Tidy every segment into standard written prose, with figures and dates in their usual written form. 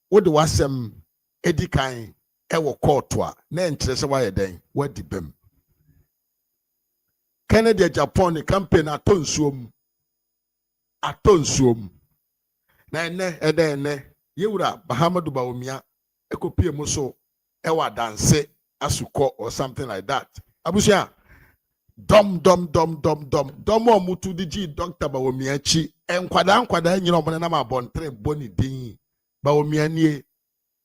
what the wasem edikan ewo courtwa na enkyerese wa yeden wadi bem Canada Japan campaign atonsuom na ene yewura Bahamadu Bawumia ekopie mu so ewa danse asuko or something like that abusia dom omutu digi Dr. Bawumia chi enkwada nyina omone na ma bontre boni din Bawumia nie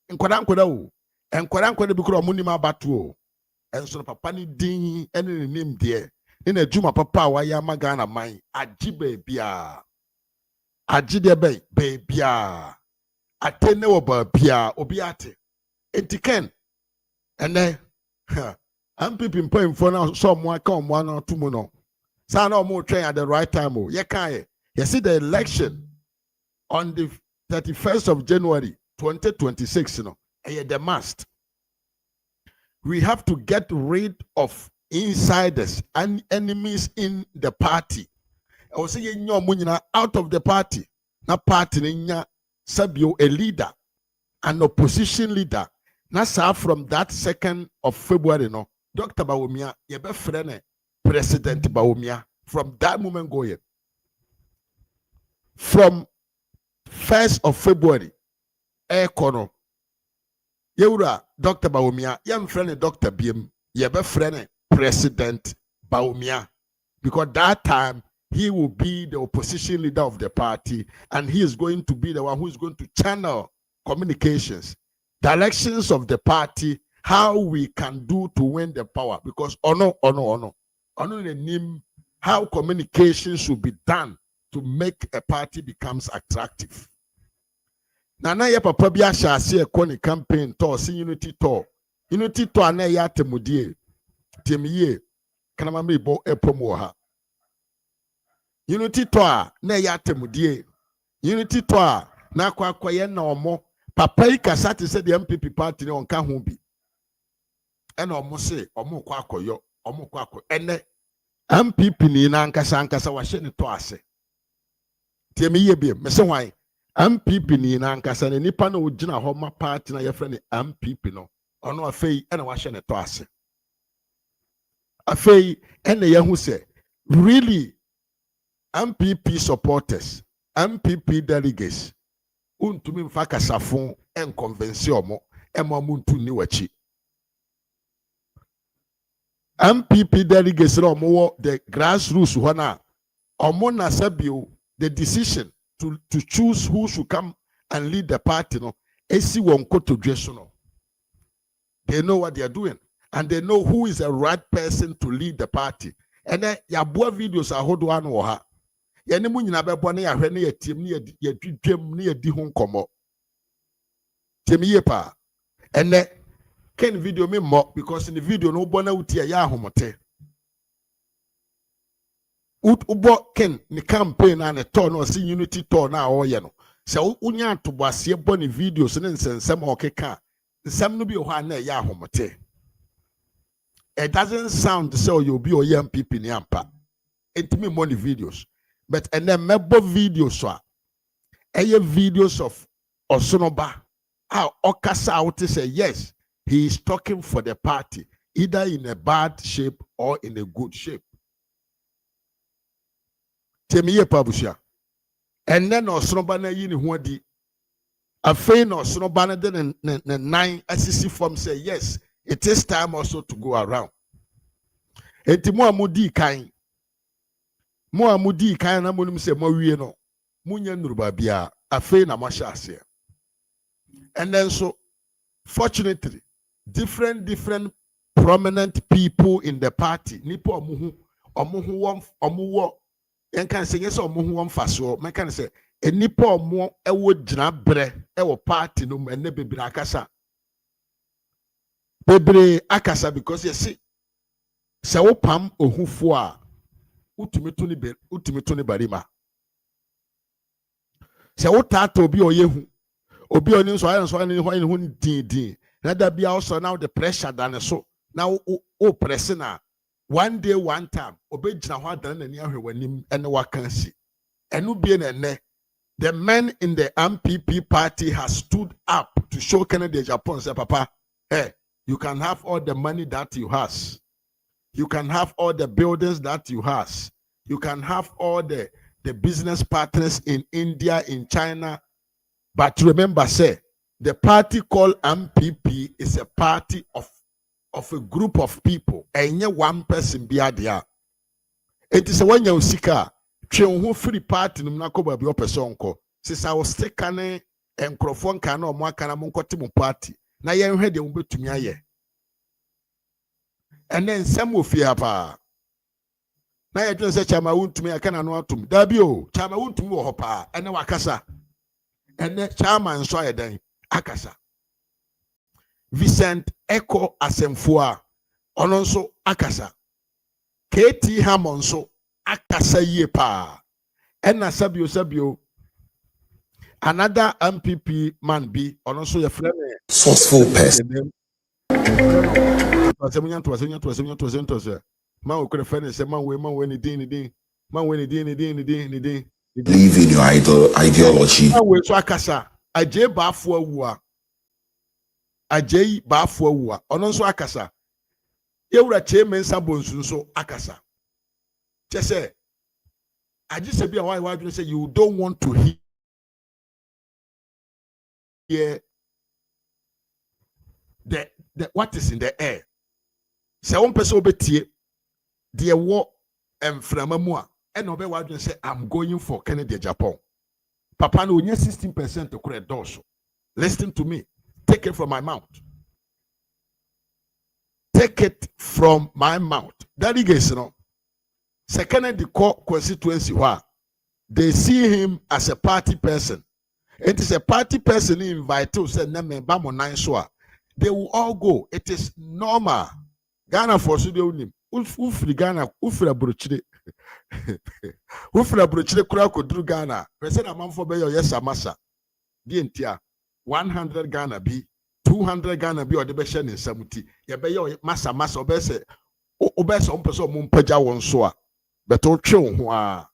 enkwada o enkwada bi kro omuni ma bato o enso papa ni din ene ne nim de ina adwuma papa wa ya magana man agi bebia agi de bebia atene wo bebia obi ate entiken ene MPP mpemfo na so mo aka mo na tumu no sa na mo train at the right time o ye kan ye see the election on the 31st of January 2026 no the must we have to get rid of insiders and enemies in the party. I was saying out of the party. Na party ninya sabio a leader, an opposition leader. Na from that 2nd of February no, Dr. Bawumia, yebe frene President Bawumia. From that moment going, from 1st of February, kono yewura Dr. Bawumia, yem frene Dr. Biem, yebe frene President Bawumia, because that time he will be the opposition leader of the party and he is going to be the one who is going to channel communications, directions of the party, how we can do to win the power. Because how communication should be done to make a party becomes attractive. Nana ye papa bi ashase e koni campaign tour, si unity tour na ya temudie temiye kanama me bo epomo ha unity tour na ya temudie unity tour na akwaye na omo papa yi kasa te se the MPP party ne onka ho bi e na omo se omo kwa akoyo ene MPP ni na ankasa wa hye ne to ase temiye bi me se hwan MPP ni na ankasa ne nipa na ogina ho ma party na ye frɛ ne MPP no ono afei e na wa hye ne to ase afei ene yahu se really MPP supporters, MPP delegates untumi mfa kasafon en convince omo emo muntu ni wachi MPP delegates no omo the grassroots ho na omo na sabio the decision to choose who should come and lead the party no esi won kotodwe so no they know what they are doing and they know who is the right person to lead the party and then yabo videos ahodo anu wo ha ye ne mu nyina bebo ne yahwe ne yatim ne yadwedwam ne yadi ho nkomo temiye pa ene ken video me mo because in the video no bona uti ya ahomote ubo ken ni campaign na ne to no si unity to na oye no se unya atobase bo ne videos ne nsensem okeka nsem no bi ho na ya ahomote. It doesn't sound so you'll be a young people in Yampa. It me money videos. But and then mebo videos so videos of Osonoba. How Okasa out to say yes, he is talking for the party, either in a bad shape or in a good shape. Temiye Pabusha. And then Osonoba na yini huadi. A fain Osonoba na den 9 SEC form say yes. It is time also to go around. Enti mo amudi kan na mo nim se mo wie no munya nuruba bia afei na mo hyase. And then so fortunately different prominent people in the party nipa omuhu wo en kan se yes omuhu wo mfaso me kan se enipa omo ewo gyina bre ewo party no ene bebira akasa bebre akasa because you see se wo pam ohufo a utumi to ni barima se wo tata obi oyehu obi oni so ayan so ani hu din na da bia also now the pressure than so now o press na one day one time obegyina ho adan na ni ahwe wanim ene wakansi enu bie na ene The men in the MPP party has stood up to show Kennedy Japan, say, Papa, hey, you can have all the money that you has. You can have all the buildings that you has. You can have all the business partners in India, in China. But remember, say, the party called MPP is a party of a group of people. And one person be there. It is a one year sika. Who free party no na ko ba bi opeso nko. Sisa wo sika ne enkrofo nka na omo aka na mo nkoti mo party. Na ye nhwe de mo betumi aye. And then some of you pa. Na ye dwen se chama wuntumi aka na no atum. Da bi o, chama wuntumi wo ho pa. Ene wakasa. Ene chama nso ayeden akasa. Vincent Echo Asemfua ono nso akasa. KT Hammond nso akasa ye pa. Ena sabio another MPP man be ono nso ye friend sourceful person. Man we could friend say man we ni din. Man we ni din. Believe in your ideology. Man we so akasa. Aje baafo awua. Aje baafo awua. Ono nso akasa. Yewura chairman sabonsu nso akasa. Say, I just say, why do you say you don't want to hear the what is in the air? Say one person obetie the war and framamua and obe why do you say I'm going for Kennedy Japan? Papa no 16% to credit dorsal. Listen to me. Take it from my mouth. Take it from my mouth. That is you know. Second, the core constituency where they see him as a party person. It is a party person invited to say they will all go. It is normal. Ghana for Sudan. Ufri Ghana, Ufra Bruchide. Ufra Bruchide Kura Kudru Ghana. President Amanfo Beyo Yesa Masa. Dientia 100 Ghana be 200 Ghana be or the Beshan in Samuti. Yabeyo Masa Obese Obese Ompeso Mumpaja Wonsoa. But all children who are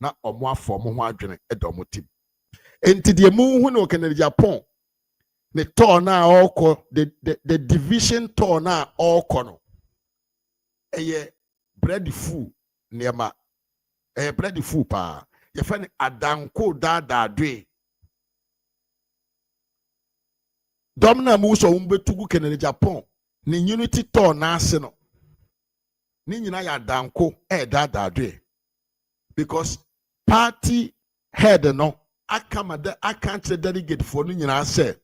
not or more for more adrenaline a domotim. And to the moon who know Kennedy Japan, the torna all the division torna all corner. A ye bread fool near ma a bread fool pa. You find a danko da dre. Domina Muso umbe tugu Kennedy Japan, ni unity torna seno. Ninyina ya danko dadadre because party head no I can't delegate for ninyina say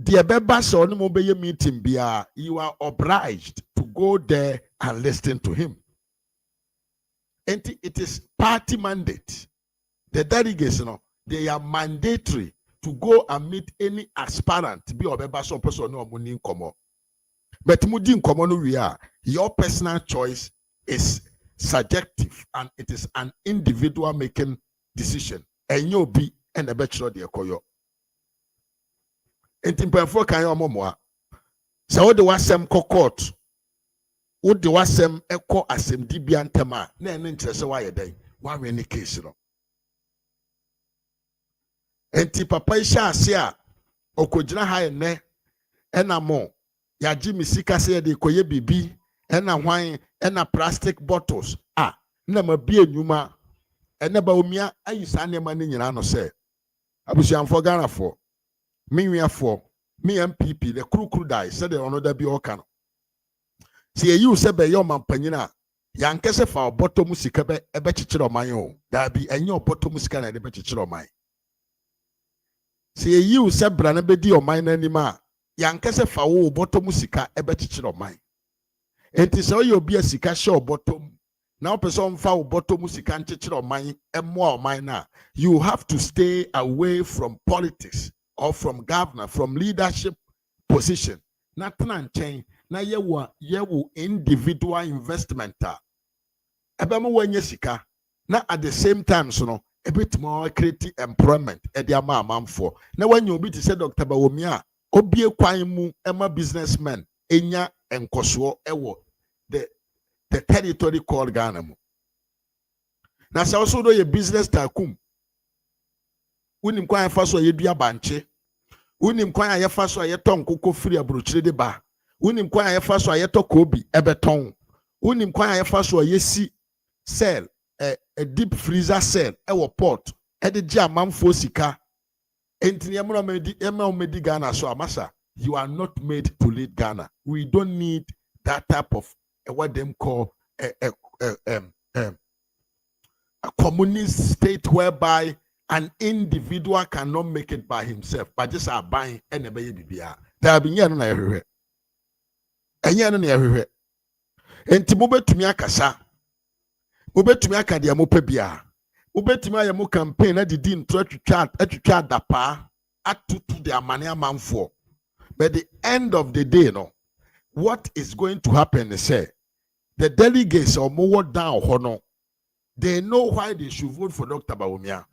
the beba so no mo be meeting bia you are obliged to go there and listen to him. And it is party mandate. The delegates no they are mandatory to go and meet any aspirant be obeba so person no mo ni nkomo. But mudin komono we are your personal choice is subjective and it is an individual making decision. And you'll be and a bachelor de koyo. And timper can your momoa. So the wasem court. Would the wasem echo asem dibian tema, then interest why a day. One any case. And tipapa isha sia okojina high ne enamo. Ya Jimmy Sika say de koye bibi ena wine ena plastic bottles na ma bie nyuma ena Bawumia ayisa ne ma ne nyina no say abusuanfo Ghana for menwiafo me MPP the krukru die said the ono da bi oka no see you say be your mampanyina yankese fa bottom sika be ebe chichire oman o da bi enye bottom sika na de be chichire oman see you say bra na be di oman na nima yankese fa wo bottom sika ebe chichiro man enti so you obi sika show bottom now person fa wo bottom sika chichiro man emo man na you have to stay away from politics or from governor from leadership position not nchen na yewo individual investment ebe mo wanye sika na at the same time so no a bit more create employment e dia ma amamfo na wanye obi ti say Dr. Bawumia obie kwan mu ema businessmen enya enkoso ewo the territory called Ghana mu na say also do your business tycoon Unim kwa fa so ye dua banche. Unim kwa ye fa so ye ton koko firi abrochire de ba. Unim kwa ye fa so ye to kobi ebeton. Unim kwa ye fa so ye si cell a deep freezer cell e pot e de gia manfo sika. Entini emra medi Ghana so amasa. You are not made to lead Ghana. We don't need that type of what them call a communist state whereby an individual cannot make it by himself, but just are buying and obey bibia. There have been yen na everywhere. And yen na everywhere. And Timube to me akasa. Ube to me akadia mope bia. Ube to me mo campaign at the din to chat da pa at to their money man for. But the end of the day, no, what is going to happen is say the delegates or more down hono, they know why they should vote for Dr. Bawumia.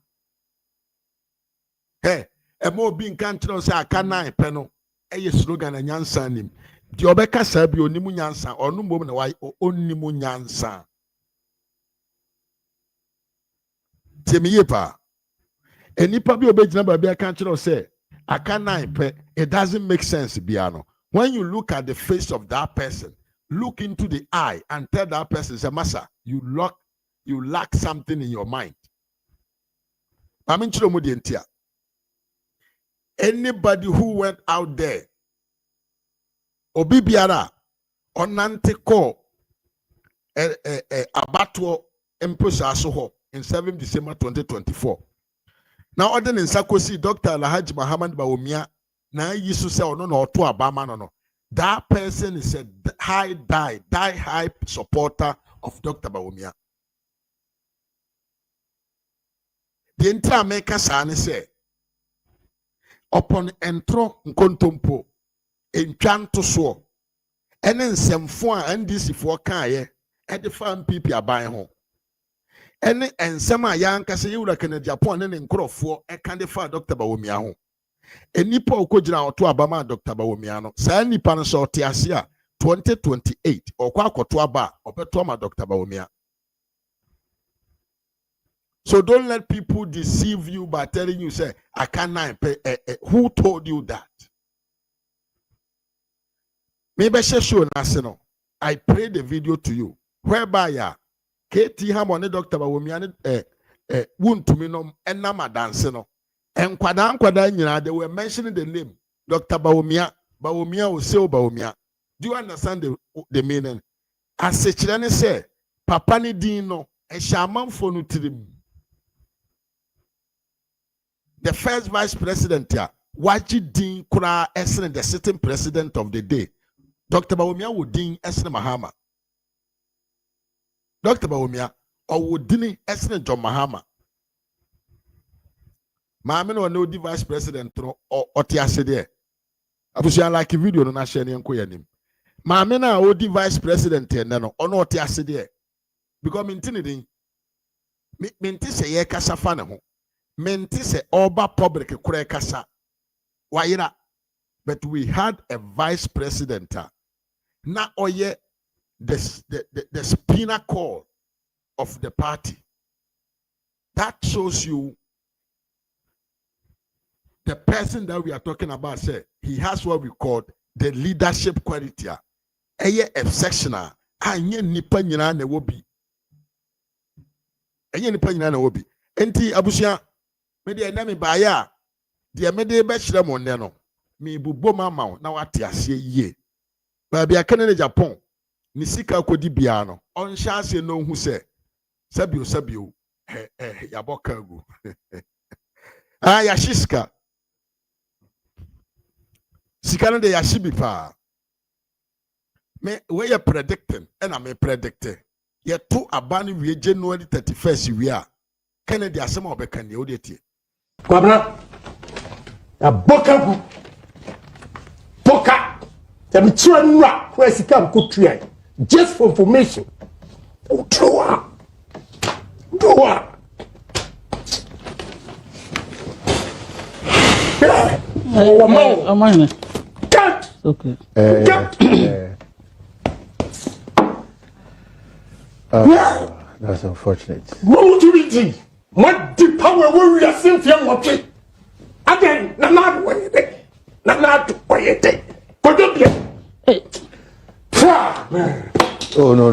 Hey, a more being country say I can't peno. A slogan and yansan him. The Obeka Sabi onimu yansan or no woman why onimu yansan. Temiyepa. Any public obey number be a country say I can't pay. It doesn't make sense, Biano. When you look at the face of that person, look into the eye and tell that person, say, Massa, you lack something in your mind. Anybody who went out there, Obi Biara, Onante ko abatwo emposa asoho in 7 December 2024. Now, other than Sakosi, Dr. Alhaji Muhammad Bawumia, now you say, oh, no, to Obama, no. That person is a die-high supporter of Dr. Bawumia. The entire maker say, upon entro nkontompo, in chanto so, and then some four and this for kaye, and the farm people are buying home. And some young Casayura can Japan and Crofo, and can defy Dr. Bawumia. And Nipo Kojina to Abama Dr. Bawumiano, Sani Panaso Tiasia 2028, or Kwako Tuaba, or Petoma Dr. Bawumia. So don't let people deceive you by telling you, say, I cannot pay. Who told you that? Maybe show national. I play the video to you, whereby Katie Hamone Dr. Bawumia won't to me no and nama dance no. And kwada they were mentioning the name Dr. Bawumia. Bawumia will say Bawumia. Do you understand the meaning? As Sechirane say, Papa ni dino e shaman fonu trim. The first vice president here, Waji Din Kura Esne, the sitting president of the day. Dr. Bawumia would Din Esne Mahama. Dr. Bawumia or would Dini Esne John Mahama. Mamma no the vice president or Otiase there. I was like a video on Nashani and Koyanim. Mamma na the vice president and no or not Otiase there. Because mintinity mintis a ye casa fanaho. Mintis a oba public kure casa. Why but we had a vice president. Na oye the spinal cord of the party. That shows you the person that we are talking about. Say he has what we call the leadership quality. Eye exceptional. Anye nipa nyina na wobi. Anye nipa nyina na wobi. Enti abusia me de na me baaya de me de be kyerɛ mo ne no. Me bubo mama na wate ase yie. Ba bia Canada Japan ni sika kodi bia no. On hya ase no hu sɛ sabio yaboka gu. Yashiska. Sikana de yashibi pa. Me we ye predicting and I may predict. Ye to abani we January 31st we are. Kennedy asema obeka ni odietie. Kwabna. Aboka gu. Boka. Dem twa nwa where sika mkotua. Just for information. Utroa. Okay. That's unfortunate. What do we do? What the power will we are seeing from what? Again, Nana, wait. Hey. Oh, no.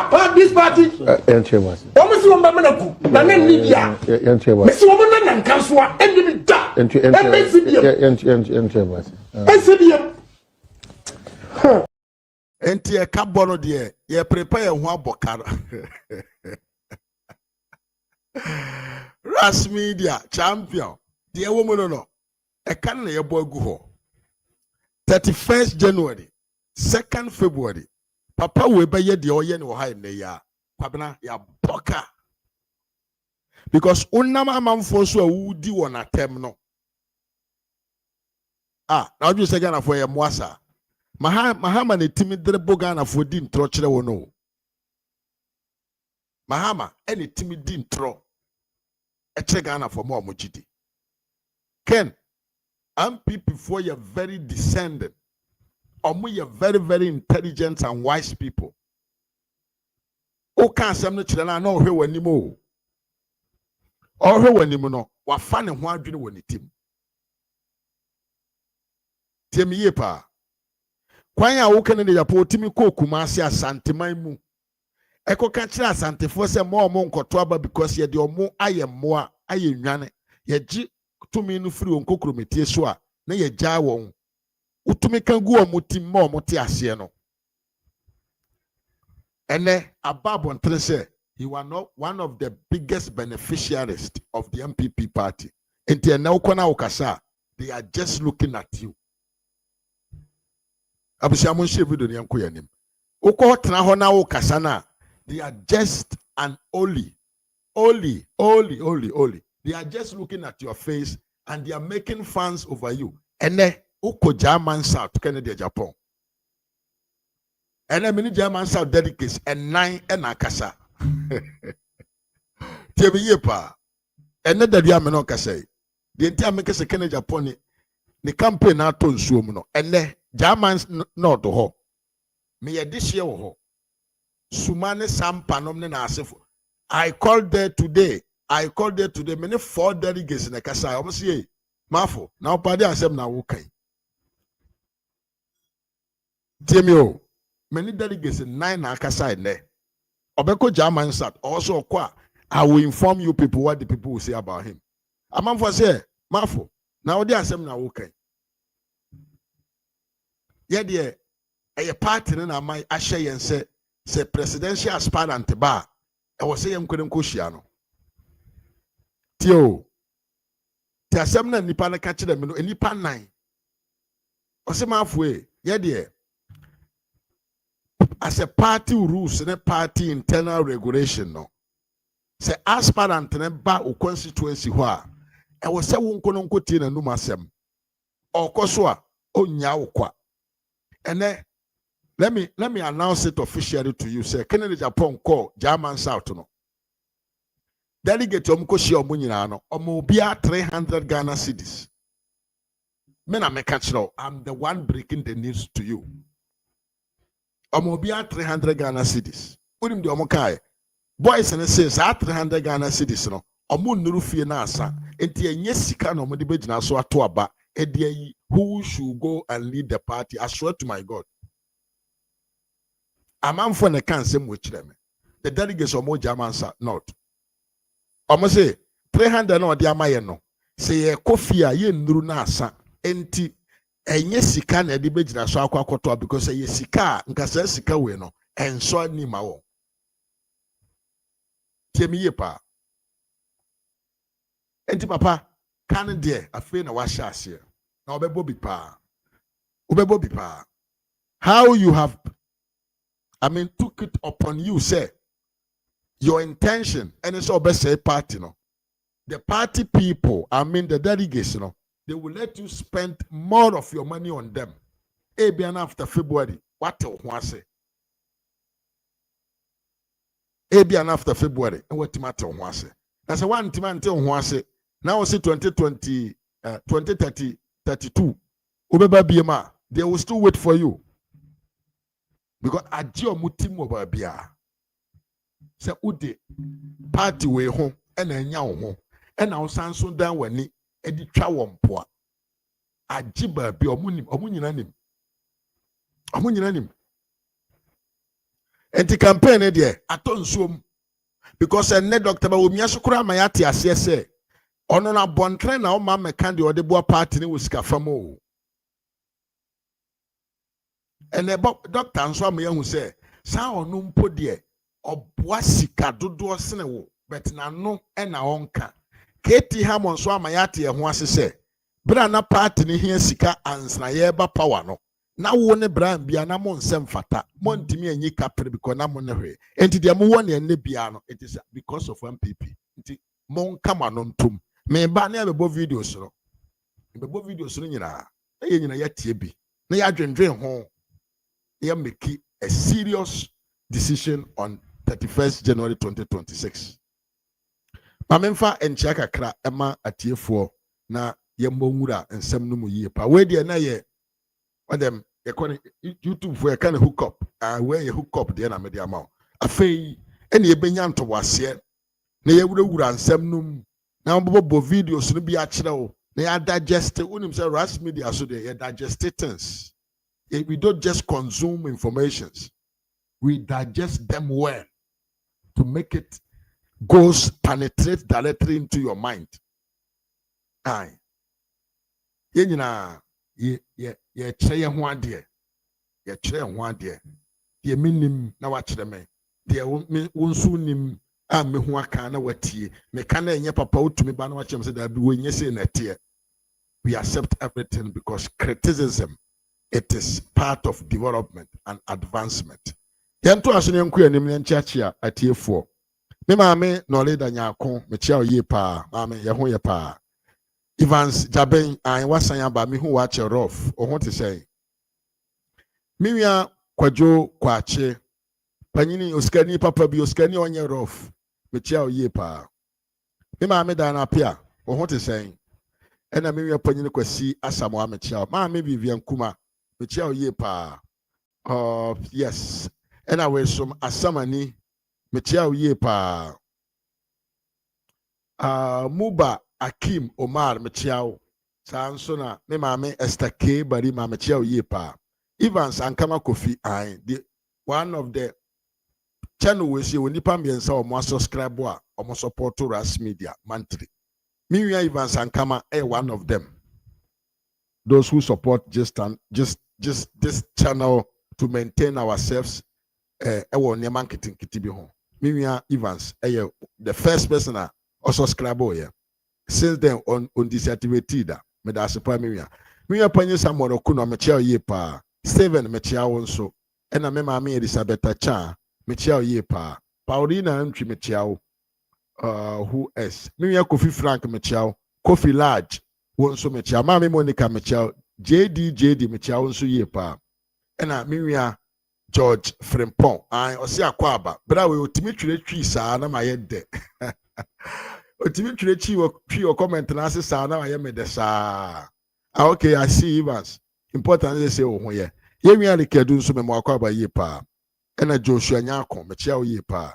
But this party, almost one Mamanaku, Nanan Libya, Miss Woman and Kanswa, and the Enti e kabono de ye prepare ho abokara. Ras media champion. De woman no. E kan na ye bo agu ho. 31st January, 2nd February. Papa we be ye de oye no ha ne ya. Kwabena ya boka. Because unama amamfo so awudi won atem no. Now you say Ghana for ye moasa. Mahama ne timi drebo Ghana for di ntro kire wo no. Mahama ene timi di ntro e kire Ghana for mo amogidi. Ken MPP for you very descendant. Omo you very very intelligent and wise people. O kan asem no kire na ohwe wani mo. Ohwe wani mo no wa fa ne ho adwene woni tim. Temi ye pa. Kwan ya wo kan ne Japan timi ko Kumasi Asanteman mu. Eko ka kire Asantefo se mo nkoto aba because ye de omo aye mmoa aye nwane. Ye gi tumi no firi onkokrometi so a na ye gya won. Utumi kan gu omo tim ma omo te ase no. Ene ababon tre se you are not one of the biggest beneficiaries of the MPP party. Enti ene ukona ukasa they are just looking at you. Abisiamon she video ni yanko yanim. Uko tena ho na ukasa na they are just an only. They are just looking at your face and they are making fans over you. Ene uko German South Kennedy Japan. Ene mini German South dedicates and 9 enakasa. Tiemi yepa. Ene dadi ameno kasa. The entire make se Kennedy Japan ni campaign na to nsuo mu no. Ene German not ho. Me ye this year ho. Sumane sampanom ne na asefo. I called there today. Many 4 delegates in the kasa. Almost say, Mafo. Now party asem na wokai. Tiemio. Many delegates in 9 na kasa in there. Obeko German sat. Also kwa. I will inform you people what the people will say about him. Amamfo say, Mafo. Now they asem na wokai. Ye a party na my ashe yen say presidential aspirant ba. I was saying couldn't kushiano. Tio. Ti asem na nipa na ka kire me no nipa 9. Osemafo as a party rules and a party internal regulation no. Say aspirant ne ba o constituency ho a e wo se wo nkono nkoti na num asem. Okoso a onya wokwa. And let me announce it officially to you. Say Kennedy Japan call German South no. Delegate omkoshi omunyina no. Omobia 300 Ghana cedis. Mena mekachiro. I'm the one breaking the news to you. Omobia 300 Ghana cedis. Unim de omokai. Boys and says 300 Ghana cedis no. Omu nuru fie na asa. Enti enye sika no omode begina so ato aba. Who should go and lead the party? I swear to my God. A man for the cancer which them. The delegates are more German not. Almost say 300 no dia mayeno. Say a coffee a ye ndru na asa. Enti enye sika na de begina so akwakoto because ye sika nkasa sika we no enso ni ma wo. Tiemi ye pa. Enti papa kan de afi na wa sha ase. Na obebo bi pa. How you have took it upon you, say your intention, and it's all best say party, no. The party people, the delegates, no, they will let you spend more of your money on them. Ebian after February, what I say? Ebian after February, and what matter I say? That's a one time until I say. Now see 2020, 2030, 32. Ubeba BMA, they will still wait for you. Because adio mutim obabia. sɛ wode party wei ho ɛna anya wo ho ɛna wosan so dan w'ani ɛde twa wɔ mpoa agye baabi ɔmo nyina nim enti campaign ne deɛ atɔ nsuom because ɛnɛ Dr. Bawumia so koraa ma yɛate aseɛ sɛ ɔno na bɔntene na ɔma mɛka deɛ ɔde boa party ne wɔ sika fam o ɛnɛ doctor nso ama yɛhu sɛ saa ɔno mpo deɛ ɔboa sika dodoɔ sene wo but n'ano ɛna ɔnka keti hamon so ama yɛate ɛho ase sɛ bra na party ne hia sika ansana yɛba power no na wo ne brand bia na mo nsɛm fata mo ntimi anyi kapre because na mo ne hwe enti deɛ mo wɔ ne ne bia no it is because of MPP enti mo nkama no ntom me ba na bɛbɔ videos no nyina na yɛ nyina yɛtie bi na yɛadwendwen ho yɛ make a serious decision on 31st January 2026 mamemfa enchia kakra ema atiefoɔ na yɛmmɔ nwura nsɛm no mu yie pa we deɛ na yɛ them YouTube for a kind of hook up where you hook up the na media ma afei ɛne ebenya ntɔwaseɛ na yɛwurawura nsɛm num na mbɔbɔ videos no bi akyerɛ wo na yɛ digest unim sɛ ras media so de yɛ digest things we don't just consume informations we digest them well to make it goes penetrate directly into your mind aye yɛnyina ye kyerɛ yɛ ho adeɛ yɛ kyerɛ ho adeɛ deɛ menim na wakyerɛ me deɛ wo nso nim a me ho aka na watie me ka na ɛnyɛ papa wotumi ba na wakyerɛ me sɛ da bi wɔnyɛ sɛ na tie we accept everything because criticism it is part of development and advancement yɛnto aso ne nko anim ne nkyɛkyea atiefoɔ me maame na ɔleda nyaako me kyia oyie paa maame yɛ ho yɛ paa Evans Jaben I wasan aba me hu wache rough o ho te say miwia kwadwo kwache panyini oskani papa bi oskani onye rough me chia oye pa me ma me da na pia o ho te say ena miwia panyini kwasi asamo me chia ma me Vivian Kuma me chia oye pa yes ena we som asamani me chia oye pa Muba Akim Omar Mechiao Sansona me mame Esther K Bari mame Chiao Yepa Evans Ankama Kofi I the one of the channel we see when nipa mbiensa o mo subscribe or mo support to Ras Media monthly me Evans Ankama one of them those who support just this channel to maintain ourselves e marketing kitibi ho me Evans the first person or subscribe here since then on disactivated me da support me panye Samuel Okuno me chia ye pa Steven me chia wonso ena me ma me Elizabeth Cha me chia ye pa Paulina Ntwi me chia who else me Kofi Frank me chia Kofi Large wonso me chia ma me Monica me chia JD me chia wonso ye pa ena me George Frimpong I osi akwaba bra we otimi twetwi saa na ma ye de otimi twetwi o comment na ase saa na ma ye me de saa okay I see Evans important they say oh ho ye wi ale kedu nso me mo akwaba ye pa ena Joshua Nyako me chia o ye pa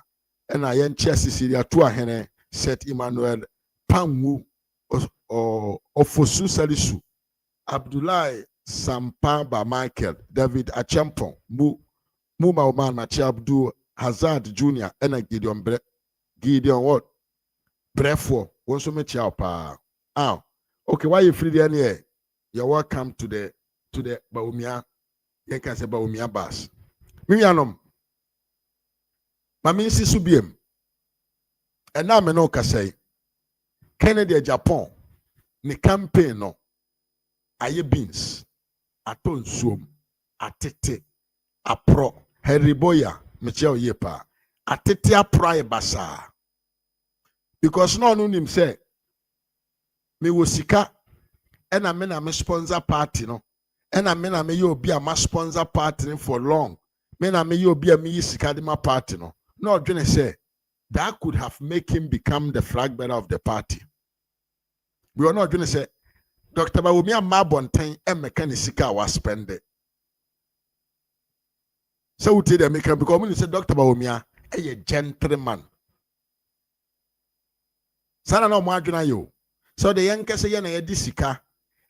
ena ye nchia Cecilia to ahene set Emmanuel Panwu Ofosu Salisu Abdullahi Sampaba Michael David Achempon Muma Oman Machi Abdul Hazard Jr. and Gideon what? Brefo, once me chia pa. Okay, why you free there? You're welcome to the Bawumia. You can say Bawumia bus. Mimianom. Mami si subiem. And now me no ka say Kennedy Japan ni campaign no. Aye beans. Aton suom. Atete. Apro. Henry Boya, Michelle Yepa, Atetia Pry Basa. Because no one him say, me wosika, and I mean I'm a sponsor party, no, and I mean I'm a be a ma sponsor party for long. Men I may you be a me sikadima party, no. No, Jenny say that could have made him become the flag bearer of the party. We are not going to say, Dr. Bawumia Mabontain and Mechanisika was spending. So we tell them because when you say Dr. Bawumia, a gentleman. Sana no mwadwena yo. So the young kese ye na ye disika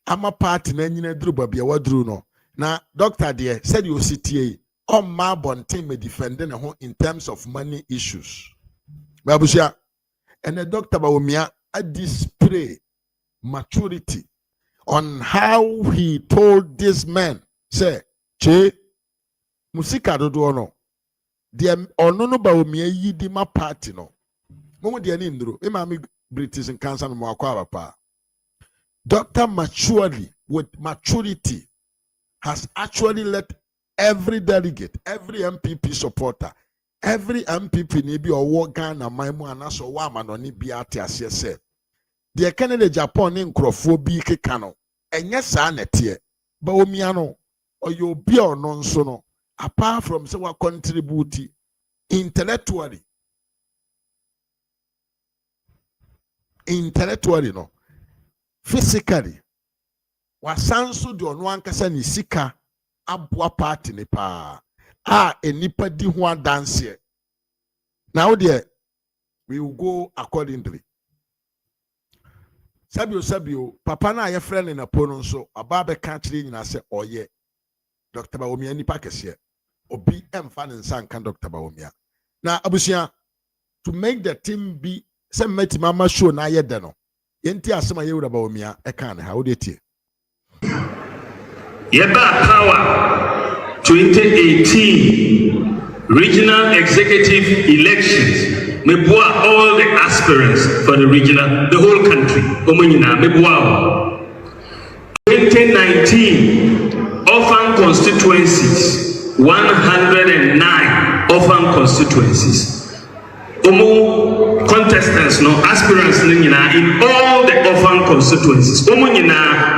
ama party na nyina duru babia waduru no. Na doctor there said you sitie on ma bonten me defending in terms of money issues. Babushia and the doctor Bawumia a display maturity on how he told this man say che musika dodo no de ono no Bawumia yi di ma party no momo de ani nduro e ma me British and cancer no akwa papa. Doctor maturely with maturity has actually let every delegate, every MPP supporter, every MPP nibi or Ghana maimu anaso wa manoni bi ate ase se de Canada Japan in crofobia kekano enye sa netie Bawumia no oyo bi ono nso no apart from say wa contribute intellectually no physically wasanso de ono ankasa ni sika aboa party ne pa enipa di ho adanse now there we will go accordingly. Sabio papa na ye friend na pono nso aba be ka kire nyina se oye Dr. Bawumia nipa kese obi emfa ne nsa nka Dr. Bawumia na abusia to make the team be some meti mama show na ye de no yenti asema ye wura Bawumia e kan ha wo de tie Yeba Power 2018 regional executive elections. Mebua all the aspirants for the regional, the whole country. Omunina Mebua 2019 orphan constituencies, 109 orphan constituencies. Contestants, no aspirants, in all the orphan constituencies. Omunina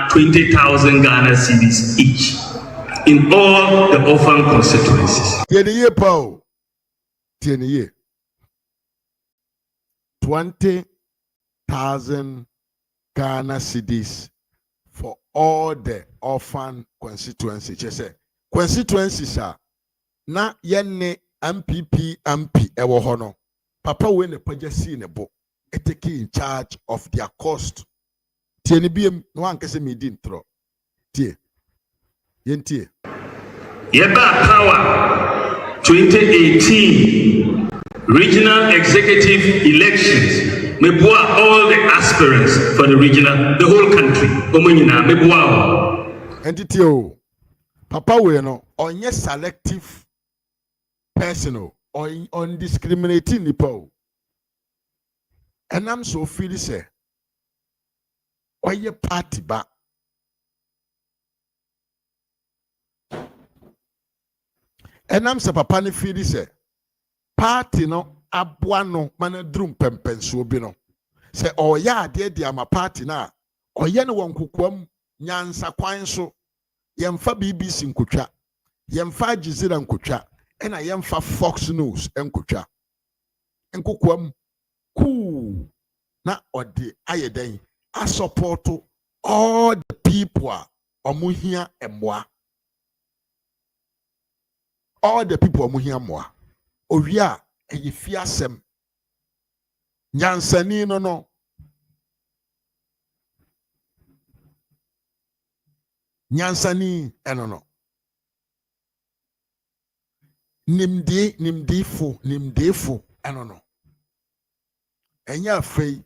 20,000 Ghana cedis each. In all the orphan constituencies. 20,000 Ghana cedis for all the orphan constituencies. Just say constituencies are na yenne MPP MP ewo hono. Papa we ne pajasi ne bo taking in charge of their cost. Tie ne biem no ankese me di ntro. Tie. Yentie. Yeba Power 2018 regional executive elections. Mebua all the aspirants for the regional, the whole country. Omunina mebua. Entity o. Papa we no onye selective personal or undiscriminating nipo. And I'm so feel say oye party ba. And I'm so papa ni feel say party no abuano mana drum pempenso bi no se oya ade de ama party na oye ne wonkokwam nyansa kwan so yemfa BBC nkotwa yemfa Jizira nkotwa ena yemfa Fox News nkotwa nkokwam cool na ode ayeden a support all the people omuhia emwa all the people omuhia emwa Ovia eye fiasem nyansani no nyansani eno nimdefo eno no enya afei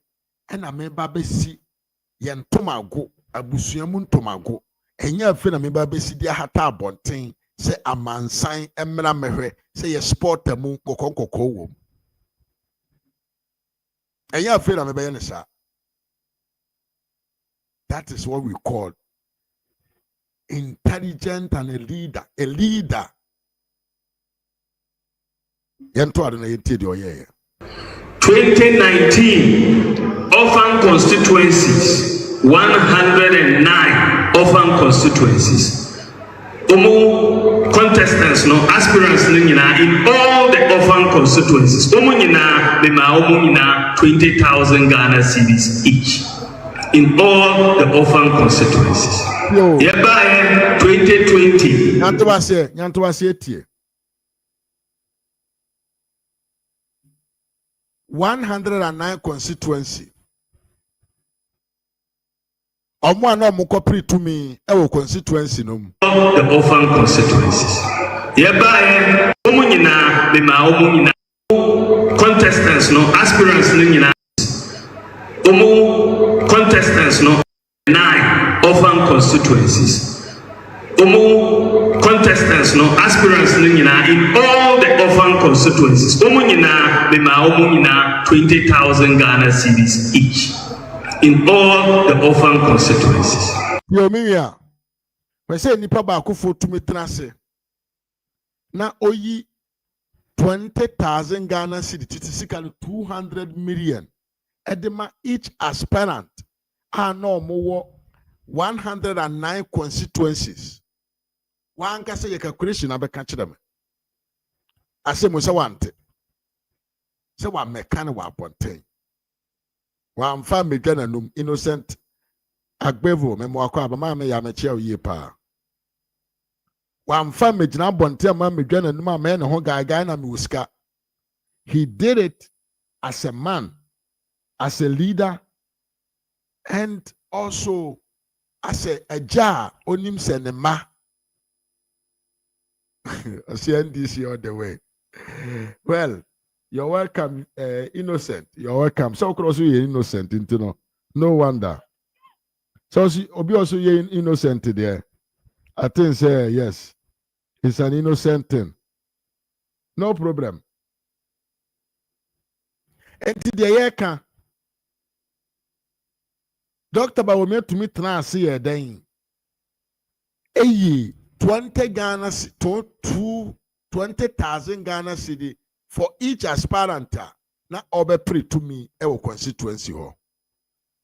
ena meba besi ye ntomago abusuamu ntomago enya afei na meba besi dia hata abonten se amansan emra mehwe se ye sport amu kokonkoko wo enya afei na meba ye ne sa. That is what we call intelligent and a leader. Yento ade na yenti de oye 2019 orphan constituencies, 109 orphan constituencies. Contestants, no aspirants, in all the orphan constituencies. 20,000 Ghana cedis each. In all the orphan constituencies. Hereby 2020. 109 constituency. Omo ana omo kopri to me e constituency no. The orphan constituencies. Yeba omo nyina be ma omo nyina contestants no aspirants no nyina omo contestants no 9 orphan constituencies. Omo contestants no aspirants no nyina in all the orphan constituencies. Omo nyina be ma omo nyina 20,000 Ghana cedis each. In all the orphan constituencies. Yo miya. We say nipa ba akufo tumi trase. Na oyi 20,000 Ghana cedis, typically 200 million. Edema each aspirant are no more 109 constituencies. One can say a calculation abe catch them. I say Musa want. So one mechanic wa pontain. One family num innocent agbevo memo akwa ba ma me ya meche oye pa. One family na bonte ma me dwana num ma me ne ho gaga na me uska. He did it as a man, as a leader, and also as a jar onim senema. I see NDC all the way. Well, you're welcome, innocent. You're welcome. So also you're innocent, no wonder. So Obi also you're innocent there. I think say yes, it's an innocent thing. No problem. And the year Dr. Bawumia to me transi a day. 20 Ghana, 20,000 Ghana cedi for each aspirant. Na obe pre to me ewo constituency ho.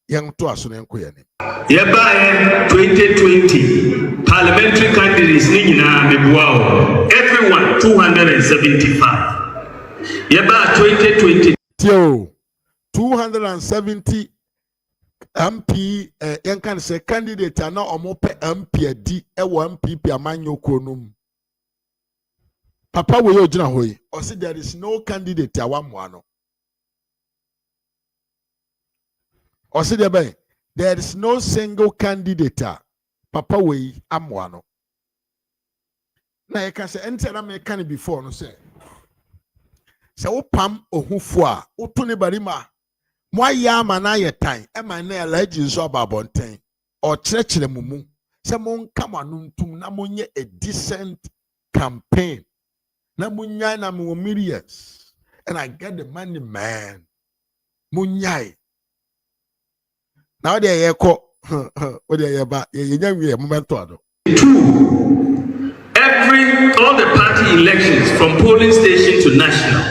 Yang to aso nenko ye ne. Yeba 2020 parliamentary candidates ni nyina mebuao. Everyone 275. Yeba 2020 270 MP yan kan say candidate na omo pe MP adi ewo MPP amanyo kronum. Papa we ogina hoyi. O say there is no candidate awamo ano. O say there is no single candidate. Papa we amo ano. Na ye kan say enter na me kan before no say. Se wo pam ohufo a wo to ne barima Mwa ya mana ye time e man na eleji nso babonten o kyerɛkyerɛ mumu sɛ monka manuntum na monye a decent campaign na munyai na mo millions and I get the money man munyai now there ye ko o there ye ba ye nyawie momento ado. All the party elections from polling station to national.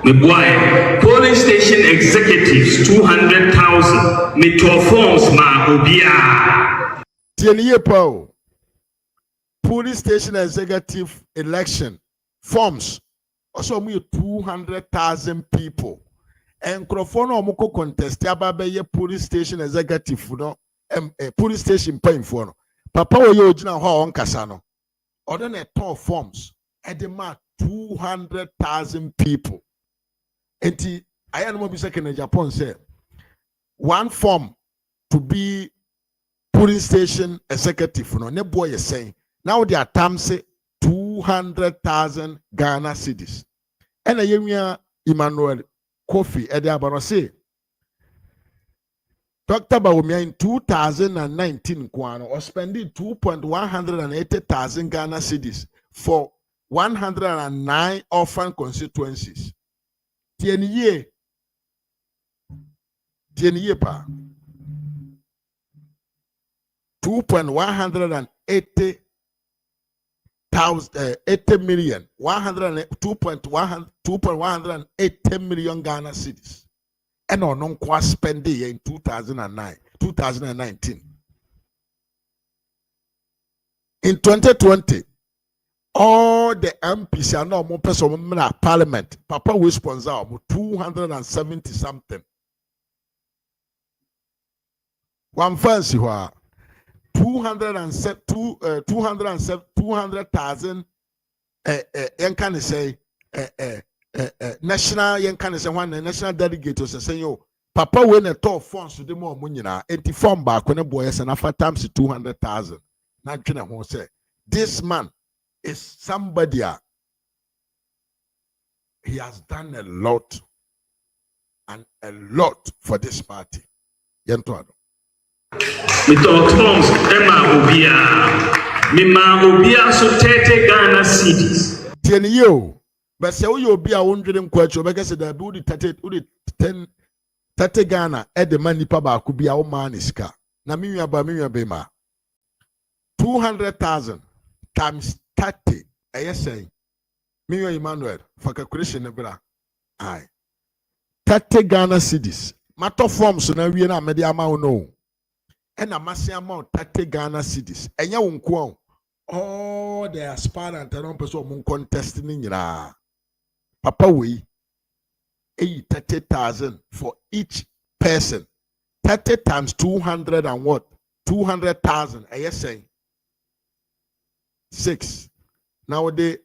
Mebuai, polling station executives 200,000. Me to forms ma obia. Tieniye pao. Polling station executive election forms. Also me 200,000 people. And Crofono omoko contest ababe ye polling station executive no polling station paying for no. Papa wo ye ojina ho on kasa no. Other than top forms, at the mark 200,000 people. And I am not second in Japan say one form to be polling station executive. No, ne boy is saying now their term say 200,000 Ghana cedis. And a young Emmanuel Kofi at the Abano say Dr. Bawumia in 2019 or spending 2,180,000 Ghana cedis for 109 orphan constituencies. Tieniye pa 2.180 million 2.180 million Ghana cedis. And on non spend in 2019. In 2020, all the MPs are now more person in parliament. Papa will sponsor 270 something. One fancy 200,000 can say national yen kan say one national delegate o say yo papa we na top funds de mo nyina enti form ba ko ne boy say na for times 200,000 na twene ho say this man is somebody he has done a lot and a lot for this party yento ado me talk forms Emma Obia so 30 Ghana cedis tieni yo but say we obi a wondwere nkwachi obeka say da bi udi 30 Ghana e de mani pa ba ku bia wo ma niska na menwa be ma 200,000 times 30 say menwa Emmanuel for calculation bra ai 30 Ghana cedis matter forms na wie na me de ama wo no and a massive amount 30 Ghana cedis enya wo nko all the aspirant and person mun contesting nyina papa we 30,000 for each person 30 times 200 and what 200,000 saying 6 nowadays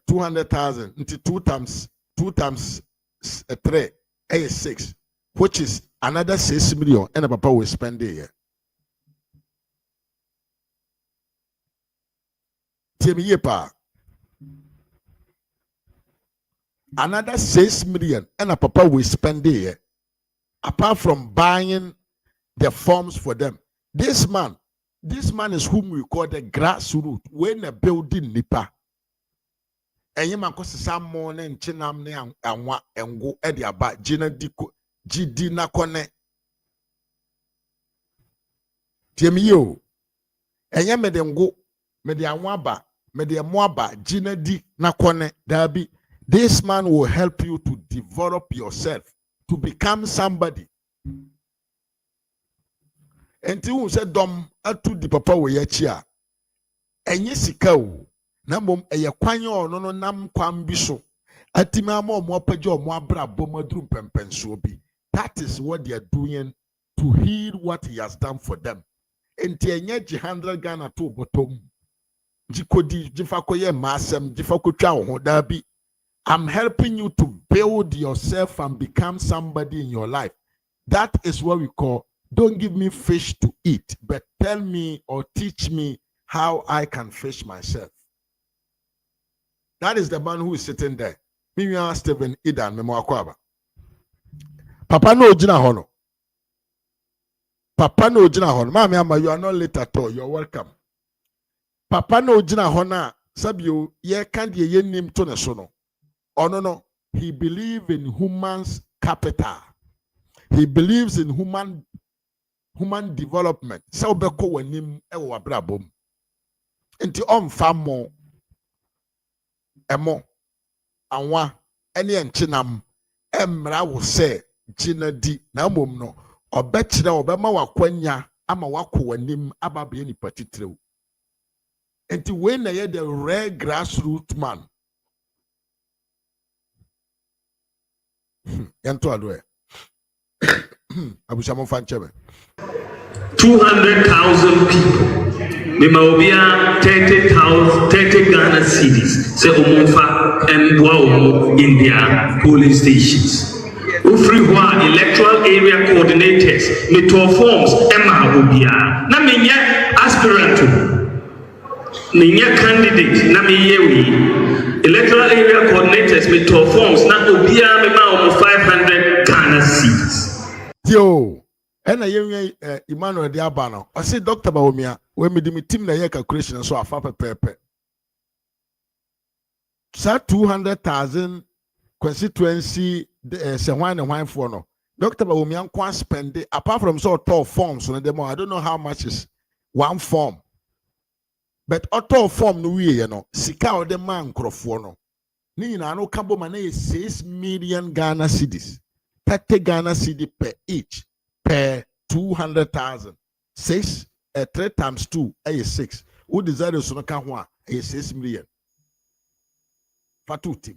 200,000 into 2 times 3 is 6 which is another 6 million and a papa will spend a year. Another 6 million and a papa will spend a year. Apart from buying the forms for them. This man is whom we call the grassroots. When a building nipa. And you man cause some morning chinam ne anwa engo ediaba jina diko GD na kone tiemiyo enye medengo mede anwaba mede moaba jina di na kone dabi this man will help you to develop yourself to become somebody enti hu se dom atu di papa we yachi a enye sika o na mom eye kwanye ono no nam kwam bi so atima ma omo pagye omo abra bomaduru pempenso bi. That is what they are doing to heal what he has done for them. Enti enye 100 Ghana to bottom. Jikodi jifakoye masem jifakotwa ho dabi. I'm helping you to build yourself and become somebody in your life. That is what we call don't give me fish to eat, but tell me or teach me how I can fish myself. That is the man who is sitting there. Mimiya Stephen Idan Memoakwaba. Papa no jina hono. Papa no jina hono. Mami ama, you are not late at all. You are welcome. Papa no jina hona. Sabio ye kandi ye nim to ne sono. Oh no. He believes in human's capital. He believes in human development. Sa obeko wanim ewo abrabom. Enti famo emo anwa ene enchinam emra wo se jina di na mom no obekire obema wakwanya ama wako wanim ababe ni patitrew enti we na ye the rare grassroots man yanto ado abusha mo fanchebe 200,000 people. Mimawbia 30 Ghana cedis. Say Omofa and Bawumia in their polling stations. Ufriwa electoral area coordinators. Meto forms Emma Obia. Na minye aspirant. Minye candidate. Na minye electoral area coordinators. Meto forms. Na Obia mema 500 Ghana cedis. Yo. And I Emmanuel Diabano. I say Dr. Bawumia, when me the team na ye calculation so afa pepe. Sa 200,000 constituency se one and one for no. Dr. Bawumia can spend it apart from so tall forms on them. I don't know how much is one form. But auto form no we you know. Sika o de man crofo no. Ni na no kabo man 6 million Ghana cedis. 30 Ghana cedi per each. Per 200,000. 3 times 2 is 6. Who desire so no can one is 6 million. Fatuti.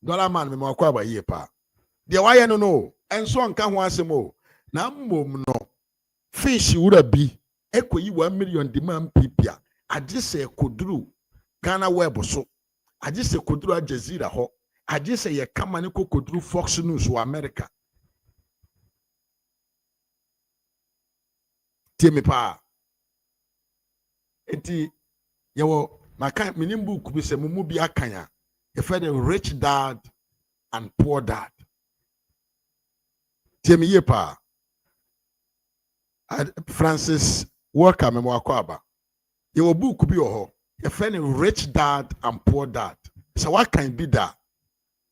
Dollar man me makwa ba ye pa. De why no. And so can one semo. Na mom no. Fish would be ekoyi 1 million demand pipia. I just say kodru Ghana web so. agye sɛ koduru Aljazeera hɔ agye sɛ yɛ kama ne koduru Fox News wɔ America tie me pa enti yɛwɔ maka menim book bi sɛ mumu bi akanya yɛfɛ the rich dad and poor dad tie me ye pa Francis Walker me mo akɔaba yɛwɔ book bi wɔ hɔ yɛfɛ ne rich dad and poor dad so what can be that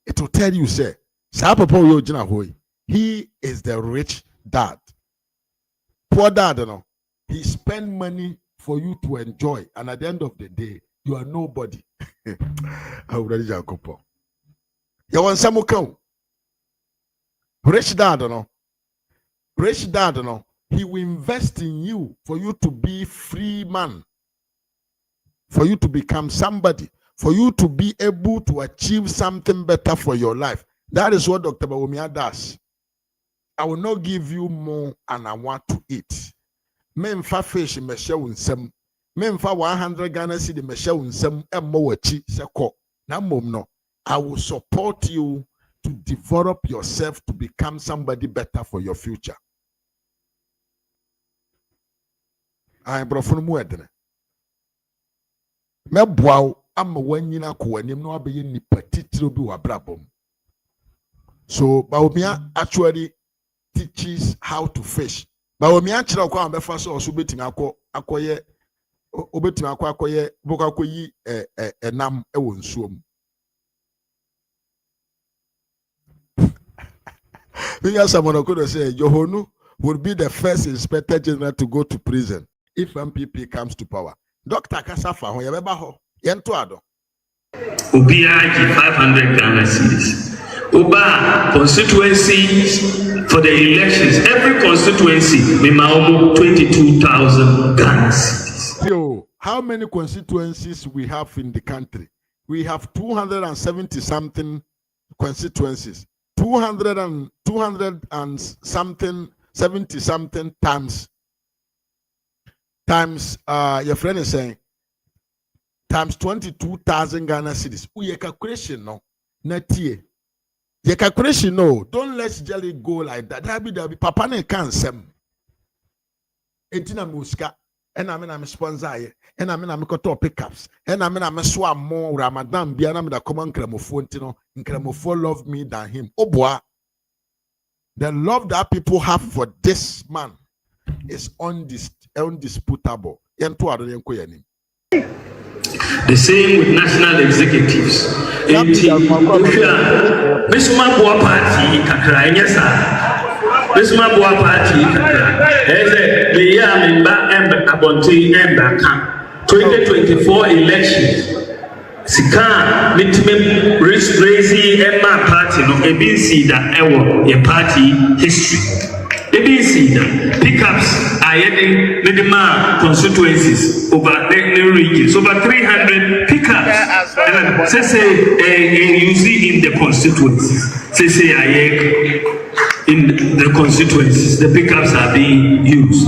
it will tell you say saa papa wo gyina hɔ yi he is the rich dad. Poor dad, he spend money for you to enjoy, and at the end of the day, you are nobody. I would ready to go. You want some account? Rich dad, rich dad, he will invest in you for you to be free man, for you to become somebody, for you to be able to achieve something better for your life. That is what Dr. Bawumia does. I will not give you more and I want to eat. Memfa fish in Mesha unsem. Memfa 100 Ghana cedi Mesha unsem emowachi seko. Na mom no. I will support you to develop yourself to become somebody better for your future. I brofunu mu edene. Meboaw ama wanyina ko wanim no abeye nipa titiro bi wa brabom. So Bawumia actually teaches how to fish. Bawumia chira kwa ambefa so oso betimi akoye obetimi akoye boka koyi enam ewo nsuom. Because someone could say Johonu would be the first inspector general to go to prison if MPP comes to power. Dr. Kasafa ho yebeba ho yento ado. Obiaji 500 Ghana cedis. Oba constituencies for the elections, every constituency, Mimaumu 22,000 Ghana cedis. Yo, how many constituencies we have in the country? We have 270 something constituencies. 200 and something, 70 something times your friend is saying times 22,000 Ghana cedis. Your calculation no, not here. Your calculation no. Don't let jelly go like that. That be Papa ne can sem. Etina muska. And I mean I'm sponsor. And I mean I'm koto pickups. And I mean I'm swam more Ramadan. Biana me da common cremophone. Tino cremophone love me than him. Oh boy. The love that people have for this man is undisputable. The same with national executives. Misma Boa Party kakra nyesa. Misma Boa Party kakra. Eze the year member ember abonti ember kan. 2024 elections. Sika mitime raise emma party no ebinsi da ewo ye party history. ABC pickups are heading the constituencies over the regions, over 300 pickups. And you see in the constituencies, in the constituencies, the pickups are being used.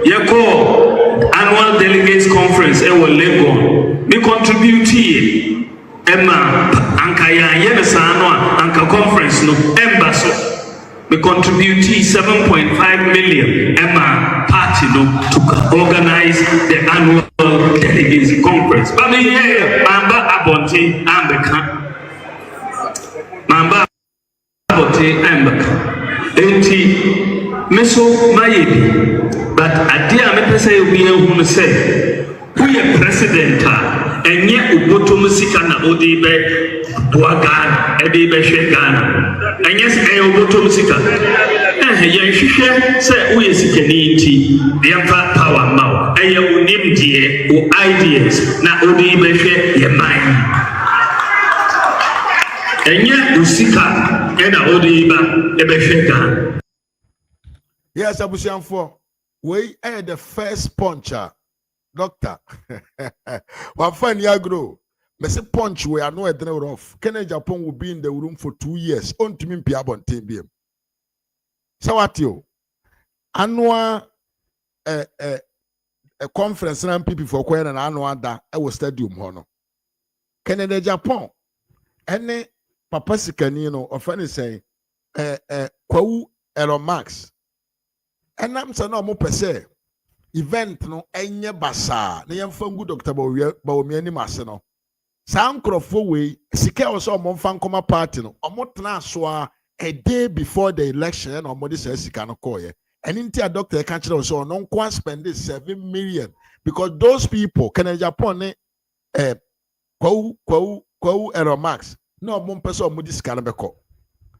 Yeko annual delegates conference, Legon, we contribute here. Emma Ankaya Yenesano Anka conference no Embasso. We contribute 7.5 million Emma party to organize the annual delegates conference. But Mamba Abonte Ambeka. Mamba Abonte Ambeka. Enti Meso Mayebi. But Adia Mepese we who say we are president and yet Ubotum Sikana Odibe Boagan, Edibe Shegana. And yes, Ubotum Sika. Yan Shisha say we is Sikaniti, the Emperor Power Mao, and you name dear or ideas, now Odibe She your mind. And yet Usika and Odiba Ebeshegan. Yes, Abusian for we are the first puncher. Doctor, one fine yagro. Mese punch we are no a rough. Agayapong will be in the room for 2 years. On to me piabon TBM. So what you annual a conference and people for quite an annual that I was stadium honor. Canada, Japan, any Papa Sikanino, or funny say, Kwau Aeromax. And I'm saying, no more per se. Event no enye basa na yemfa ngu Dr. Bawumia ni maseno saa nkrofo we sika also omfa nkoma party no omotena so a day before the election na omode say sika no koye and inti a doctor can kire so no nko spend 7 million because those people can Japan ne kwau Aeromax no omompe so omudi sika no beko.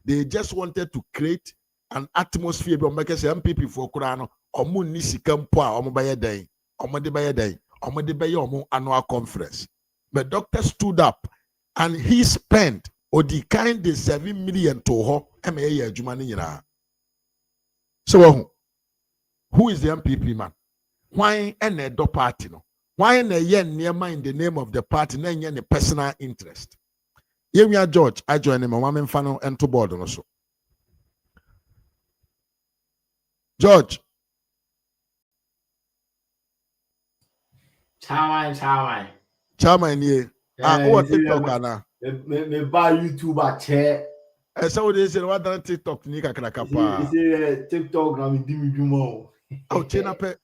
They just wanted to create an atmosphere be make say MPP for kura no omo ni sika mpo a omo baye den omo de baye den omo de baye omo annual conference. But doctor stood up and he spent the kind of 7 million to her MA adwuma ni nyina. So who is the MPP man? Why any do party no? Why na ye niema in the name of the party na nye ne personal interest? Yemia George I join him ma memfa no ento board no so. George Chairman ye. What TikTok ana? Me buy YouTube a chair. So they say what done TikTok ni kakra kapa. TikTok na me di me dwuma. Oh, chena pe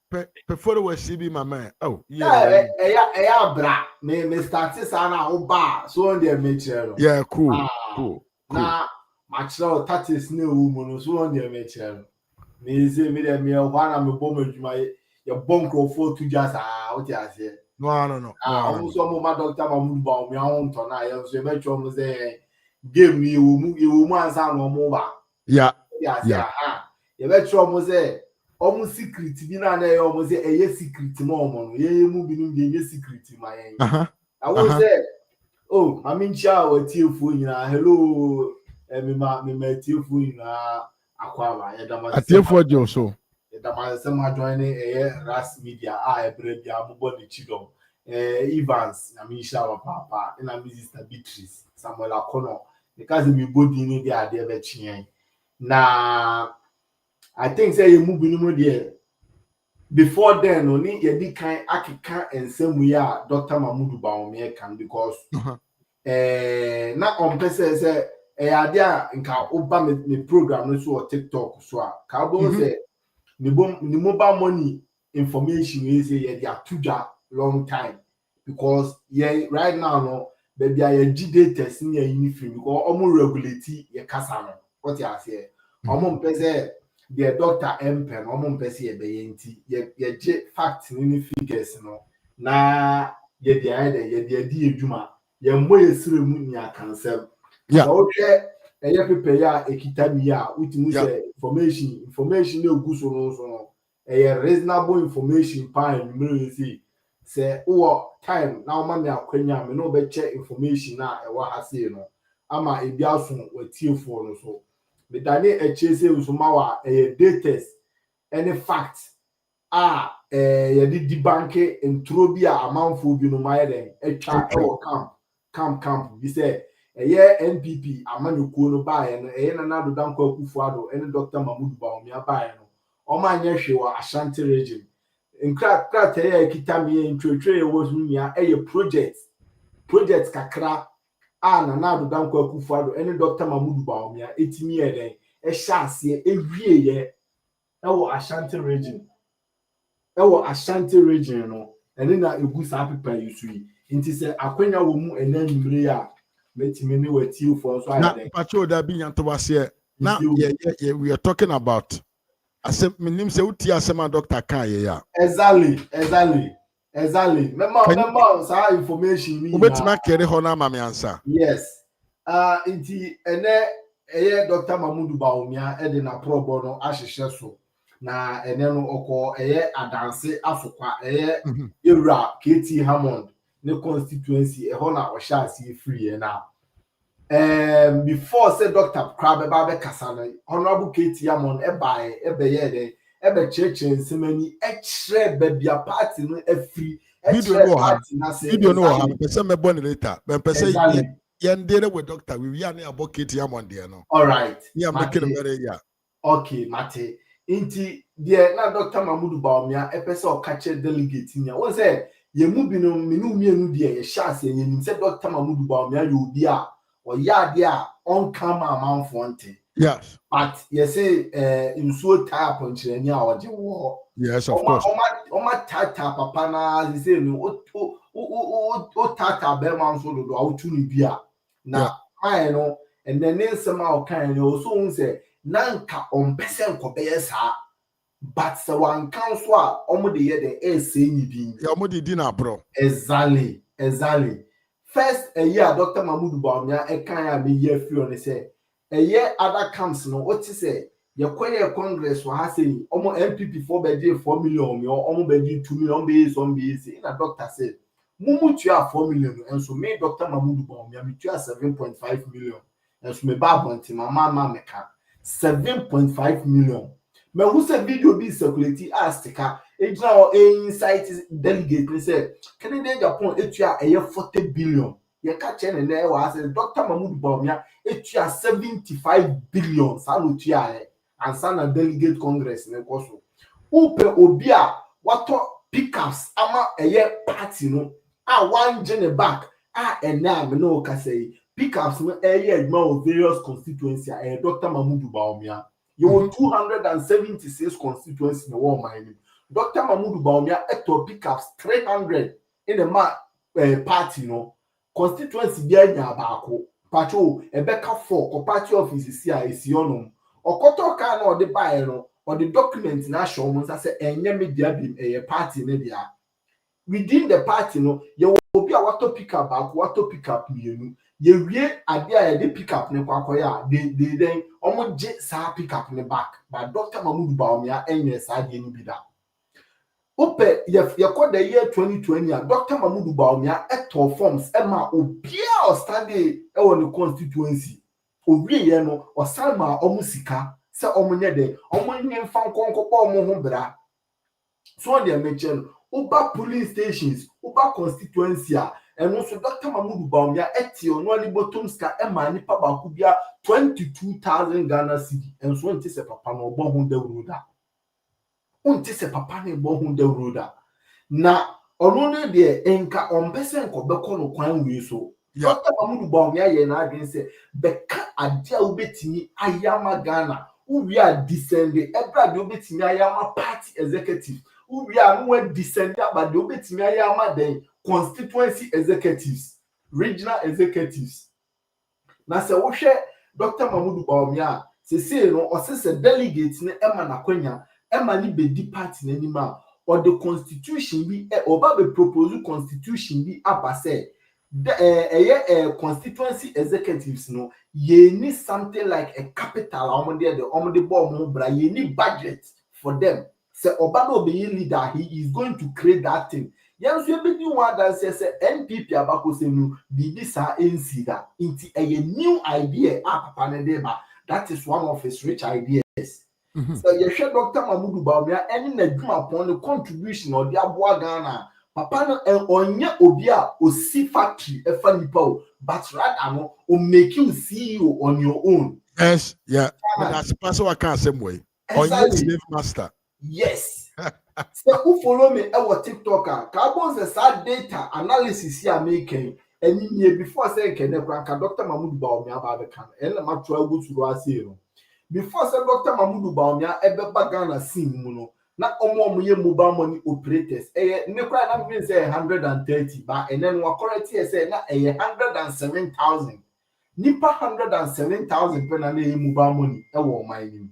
follow CB my man. Oh, yeah. Bra. Me start sa na o ba so on there me chair. Yeah, cool. Na ma chair tatis ne wo mu no so on there me chair. Me say me dem me na me bom adwuma ye bon crofo to just what you say. No. Almost all my doctor Mahmoud Bawumia on tona I so me chom say game ni wo mu ansa no mo ba. Yeah. You be chom say almost secret bi na na almost say eye secret mo mo no ye mu bi nim de secret ma yen. I will say oh I mean cha wa tiefu nyina hello me ma tiefu nyina akwa ba ye da ma tiefu je so da ma se ma join ras media ebre bia bobo ni chidom Evans na me sha wa papa na me sister Beatrice Samuel Akono because me body ni dey ade be chien na I think say you move no there before then only ye di kan akeka ensem ya Dr. Mahmoud Bawumia kan because na on person say ade a nka oba me program no so on TikTok so a ka bo say ni mobile money information we say ye dey atuja long time because yeah right now no baby I data sin ya uniform because almost regulate ye kasa no what you say almost pese the doctor empen almost pese ye be nti ye je fact ni figures no na ye dey di edwuma ye mbo ye sire mu ni akansem yeah okay ye pepe ya ekitami ya utimu say information na oguso no reasonable information pa numero say time na o ma me akwanya me no be check information na e wa hase no ama e bia so watiefo no so me dane e chese usuma wa data any fact ye di bank intro bi a amanfo bi no ma den etwa e wo camp bi say NPP amanyuko no ba ye no na do dan kwa kufu ado ene Dr. Mahmoud Bawumia ba ye no o ma anye hwe wa Ashanti region nkra ya kitami ntwetwe wo zunia project kakra na do dan kwa kufu ado ene Dr. Mahmoud Bawumia etimi ye den hye ase ewie ye wo Ashanti region no ene na egu sa pepa yusui nti se akwanya wo mu enanimre ya metimi ne wati fo so ayade na pacho da bi nyanto wase na we are talking about asem minim se uti asema doctor kan ye ya exactly remember sa information ni ubetima kere ho na mame ansa yes nti ene Dr. Mahmoud Bawumia e de na probo no ahyehye so na ene no okọ adanse afokwa ewura KT Hammond ne constituency ho na o sha ase free na before say Dr. Krabbe ba kasa no honorable KT Hammond be ye de be cheche nsemani kire babia party no free video no ha pese me born later me pese yendere with doctor we are about KT Hammond there no all right yeah making very yeah okay mate inti there na Dr. Mahmoud Bawumia pese o catch delegate nya won say ye mu bi no minu mienu de ye shase ye nim se Dr. Mahmoud Bawumia ye obi a o ya de a on come amanfo nte. Yes. But you say nsuo taa ponchirani a oje wo. Yes, of course. Oma tata papa na say no o tata be man so do awutu ni bia na ai no and then nsem a o kan no so un say nanka on pese nkobeye saa but se wan kan so a omo de ye de say ni din ya omo de din abro exactly first a year Dr. Mahmoud Bawumia e kan ya me year free on say a year other camps no what say ye kwaye congress wa ha say omo MPP for be 4 million me omo be 2 million be some be say na doctor say mumu tua 4 million and so me Dr. Mahmoud Bawumia me tua 7.5 million and so me ba bonti mama meka 7.5 million me who say video be circulate astika ejina o insight delegate say Canadian Japan etua 40 billion ye ka che ne na wa say Dr. Mahmoud Bawumia etua 75 billion sa no tua and sana delegate congress ne koso upe obi a wato pickups ama party no a one gene back a ena me no ka say pickups no adwuma various constituency Dr. Mahmoud Bawumia you 276 constituency in one mine Dr. Mahmoud Bawumia eto pickups 300 in the party no constituency bia nya baako pacho ebeka 4 ko party office si a esionum okoto ka na ode bae no ode document na show mo say enye media bi party ne dia within the party no ye obi a wato pick up back wato pick up mienu ye wie ade a ye pick up ne kwakoya they then omo je sa pick up ne back but Dr. Mahmoud Bawumia enye sa de ni bi da ope ye call the year 2020 Dr. Mahmoud Bawumia eto forms ema obi a stand e won the constituency owie ye no osalma omusika se omunye de omunye mfa nkonkopo omo ho bra so they mention uba polling stations uba constituency and also Dr. Mahmoud Bawumia eti ono ali bottom ska ema nipa ba ku bia 22,000 Ghana cedi and so nti se papa no obo ho dawroda unti se papa no obo ho dawroda na ono ne de enka ompese nkobeko no kwan wi so Dr. Mahmoud Bawumia ye na adwen se beka ade a ubetimi ayama Ghana uwi a descend ebra de ubetimi ayama party executive we are no descend but the obetimi ayama den constituency executives regional executives na se wo hwe Dr. Mahmoud Bawumia se no o se delegate ne ema na kwanya ema ni be di party na nima or the constitution bi oba be propose constitution bi apase constituency executives no ye need something like a capital omde bo bra ye need budget for them. Say Obama be leader, he is going to create that thing. Yes, we be one that says NPP abako say no bibi sa NC that into a new idea that is one of his rich ideas. So you share Dr. Mahmoud Bawumia any nadwuma upon the contribution or the aboa Ghana papa no onye obi a osi factory efa nipa but rather no o make you CEO on your own. Yes, yeah. That's person I can't say way. Onye slave master. Yes. So who follow me our TikToker? Carbon the sad data analysis here making and in before saying can Dr. Mahmoud Bawumia about the can and I'm try go to Rwasi. Before say Dr. Mahmoud Bawumia ebe Ghana sim muno na omo ye mobile money operators ne kwa na mean say 130 but and then we correct here say na 107,000 nipa 107,000 pe na mobile money e wo man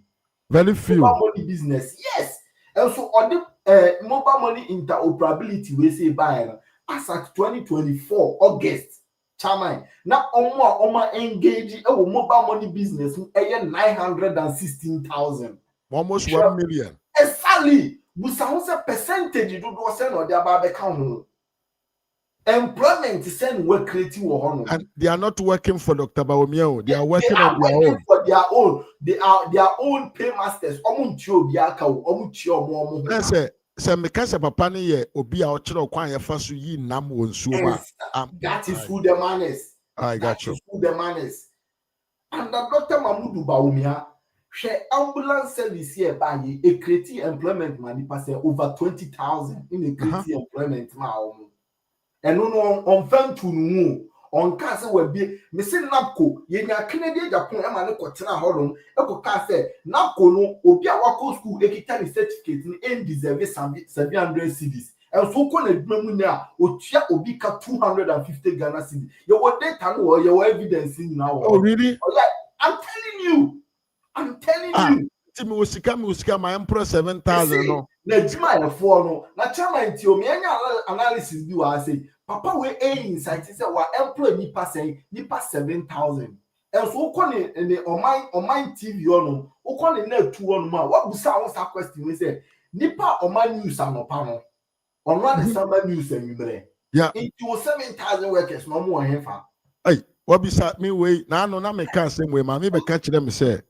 very few mobile money business yes. And so on the mobile money interoperability we say by as at 2024 August chairman now oma engage mobile money business 916,000 almost 1 million exactly we sound a percentage do send or the about account employment send work creating and they are not working for Dr. Bawumia. They are working on their own. For their own. They are their own paymasters. Say because papa ne ye obi a ochiro kwan ye fa so yi nam wonsuo ba. That is who the man is. I got you. Who the man is. And Dr. Mahmoud Bawumia, share ambulance service here by a creative employment money pass over 20,000 in a creative employment now. and no on fan to no on castle will be missing Napco, Yenya Kennedy Japan, and Manacotana Holland, Echo Casse, Napco no, Obia Wako School, Ekitani certificate in deserve 700 CDs. And so called Memunia, Ochia Obika 250 Ghana cedis. Your data or your evidence in now. Oh, really? Oh, yeah, I'm telling you. Timi usika my emperor 7,000 no. Na jima ya for no. Na chama nti o me anya analysis bi wa say papa we insight say wa employ nipa 7,000. And so ko ne oman TV no. O ko ne na tu no ma. Wa busa won sa question we say nipa oman news anopa no. Onwa the summer news anwumre. Yeah. It was 7,000 workers no mo hefa. Hey, what bisa me we na no na me ka same way ma me be ka kire me say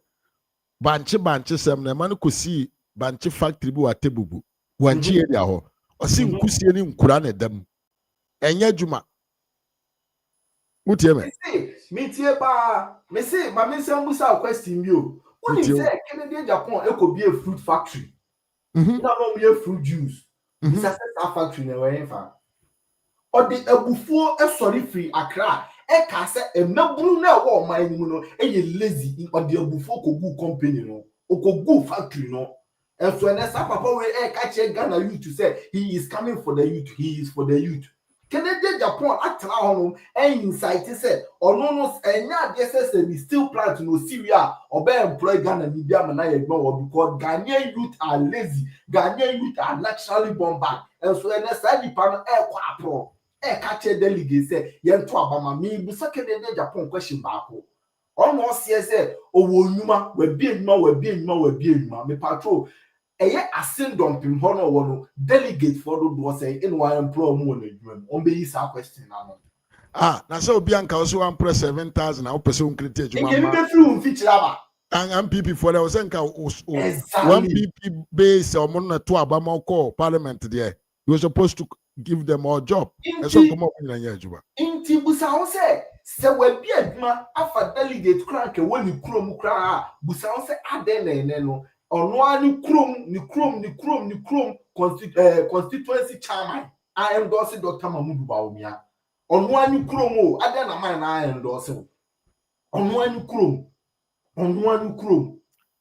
banche sem na man kosi banche factory bi wa tebubu wanchi area ho osi nkusie ni nkura na dam enye djuma mutie me me tie ba me say ma me say musa question bi o woni say Kennedy Japan e be a fruit factory na no be a fruit juice it's a factory na we fa o de abufuo e sori free Accra e ka se emabunu na wo man ni mu no e ye lazy o de abufuo kogu company no okogu factory no and so na sa papa we e ka che Ghana youth to say he is coming for the youth, he is for the youth. Kennedy Japan atena hono e insight say ono no enya de say we still plant no Syria obe employ Ghana ni bia na ye gbo because Ghanaian youth are lazy, Ghanaian youth are naturally born bad and so na sa di pa no e kwa pro e ka che delegate say ye nto abama me bu say Kennedy Japan question baako almost say owo nyuma we bi enuma me patrol eye asin dumping hono wono delegate for do say in one employ mo na adwuma on be is a question na na so obi anka so 1.7,000 na opese on create adwuma ma e be through feature aba and MPP for there was anka 1 PP base or mo na to abama call parliament there you were supposed to give them all job and so come up in adwuma inti busa won say we bi adwuma afa delegate kran ke woni krom kran busa won say aden na no ono ani krom constituency chairman I endorse Dr. Mahmoud Bawumia ono ani krom o aden na man na endorse ono ani krom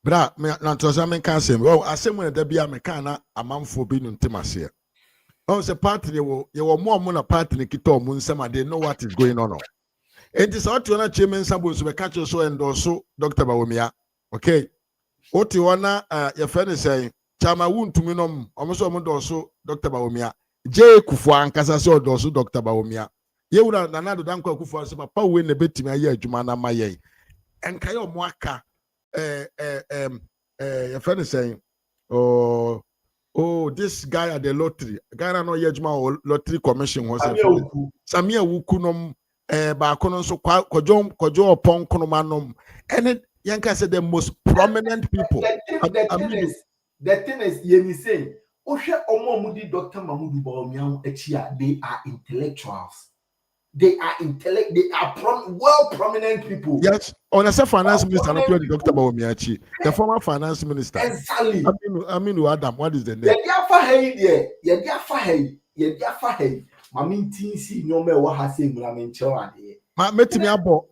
bra me na to say me kan sem o asem na da bia me kan na amanfo bi nu ntimase o say party ye wo mo na party ne kita o mo nsema they know what is going on it is out to na chairman sabo so be catch so endorse Dr. Bawumia okay oti wana ye fene say chama wuntumi nom omoso omodoso Dr. Bawumia je kufu ankasa se odoso Dr. Bawumia ye wura na nado danko kufu se papa we na betimi aye adwuma na maye enka ye omo aka ye fene say oh this guy at the lottery Ghana no ye adwuma o lottery commission was Samia Wuku nom ba kono so kwajo opon kono manom and Yanka said the most prominent people. The thing is, you say, Osha Omomudi Dr. Mahmoud Bawumia Echia, they are intellectuals. They are prominent people. Yes, on a finance minister, not Dr. Bawumia, the former finance minister. Exactly. I mean, Adam, what is the name? Yeah, Mamin Tinsi no me what has seen Ramin Chowan here. Met me about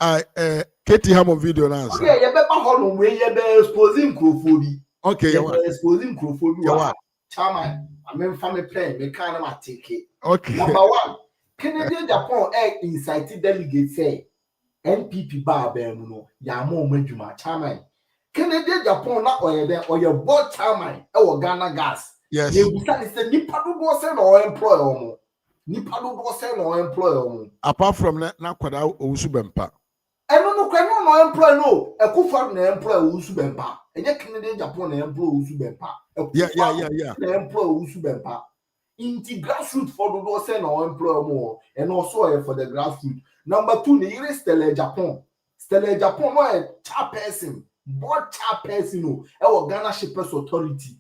Katie Hammond video now. Yeah, you better hold on where you be exposing Crawfordy. Okay, you exposing Crawfordy. Chairman, I mean family plan, me can't take it. Okay. Number one, Canadian Japan incited delegates say NPP bar no ya mo medjuma chairman. Canadian Japan na or your board chairman or Ghana gas. Yes. You decide say nipa do say no employ omo. Nipa do say no employ omo. Apart from na kwada owusu bempa. No employ no. Ekufa na employ owusu bempa. Enye Canadian Japan na employ owusu bempa. Yeah. Na employ owusu bempa. Inti grassroots for do say no employ more and also for the grassroots. Number 2, the ire Stella Japan. Stella Japan no a chairperson, board chairperson no. E Ghana Shippers Authority.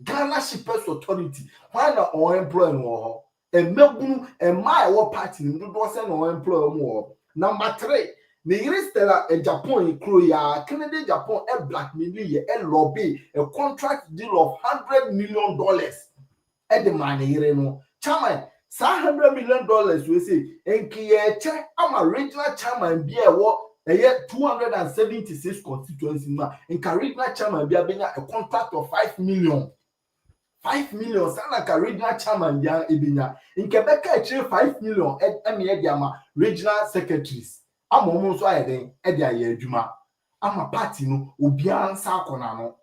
Ghana Shippers Authority. Why not employ no? And mebunu and my war party do say no employ more. Number 3, the ire Stella Japan in Korea, Canada Japan e blackmail ye e lobby a contract deal of $100 million. At the money, no. Chairman, $100 million we say enkiyeche ama regional chairman bi ewo 276 constituency ma enka regional chairman bi abenya a contract of 5 million. 5 million sana ka regional chairman bi ebenya nke beka e 5 million eme e ama regional secretaries ama omo nso ayeden e dia ye adwuma ama party no obi ansa akona no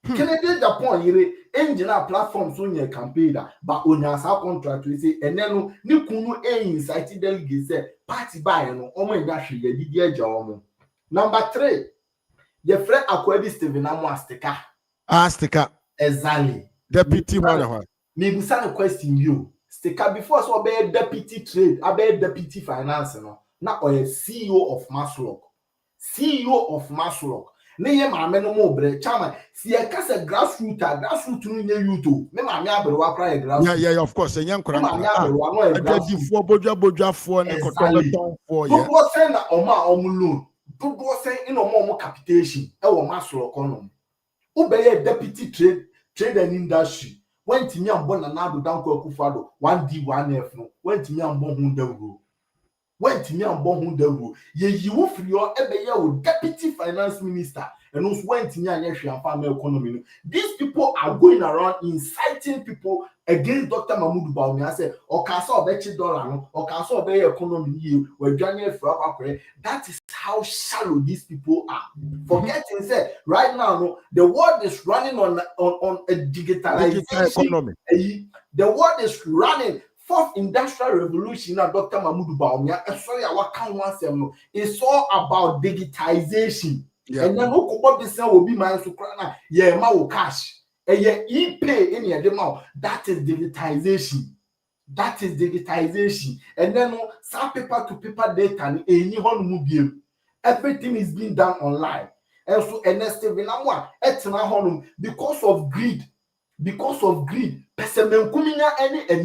Kennedy Japan yire engineer platform so nye campaign da ba onyansa contract we say enenu ni kunu incite delegates say party buy no omo nya hwe yadidi agya omo. Number 3 ye frɛ Akwabi Steven Amo Astika. Astika. Exactly. Deputy one. Me busa no question you. Stika before so be deputy trade, abe deputy finance no. Na oye CEO of Maslok. CEO of Maslok. Ne ye maame no mo bre chama si e ka se grassroots no nye yuto me maame abrewa kra ye grassroots yeah of course enyan kra maame abrewa no ye grassroots bodwafo ne kotobeton for ye do say na omo loan do say in omo capitation e wo Masoro kono ube ye deputy trade and industry went me ambon na nado danko akufado 1D 1F no went me ambon hu dawro went me ambon hu dawro ye yiwo free o ebe ye wo deputy finance minister and also went me anya hwe afa ma economy no. These people are going around inciting people against Dr. Mahmoud Bawumia say okasa obechi dollar no okasa obey economy ye wadwane fra akwa. That is how shallow these people are. Forgetting say right now no the world is running on a digitalization economy. The world is running fourth industrial revolution na Dr. Mahmoud Bawumia sorry our can one say no it's all about digitization. Yeah. And then who could be saying will be my sukrana yeah ma cash e-pay in your demo. That is digitization. That is digitization. And then some paper to paper data any honum everything is being done online. And so because of greed. Any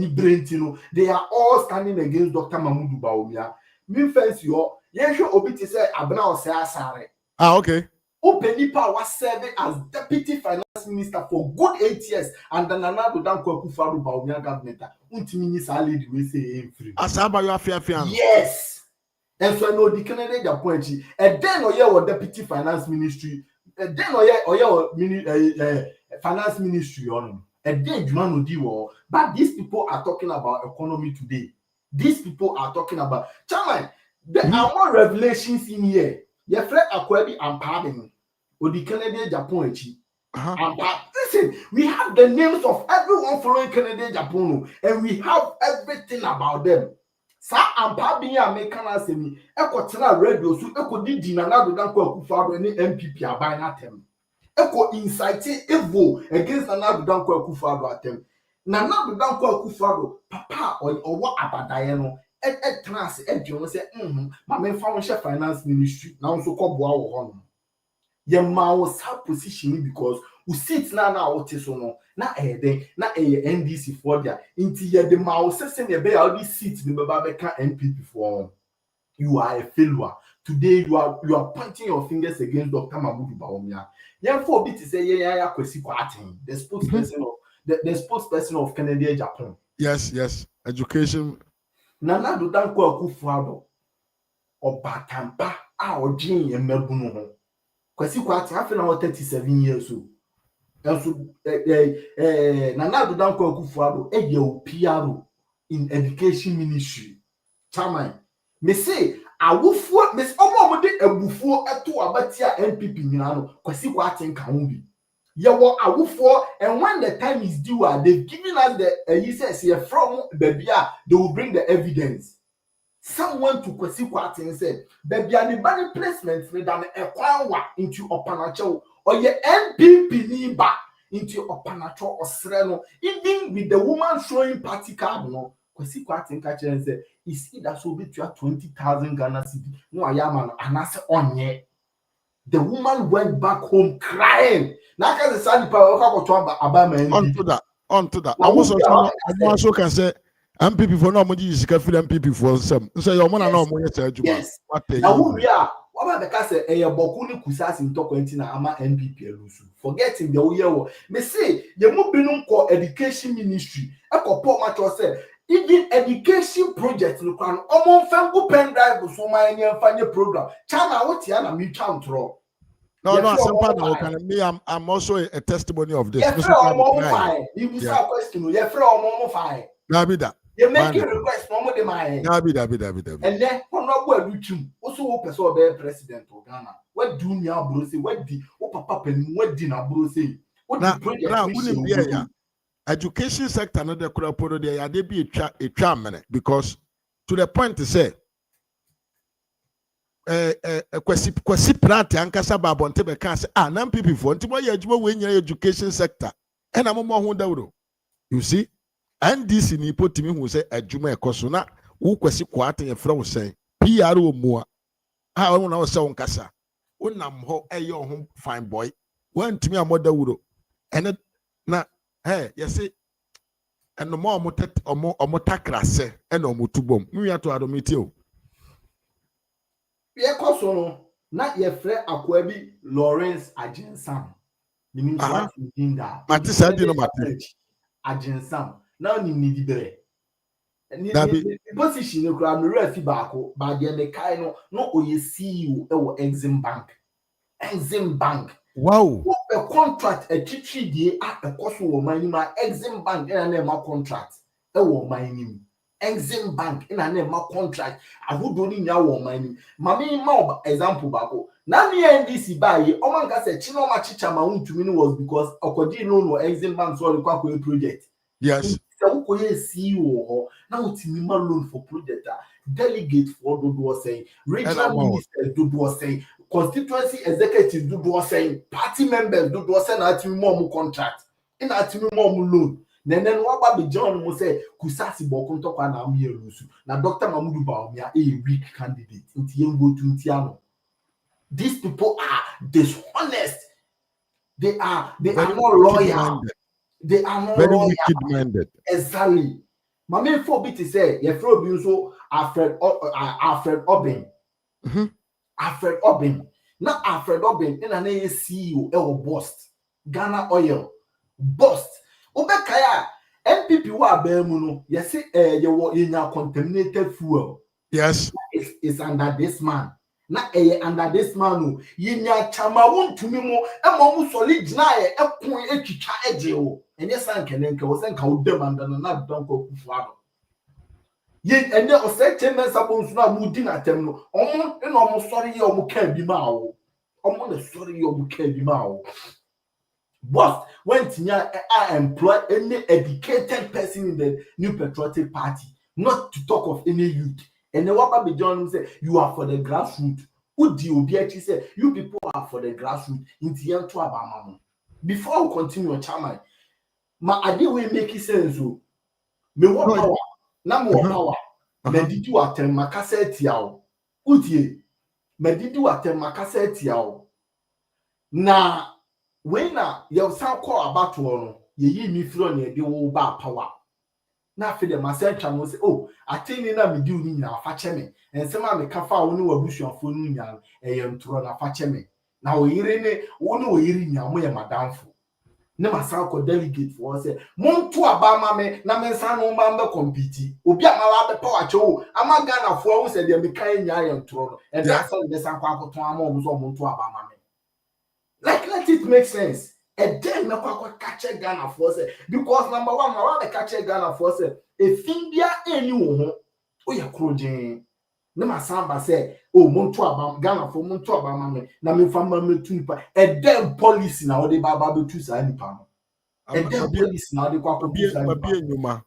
brain, they are all standing against Dr. Mahmoud Bawumia. Me fancy yo, sure obiti say abna o say asare. Okay. Openipa was serving as deputy finance minister for good 8 years and then another danko Akufo-Addo Bawumia government. Untimi ni sa lady we say free. Asaba you afia. Yes. And so I know the Canadian Japan and then oye deputy finance ministry and then oye finance ministry on and then Jumano Diwo. But these people are talking about economy today. These people are talking about Chairman. There are more revelations in here. Your friend Akwabi and Pardon or the Canadian Japan. Listen, we have the names of everyone following Canadian Japan and we have everything about them. Sa ampa bi a make na asemi ekotena radio so ekodi na nado danko Akufo-Addo ni MPP aban atem eko incite evil against nado danko Akufo-Addo atem na nado danko Akufo-Addo papa owo abadaye no trans edwon say ma me fa won finance ministry na nso koboa wo ho no ye ma wo sa position because we sit na what so no na NDC for there inti ye de ma wo sese ne be ya seat be baba be ka MPP for you are a failure today. You are pointing your fingers against Dr. Mahmoud Bawumia. Yen for bit say ye Kwesi Kwarteng, the spokesperson of the spokesperson of Canadian Japan. Yes education Nana do danko Akufo-Addo obatampa a odin emabunu ho Kwesi Kwarteng afi na 37 years old. And so Nana do danko Akufo-Addo ye PR in education ministry. Chairman, me say awufuo me omo de abufuo eto abatia MPP nyina no Kwesi Kwarteng kan bi. Ye wo awufuo and when the time is due they've given us the he says here from babia they will bring the evidence. Someone to Kwesi Kwarteng said babia the body placement me dan ekwanwa into opanacho or ye MPP ni ba into opanacho osre no even with the woman showing party card no Kwesi Kwarteng catch and say is either so be 20,000 Ghana cedi no ayama anase onye. The woman went back home crying. Now can the sad power onto that. I also can say MPP for no money is MPP for some. So your money no money say yes. Now we are what about the case boku ni kusasi ntoko na ama MPP elusu. Forgetting the year me say the mo binum ko education ministry. Eko Paul Macho say even education project no kwan omo fango pen drive so my any program chama what ya na me twantro No, me, I'm also a testimony of this. Yeah, friend omo fine. You be say question you friend omo fine. Dabida. You make a request omo de my. Dabida. And then honorable aduchum also wo person be president of Ghana. What do nya bro say? What di o papa pen what di na bro say? What the project education sector no de kura poro there ya dey be a twa because to the point to say kwasi plant ankasa babonte be kan say nam people for nti boy adwuma we nya education sector e na mo ho dawro you see NDC ni potimi hu say adwuma ekoso na wo kwasi kwate ye fra wo sen PR omua ha wo na wo se wonkasa wonam ho eye ho fine boy wantumi amodawro ene na yes and no more takrase and no mutubom me to adomiti o ye koso no na ye frɛ akoa bi Lawrence Agensam meaning what in that mate say di no mate Agensam na ni di bere ni position no kra me refi baako ba de me kai no oye CEO e wo Exim Bank wow a contract a chichi die a cost wo man ma Exim Bank na na ma contract e wo man ni Exim Bank na na ma contract ahodo ni nya wo man ni ma me ma example baako na me NDC ba ye o man ka se chino ma chicha ma untumi ni was because okodi no Exim Bank so le kwa project yes so ko ye CEO ho na utimi ma loan for project delegate for dodo say regional minister dodo say constituency executive do saying party members do saying at more contract in at more loan then what about the John will say kusasi bokunto kwa na amye lusu na Dr. Mamudu Bawumia a weak candidate inti yengo to ntiano. These people are dishonest. They are not loyal. They are not very loyal. wicked-minded. Exactly. My main for bit is say you throw be so Alfred Obin. Alfred Obin. Now Alfred Obin in an CEO boss Ghana Oil boss. Obekaya MPP wa bemuno. You see you in contaminated fuel. Yes. It's under this man. Na under this man yinya chama wontumi mo emo solid na ekun etwitwa eje o enye sankene nke wo senka wo dem anda na donko kufu ado yin ene o se chemen sabon na mudi na tem no omo eno omo sori ye omo ka bi ma o omo na sori ye omo ka bi ma o boss when tinya I employ any educated person in the New Patriotic Party, not to talk of any youth. And then what Baby John say, you are for the grassroots. Who do you say, you people are for the grassroots in the end to Abama. Before we continue, Chairman, my idea will make sense. Me what power? Na more power. Me did you attend my cassette yao? Utie, me did you attend my cassette yao? Na when you sound call about one, ye me throw near the old bar power. Na fe dem asentra mo say oh ateni na me di uni na afache me ensema me kafa woni wabusuafo nu nya ntro na afache me na oyire ne woni oyire nya mo ye madamfo ne masako delegate for say monto abama me na me nsa no ma me compete obi amala be power cho ama Ghana fo hu say dem me kan nya ntro no and that's all the sanko akoton ama o so monto abama me like let it make sense. And then me kwa catch Ghana for say because number one na wa catch Ghana for say if India any wo ho o ya krojen na masamba say oh monto abam Ghana for monto abam me na me fama me tunipa and then policy na we dey baba be tu sa nipa no and then policy na we dey kwa tu sa nipa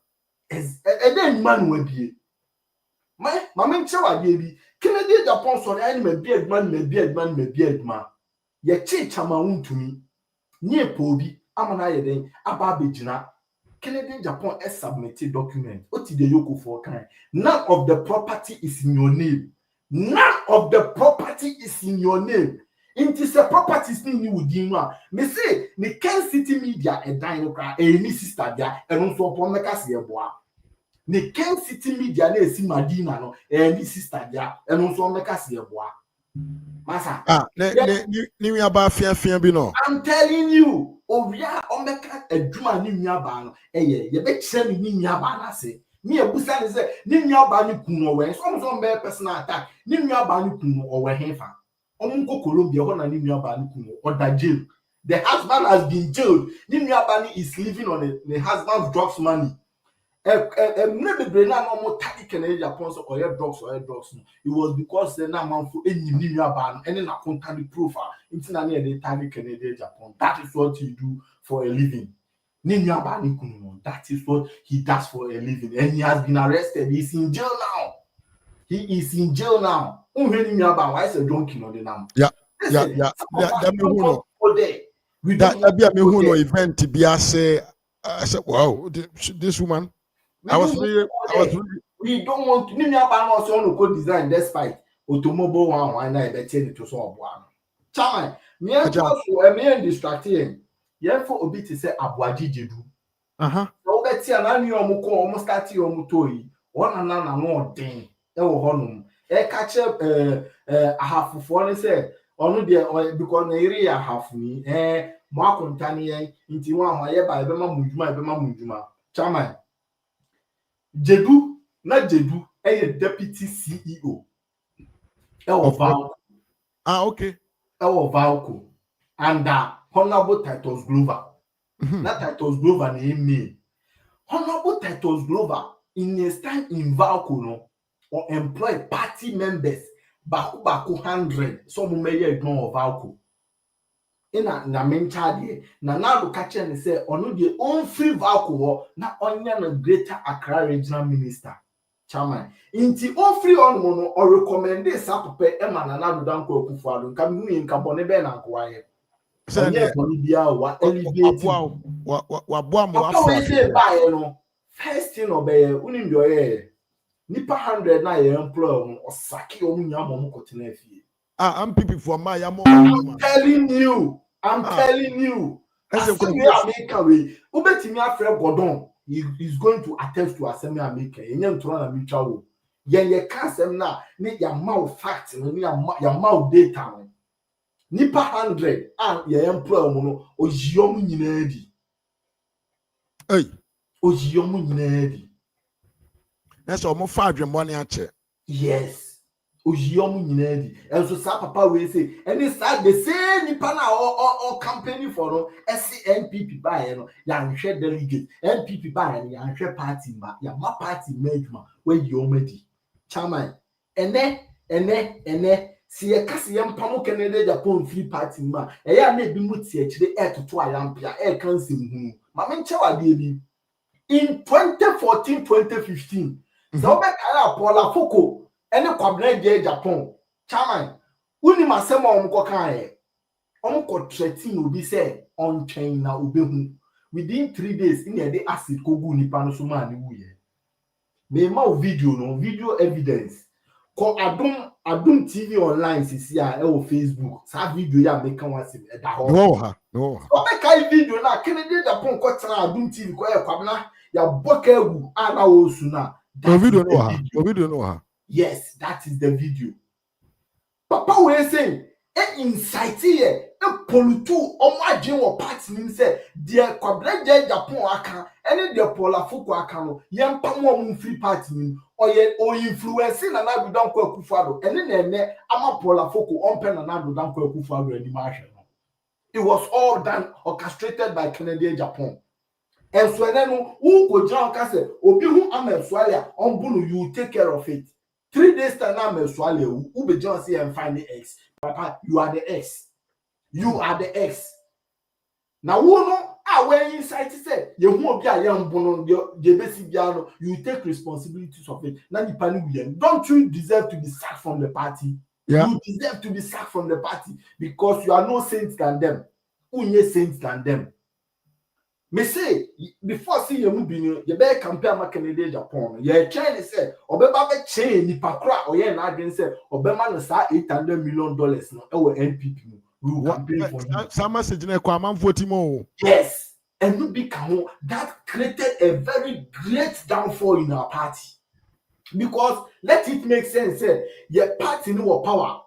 and then man we bie my me nche wa bie bi Kennedy Japan so na me bie adman ye chi chama untumi nie pobi amana yeden aba begina Canadian Japan has submitted document oti the yoko for kind none of the property is in your name it is a property ni wudi no a me say the Ken City media e dan no kra e ni sister dia e no so pon meka se eboa the Ken City media na esi Madina no e ni sister dia e no so meka se eboa Masa. Ni aba fia bi no. I'm telling you, Ovia omeka eduma ni nyaba no. Ye be kire ni nyaba na se. Me a busa is Nimia Bani Kuno, when some bear personal attack, Nimia Bani Kuno or Hefa. Omunko Columbia, one and Nimia Bani Kuno or that jail. The husband has been jailed. Nimia Bani is living on the husband's drugs money. Maybe Brenna no more tactic Canadian Japan or your drugs or your drugs. It was because the man for any Nimia Ban and then a contact profile. It's not near the tactic Canadian Japan. That is what you do for a living. Nimia Bani Kuno. That is what he does for a living. And he has been arrested. He's in jail now. He is in jail now. Why is a donkey on the name? Yeah. We don't event to be I said, wow, this woman. I was really. We don't want to Nimia Ban also on code design despite automobile one I bet you to solve one. Chairman, me and distracting. Yeah, for Obi to say Abuaji Jedu. So that's an annual muko almost at your mutoi. One another more ding. Honum. Catch up a half of one say, only the because area half me, Mark Ontania, into one my by Bema Mujuma. Chairman. Jedu, not Jedu, a deputy CEO. Valco. Okay. Valco. And Honorable Titus Glover. Not Titus Glover name me. Honorable Titus Glover in his time in Valco no or employ party members baku 100. Some may ignore Valco. In a main charge, na look at and say, on the own free Valco, na onion a greater Accra regional minister. Chairman, inti all free on mono or recommend this up pay Emma and another Danko Kufado, come in Cabone Ben and quiet. So, yeah, what elevate what first thing obey, unim your air. Nipa 100 na employ or saki omunyam kotinefi. I'm people for my I'm telling you. I see we are making way. Ubetimi afre Gordon is going to attest to assembly America. Enyem to na mutual. Ye cancel na ne ya mouth fact no ya mouth data no. Nipa 100 and ye employ no ojiom nyina di. Hey, ojiom nyina di. That's almost 5 money ache. Yes. Ojiom nyina di. And so sa papa we say any start the same nipa na or campaigning for no SNPP buy no ya nhwe delegate NPP buy no ya nhwe party ma ya ma party management we yomadi chairman ene si ye kase ye mpamo Canada Japan free party ma e ya na ebi muti e kire e toto ayampia e cancel hu ma me nche wade bi in 2014-2015 so be kala Paula Foko ene kwabna je Japan chairman uni masema omko kan e omko threaten obi say on train na obehu within 3 days in the acid kogu nipa no so ma ni wuye me ma video evidence ko adum TV online sisi a e wo Facebook sa video ya make kan wase e da ho no o be kai video na Kennedy Japan ko tra adum TV ko e kwabna ya boka egu ana wo su na video no ha. Yes, that is the video. Papa we say e incite here e polutu omadwen wo party nim say de kwabreje Japan aka ene de polafoko aka no yempam wo free party nim o influence na na do danko akufado ene na ene ama polafoko ompe na do danko akufado ani ma hwe no. It was all done orchestrated by Canadian Japan. And so then who go down ka say obi hu ameswale on bunu you take care of it. 3 days time na ameswale who be just see and find the X. Papa, you are the X. You are the X. Now who no when inside say you won't be a young bono the basic piano, you take responsibilities of it. Now the panic don't you deserve to be sacked from the party? Yeah. You deserve to be sacked from the party because you are no saints than them. Unye saints than them. Me say before see you be you better compare my Canadian Japan. You trying to say obeba be chain nipa kra or you na adwen say obema no sa $800 million no e wo NPP no. We will campaign for you. Some message na kwa man voti mo. Yes. And no be can that created a very great downfall in our party. Because let it make sense say your party no power.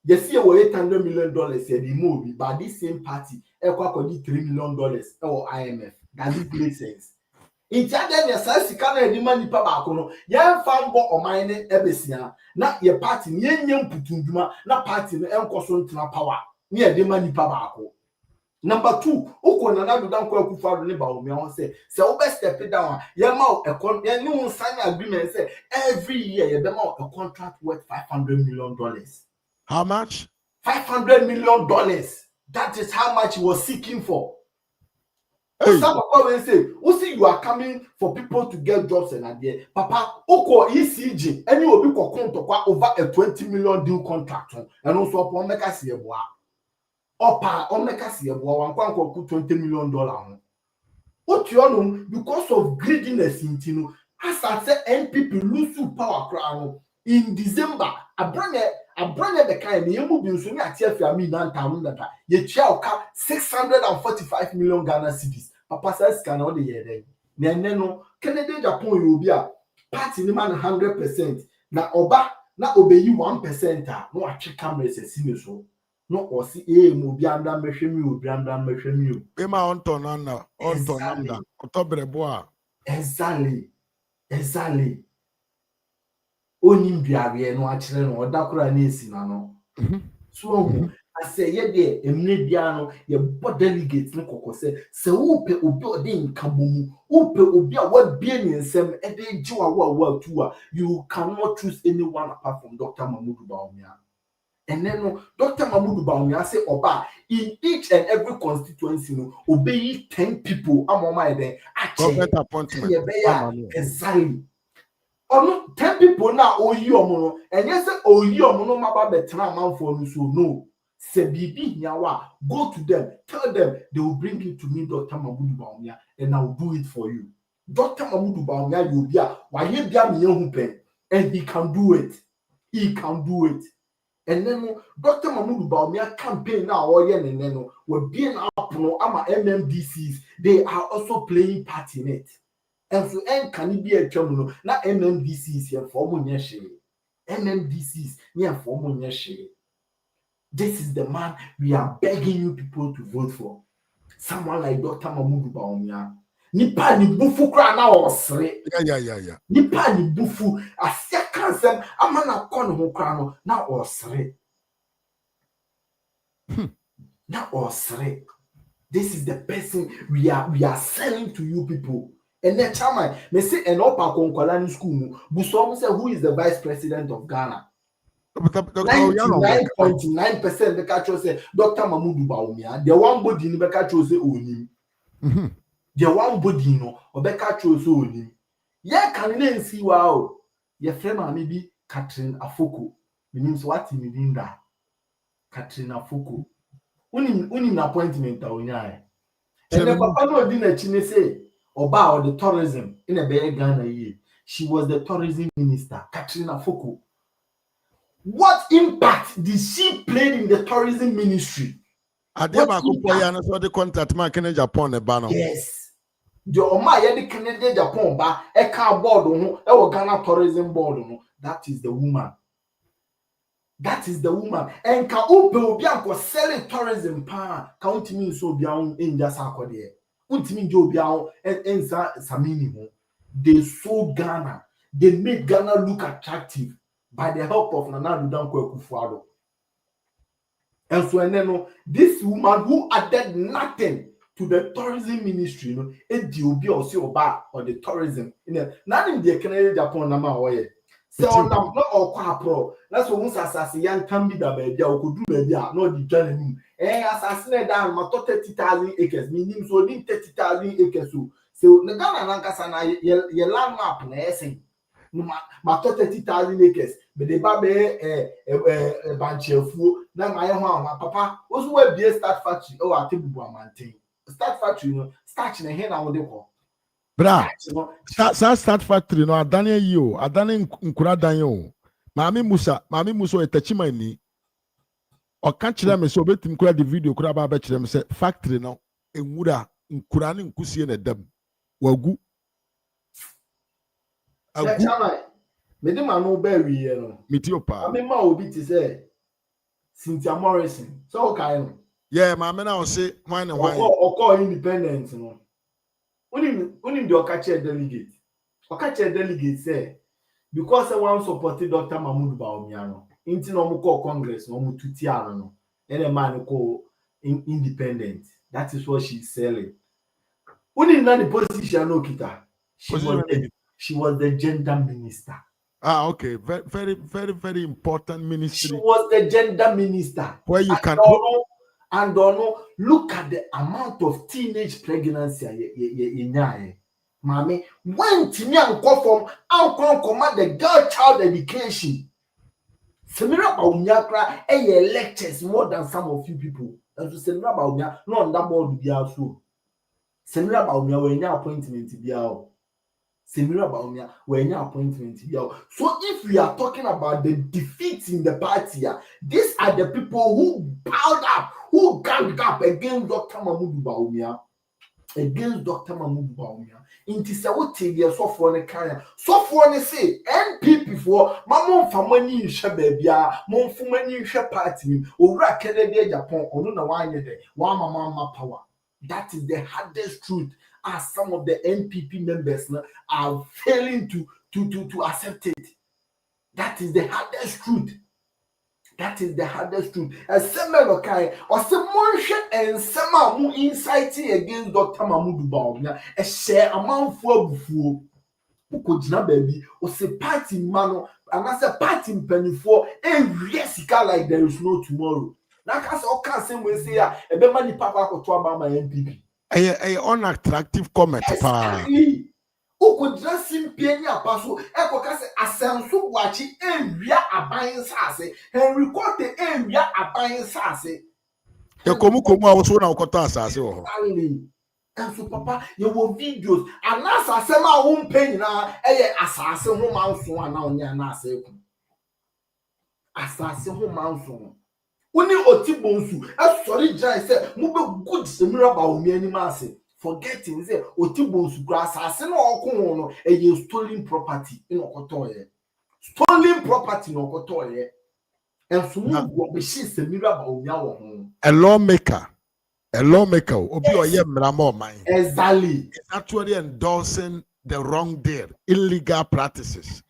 You see $800 million said the movie, but this same party $3 million or IMF. Does it make sense? Inti ade ne sa sika na edi mani pa ba ko no ye fa mbo oman ne ebesia na ye party ne ye nyam putunduma na party no enkoso ntena power ne edi mani pa ba ko. Number 2, uko na nadu dan kwa Akufo-Addo ne Bawumia won say we step it down ye ma ye new sign agreement say every year ye be ma a contract worth $500 million. How much? $500 million. That is how much he was seeking for. Hey. Some people say, see you are coming for people to get jobs and idea. Papa, uko ECG, and you will be over a $20 million deal contract. And also upon make us here, Opa, on make us here, one $20 million. What you know, because of greediness in Tino, as I said, NPP lose power crown in December. I bring the kind you move in Sunni at TFM in town that you shall cap 645 million Ghana cedis. Papa says can all the year then. No, Canada Japan will be a party the man 100%. Now Oba na obey you 1%. No, I check cameras and see so. No, or see mo bi anda mehwemi o bi anda mehwemi o. Ema onto nana, onto namda. Otobre boa. Exactly. Onim biare no akire no odakora na esi na no. So I say ye de emne bia no ye bo delegate no kokose se wo pe obi ode nkabomu wo pe obi a wa bie ni nsem e de jiwa wa tu a you cannot choose anyone apart from Dr. Mahmoud Bawumia. And then Dr. Mahmoud Bawumia say oba in each and every constituency no obey 10 people amoma there government appointment. Exactly. 10 people now oyi omo and yes oyi omo no maba betra amanfo no so no se bibi nyawa go to them tell them they will bring you to me Dr. Mahmoud Bawumia and I will do it for you. Dr. Mahmoud Bawumia you be a why ye bia me hu pen and he can do it. And then Dr. Mahmoud Bawumia campaign now we're being up no ama MMDCs they are also playing part in it. And so can it be a terminal na MMDCs here for Munyeshe. MMDCs here for Munyeshe. This is the man we are begging you people to vote for. Someone like Dr. Mahmoud Bawumia. Nipa ni bufu kra na osre. Yeah. Nipa ni bufu asia kansem amana kono ho kra no na osre. Na osre. This is the person we are selling to you people. And then chama me say en opa konkwala ni school mu buso say who is the vice president of Ghana? 99.9% the catch say Dr. Mahmoud Bawumia. The one body ni be catch say onim. The one body no obeka chose onim. Ye kan na nsi wa o. Ye frame am bi Catherine Afoko. Means what in Linda? Catherine Afoko. Unim appointment a onya. And the papa no di na chine say oba or the tourism in a be Ghana ye. She was the tourism minister, Catherine Afoko. What impact did she play in the tourism ministry? Adema kupoya na so the contract man Kenya Japan e ba no. Yes. The Oma ye the Canada Japan ba e ka board ho e wo Ghana tourism board no. That is the woman. And ka upe obi anko selling tourism pa ka untimi so obi an enja sa akode. Untimi nje obi an ensa samini ho. They sold Ghana. They made Ghana look attractive by the help of Nana Akufo-Addo. And so, and then this woman who added nothing to the tourism ministry, you know, Ethiopia or Sioba or the tourism, you know, none in the Canadian Japan nama oye. So not all pro. That's what once assassin can be the baby or could do baby, no the journey. Assassinate down my 30,000 acres, meaning so 30,000 acres. So the Ghana Nankasana ye land map na essay. My 30,000 acres, but the baby a bunch of food. Now my papa was where be a start factory. Oh, I think we maintain start factory, you know, starting a hen on the wall. Bra, start factory no adane yo, adane nkura dan yo. Mami Musa etachima ni. O kan kire me so betim kura the video kura ba be kire me say factory no enwura nkura ne nkusie na dam. Wagu. Agu. Me dem anu be wi ye no. Mitiopa. Ami ma obi ti say Cynthia Morrison. So okay no. Yeah, mama na o say why na why. Oko independent no. Unim the Okache delegate. Okache delegate say because one supported Dr. Mahmoud Bawumia no. Inti no mo call Congress no mo tutia no. Then a man call independent. That is what she's selling. Unim na the position no kita. She was the gender minister. Ah, okay. Very, very, very, very important ministry. She was the gender minister. Where you can look at the amount of teenage pregnancy. Mommy, when Timmy and from Uncle command the girl child education. Semira Bawumia lectures more than some of you people. And so Semira Bawumia, no on that board be also. Semira Bawumia when your appointment be out. Semira Bawumia when your appointment be out. So if we are talking about the defeats in the party, these are the people who bowed up, who ganged up against Dr. Mahmoud Bawumia. Against Dr. Mahmoud Bawumia. Inti se wo tie so for ne kan so for ne say NPP for mamon fa mani nhwe ba bia mon fu mani nhwe party ni owura Kennedy Japan onu na wanye de wa mama power. That is the hardest truth as some of the NPP members are failing to accept it. That is the hardest truth. That is the hardest truth. And Semelo Kai or Semonche and Sema mu inciting against Dr. Mahmoud Bawumia a share amount for before Ukojina baby or say party mano and I say party penny-for and Jessica like there is no tomorrow. Now can say okay same way say a be money papa ko to about my MPP. A unattractive comment. Exactly. Ukojina simpie ni apaso ekoka se asenso wachi enwia aban sase Henry Cote enwia aban sase e komu awoso na ukota asase wo and so papa you will videos and as asema wo mpen na eye asase ho manso ana onya na asase ho manso woni otibonsu asori jai se mu be good Semira Bawumia ni mase forgetting say otibonsu grass asase na okun no eye stolen property in okotoye stolen property no okotoye and so mu be shi Semira Bawumia wo ho a lawmaker obi oye mramo man exactly is actually endorsing the wrong deal, illegal practices.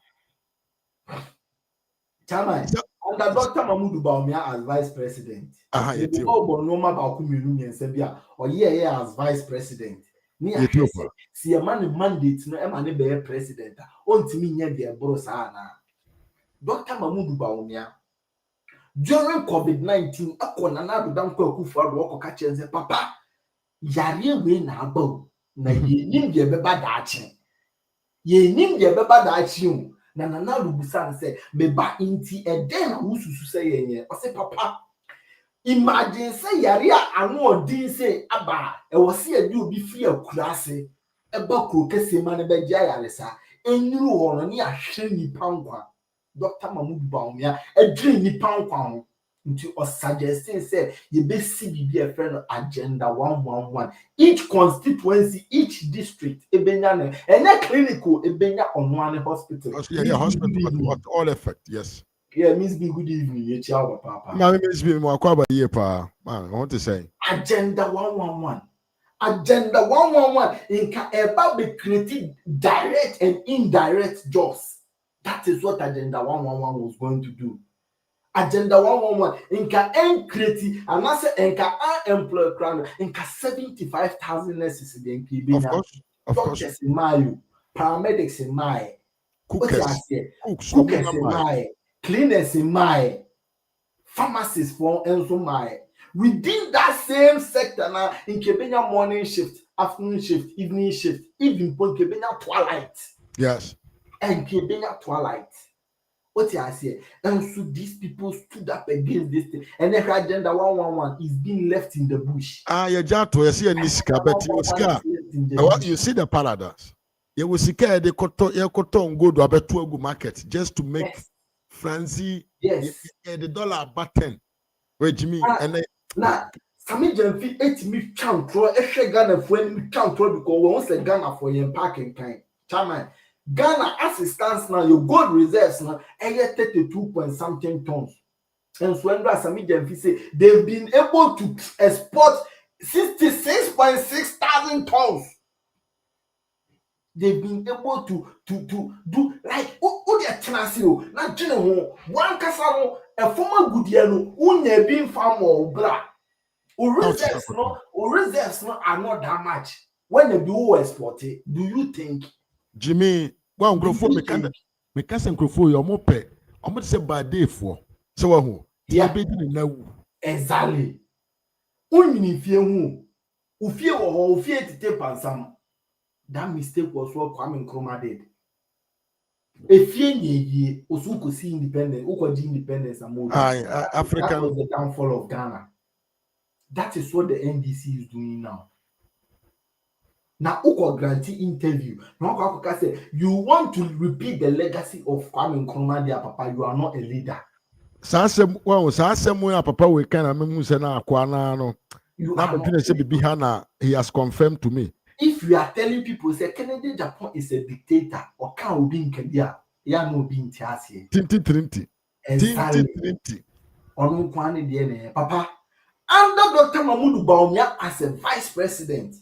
Chama under Dr. Mahmoud Bawumia as vice president. You go normal ba kuminu nyense bia oye as vice president. Ni ahese si e man mandate no e man be president. Ontimi nya de bro sa na. Dr. Mahmoud Bawumia during COVID-19 akona na do dan kwa kufu ado okoka chenze papa yare we na abaw na yenim de beba daache o na lubusan say meba inti eden na ususu say yenye o say papa imagine say yare anu odin say aba e wo se ade obi fi akurase e ba kro kese ma ne be gya yare sa enuru ho no ne ahwe nipa nkwa Dr. Mahmoud Bawumia a dream nipa nkwa ho nti o suggesting say you be see be a friend agenda 111 each constituency each district ebenya ne ene clinical ebenya onwane hospital hospital at all effect yes means be good evening ye chiawa papa na means be mo akwa ba ye pa man I want to say agenda 111 in ka eba be creating direct and indirect jobs. That is what Agenda 111 was going to do. Agenda 111 inka create and I say inka employ crown inka 75,000 nurses in Kibina. Doctors in Mayu, paramedics in Mai, cookers in Mai, cleaners in Mai, pharmacists for Enzo Mai. Within that same sector now in Kibina morning shift, afternoon shift, evening shift, even point Kibina twilight. Yes. And Kibina twilight. What I say? And so these people stood up against this thing. And then Agenda 111 is being left in the bush. You see a niska, but you see the paradox. You will see the cotton go to a better market just to make frenzy. Yes. The dollar button. Wait, Jimmy. And now, Sami Jenfi 8 me count throw a Ghana for any count throw because we want a Ghana for your parking kind. Chairman. Ghana, as it stands now, your gold reserves now, 32 point something tons. And so when Sami Jenfi say they've been able to export 66.6 thousand tons. they've been able to do like who they tenacity na gene ho one kasa no a former good no unya bin farm or bra reserves no are not that much when they do export it. Do you think Jimmy one grofo me kasa grofo yo mo pe omo se bad day for so wa ho yeah be di na wu exactly unyini fie hu ufie wo ho ufie tete pansam. That mistake was what Kwame Nkrumah did. Efie nyeye osu see independence, ukoji independence and African. That was the downfall of Ghana. That is what the NDC is doing now. Now, uko grantee interview. Now, uko say you want to repeat the legacy of Kwame Nkrumah, dear papa. You are not a leader. Sasem we papa we can amemu se na akwa na no. Na be say bibi ha na he has confirmed to me. If you are telling people say Kennedy Japan is a dictator or can be in Kenya, ya no be in Tiasi. Tinti. Exactly. On Kwani DNA, Papa. Under Dr. Mahmoud Bawumia as a vice president,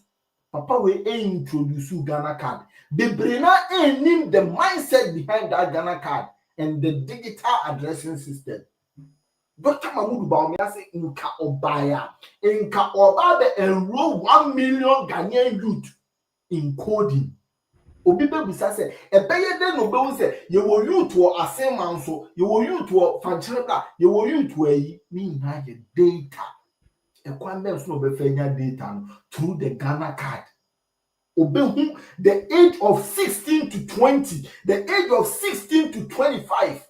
Papa will introduce Ghana card. The brainer name the mindset behind that Ghana card and the digital addressing system. Dr. Mahmoud Bawumia say Inka Obaya enroll 1 million Ghanaian youth in coding. Obi be bisa say ebeye de no be say you will youth or assignment so you will youth or functional you will youth we mean na the data. Equipment no be fenya data through the Ghana card. Obehu the age of 16 to 20, the age of 16 to 25.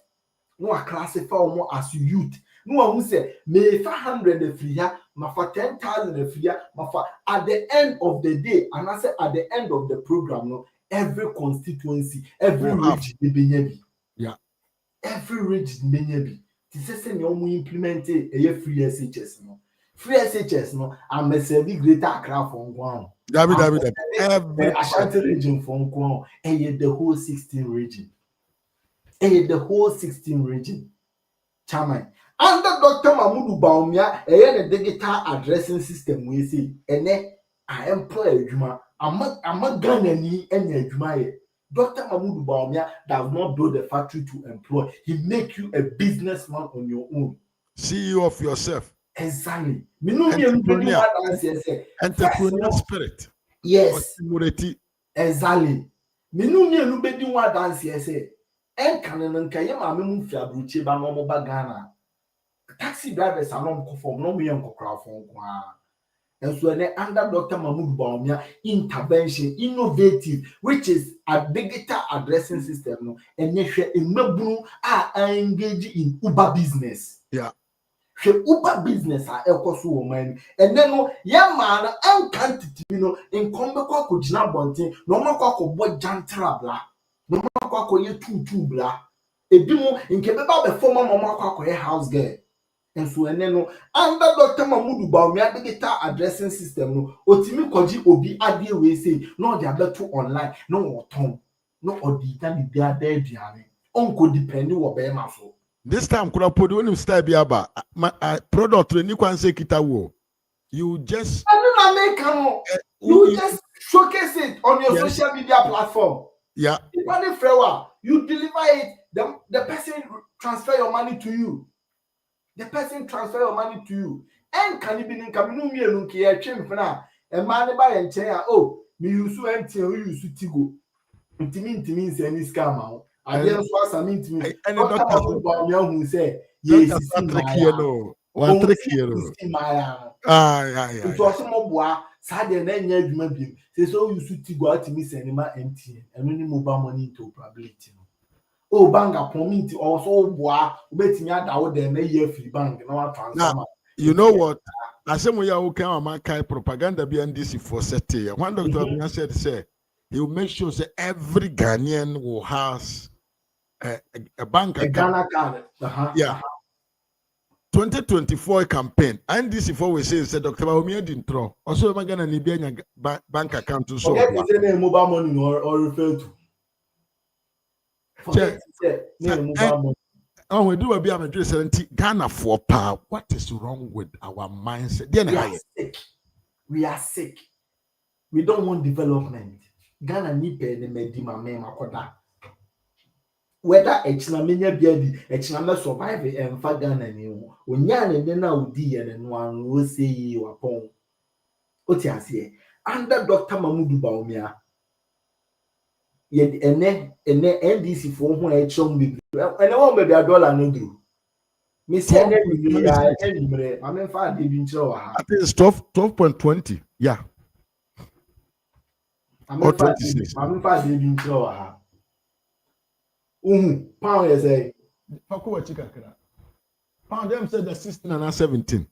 No classify more as youth. No one say me 500 free here, ma for 10,000 free here, ma for at the end of the day, and I say at the end of the program, no, every constituency, every region they be. Yeah. Every region be. This is you implement a free SHS no. Free SHS no, I'm a serving greater Accra for one. Every Ashanti region for one, and the whole 16 region. The whole 16 region. Chairman. Under Dr. Mahmoud Bawumia, the digital addressing system we see, and I employ Juma. I'm a Ghanaian and Juma. Dr. Mahmoud Bawumia does not build a factory to employ. He make you a businessman on your own. CEO of yourself. Exactly. Entrepreneur spirit. Yes. Exactly. Minumi bedi wa dance say. En kanen nka ye ma memu fi abruche ba no mo ba Ghana. Taxi drivers are not conform no me nkokra fon kwa. And so under Dr. Mahmoud Bawumia intervention innovative which is a digital addressing system no and yehwe emabunu engage in Uber business. Yeah. Uber business are ekoso woman and then no ya man an quantity in kombe kwa ko gina bonten no makwa ko bo jantra bla no makwa ko ye tutu bla ebimo nke beba be former mama makwa ko ye house girl. And so and no under Dr. Mahmoud Bawumia digital addressing system no otimi koji obi ade we say no dey beto online no oton no odi tan dey ade aduane onko depend wo be ma so. This time kura podi when you start biaba product ni kwan say kita wo you just you just showcase it on your social media platform. Yeah. You deliver it, the person transfer your money to you. The person transfer your money to you. And can you be in Camino Mianuki a chim for now? A man by and chair, oh, me use to empty or use to tigo. It means any scam. I just was a mean to me. And the doctor who say, yes, it's one trick here. It was some more sad and then you say so you should go out to miss anima empty and only mobile money into probability. Oh, bank appointment also boy, betting out there may year free bank now transfer. You know what? I said we are okay on my kind propaganda behind this for setting. One doctor said say he will make sure that every Ghanaian will has a bank account. Ghana card. Yeah. 2024 campaign. And this before we say Dr. Bawumia didn't throw. Also, I'm gonna need a bank account to solve. Forget to say mobile money or refer to. Forget to say mobile money. Oh, we do a be a Madrid Ghana for power. What is wrong with our mindset? We are sick. We are sick. We don't want development. Ghana nipe ne medi mame makoda. Whether echinamenya biadi echiname survive and fa Ghana ni wo. Onya ne na odi ye ne no anu wo sei wapon. Oti ase. Under Dr. Mamudu Bawumia. Ye ene NDC for ho e chom bi. Ene wo be dollar no duru. Me say ene ni ya enimre. Ame fa de bi nchiro wa ha. I think it's 12.20. Yeah. Or 26. Ame fa de bi nchiro wa ha. Pound is a Pound them said the 16 and 17.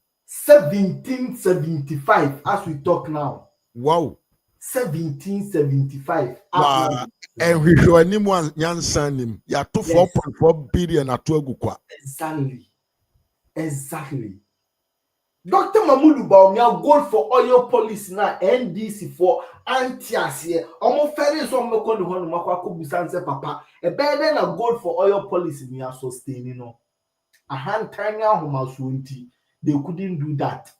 1775 as we talk now. Wow. 1775. And we show anyone young son him. Ya to 4.4 billion at Tuagukwa. Exactly. Dr. Mamudu Bawumia goal for oil policy na NDC for anti-asie. Omo ferry so me ko ni hono makwa ko bisanse papa. E better na goal for oil policy we are sustaining no. A hand tanya homa so nti they couldn't do that.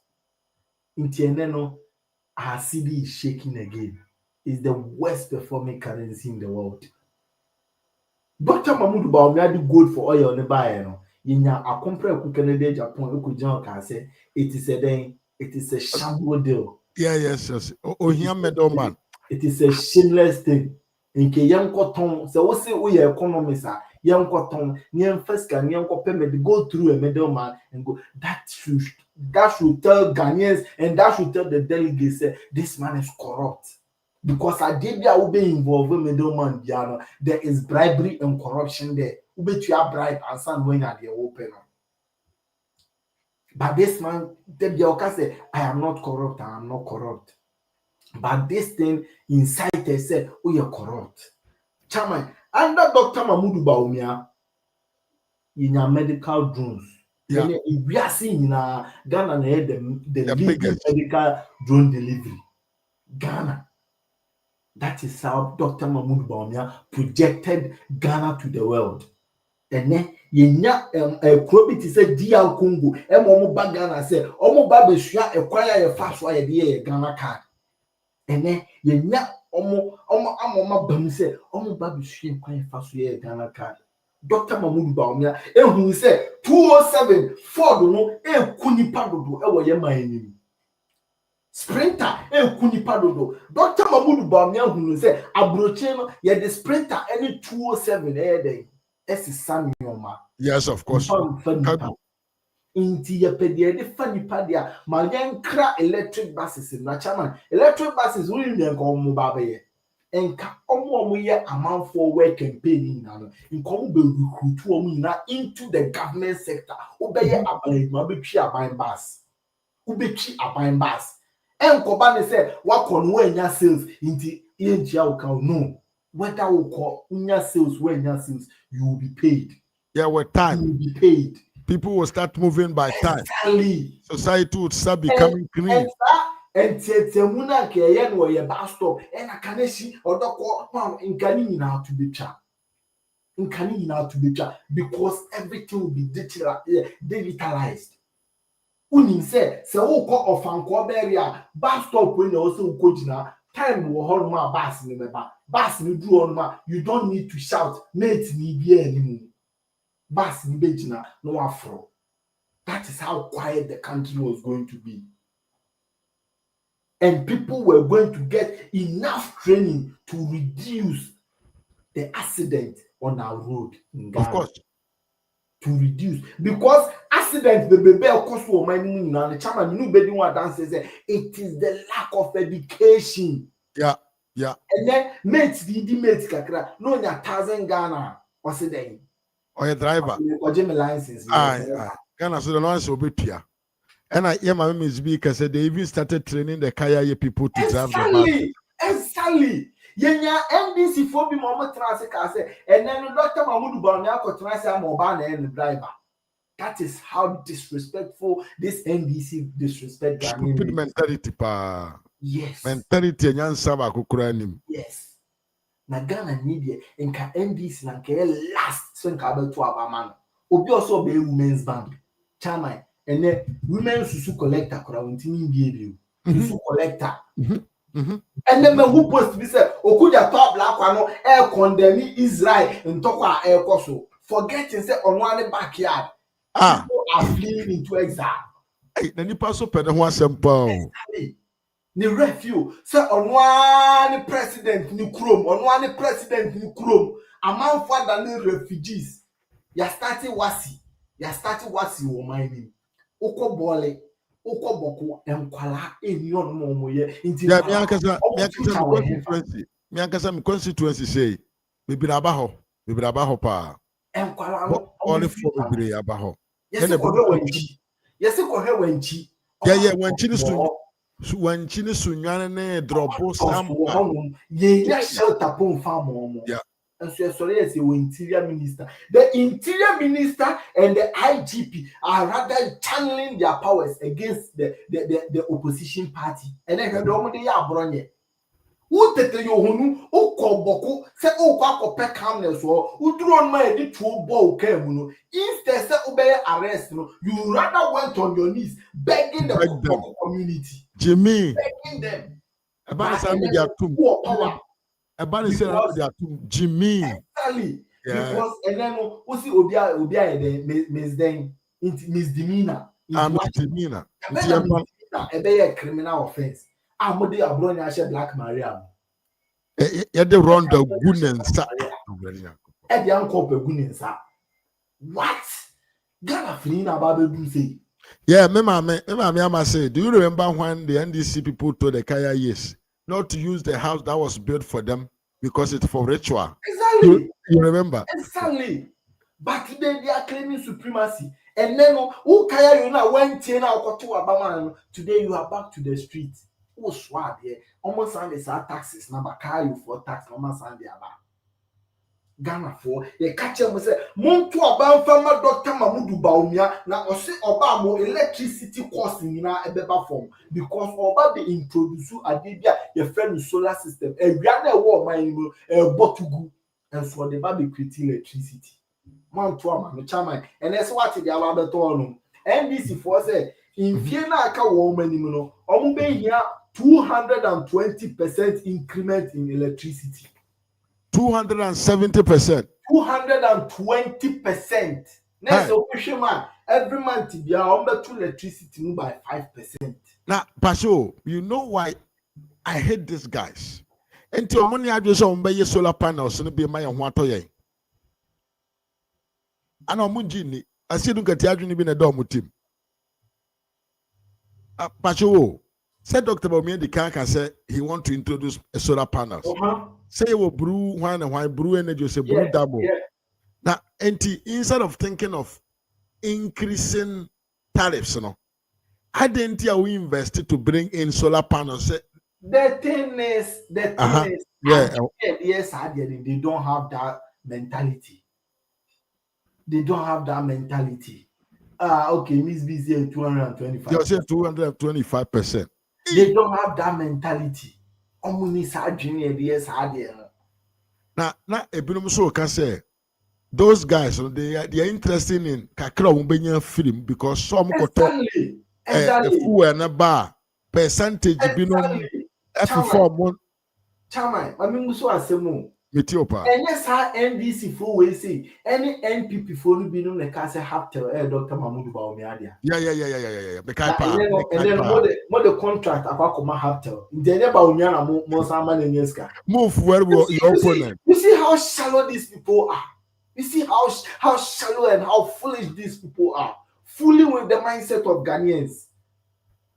Inti ene no our city is shaking again. It's the worst performing currency in the world. Dr. Mamudu Bawumia the goal for oil ne buy no. Yinya akompre ku Canada Japan ku John can say it is a shamble deal. Yes. Oh, here middleman. It is a shameless thing. Inke yanko ton se wo say we economists are yanko ton nyen first can yanko payment go through a middleman and go that should tell Ghanaians and that should tell the delegates say this man is corrupt. Because I did that will be involved with middleman, there is bribery and corruption there. Ube to your bribe and some when at the open. But this man, say, I am not corrupt, But this thing inside they said, oh, you're corrupt. Chairman, under Dr. Mamudu Bawumia, in your medical drones. Yeah. We are seeing in Ghana the biggest medical drone delivery. Ghana. That is how Dr. Mamudu Bawumia projected Ghana to the world. And then yenya probity say DR Congo omo ba Ghana say omo ba be sua ekwaya ye fa so ye de Ghana card. And then yenya omo amoma bam say omo ba be sua ekwaya ye fa so ye Ghana card. Dr. Mamudu Bawumia ehun say 207 Ford no ekunipa dodo e wo ye man Sprinter ekunipa dodo. Dr. Mamudu Bawumia ehun say abroche no ye the Sprinter any 207 dey. Yes, of course. Inti yepedie de fani padia ma yenkra electric buses na chairman electric buses we nyen ko mo ba be enka omo ye amanfo work campaign na no nko be recruit omo na into the government sector obeye aban ma be twi aban bus ubetwi aban bus enko ba ne say wakon anya sales inti entia wo kan no whether we call unya sales when unya sales you will be paid. Yeah, with time. You will be paid. People will start moving by time. Exactly. Society would start becoming clean. And Temuna Kayan or your bus stop and a Kaneshi or the in Kani now to be chat. In Kani now to be chat because everything will be digitalized. Unin said, so call of Ancoberia bus stop when also coach now. Time will hold my bass in the bass you do on my you don't need to shout mate me be anymore. Bass in Bejina no afro. That is how quiet the country was going to be. And people were going to get enough training to reduce the accident on our road in Ghana. Of course. To reduce because accident the baby of course for my now the chairman you know what dance says it is the lack of education. Yeah. And then mates the kakra no nya 1,000 Ghana was it then or a driver or Jimmy license. Ghana so the license will be clear. And I hear my speaker said they even started training the Kaya people to drive the bus. Exactly. Yenya NDC for be mama transit say and then Dr. Mamudu Bawumia ko transit mobile and driver. That is how disrespectful this NDC disrespect Ghanaian. Stupid mentality pa. Yes. Mentality nyansa ba kokura nim. Yes. Na Ghana need nka NDC na nke last so nka be to abama no. Obi also be women's bank. Chairman and then women susu collector kora untimi bi susu collector. And then who post be say Okuja top black one air condemn Israel in Tokwa air coso. Forgetting say on one backyard. People are fleeing into exile. Hey, then you pass up and one simple. The refuse say on one president ni Chrome, on one president ni Chrome. A man for than refugees. Ya starting wasi wo mining. Oko bole, oko boko enkwala enion mo ye. Yeah, me ankasa me constituency say me bi abaho pa. Enkwala no only for me bi abaho. Yes, ko wenchi. Yes, ko wenchi. Yeah, wenchi ni sunwane ne drobo samba. Yeah, shelter pon farm. Yeah. And so sorry, as the interior minister. The interior minister and the IGP are rather channeling their powers against the opposition party. And then they are bronye. Who tete yo hunu o koboko se o kwa kope calmness or who drone my di two ball kemuno. Instead se obey arrest no, you rather went on your knees begging the community. Jimmy Begging them. About some media too. Power. About the Jimmy. Exactly. Yeah. Because and then we see Obia the misdemeanor. Misdemeanor. A criminal offense. Amode abronya she Black Maria. Yeah, they run the goodness. E dey anko pegunensa. What? Ghana Frina Babe say. Yeah, me mama say, do you remember when the NDC people told the Kaya yes not to use the house that was built for them because it's for ritual? Exactly. You remember? Exactly. But today they are claiming supremacy. And then who Kaya you now went in now to Abama. Today you are back to the streets. Oh, swag here. Almost Sunday taxes number car you for tax almost Sunday about. Ghana for the catcher must say, Monto about farmer Dr. Mamudu Bawumia now or say Obama electricity costing in a better form because Oba they introduce Adibia your friend solar system a granite war mine a botugu and so the baby creating electricity. Monto man chairman and that's what they are about to NBC for say in Vienna ka woman no ombe here 220% increment in electricity. 270%. 220%. Next operation man, every month be on to electricity by 5%. Now, Pasho, you know why I hate these guys. Until money I just on buy solar panels and be my water. And I'm Munjini. I see look at the adrenaline in a dorm team. Pasho said Dr. Bawumia the can say he want to introduce a solar panels. Say we brew one and why brew energy say brew double. Yeah. Now, instead of thinking of increasing tariffs, I didn't we invested to bring in solar panels. The thing is, yes, they don't have that mentality. They don't have that mentality. Okay, Miss B said 225. You said 225%. They don't have that mentality. Now, those guys, they are interested in kakra umbenya film because some exactly. Food and a bar percentage exactly. F4 Chama, I mean so asemo. Ethiopia. And yes, NDC for we say any NPP for no be no na ka say have tell Dr. Mamudu Bawumia dia. Yeah. And then more the contract akwa have tell. Ndene Bawumia na mo sama na nyeska. Move where your opponent. You see how shallow these people are. You see how shallow and how foolish these people are. Fooling with the mindset of Ghanaians.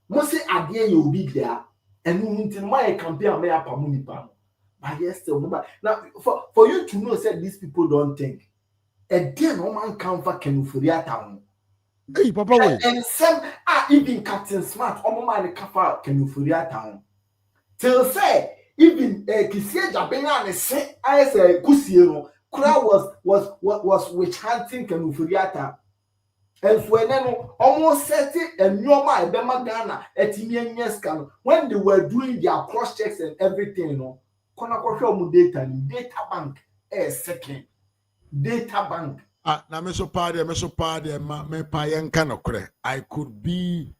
Most say adie you be there and until my campaign me apamuni pa. But yes, now for you to know say these people don't think. Again, no man can for Kenufuriya town. Hey, Papa, and some are even Captain Smart. Man can for Kenufuriya town. Till say even Kisia Jabena and say I say Kusiero. Kura was witch hunting Kenufuriya town. And so when almost set it and normal Bema Ghana at when they were doing their cross checks and everything, data bank second data bank. Now me so party, me payen kanokre. I could be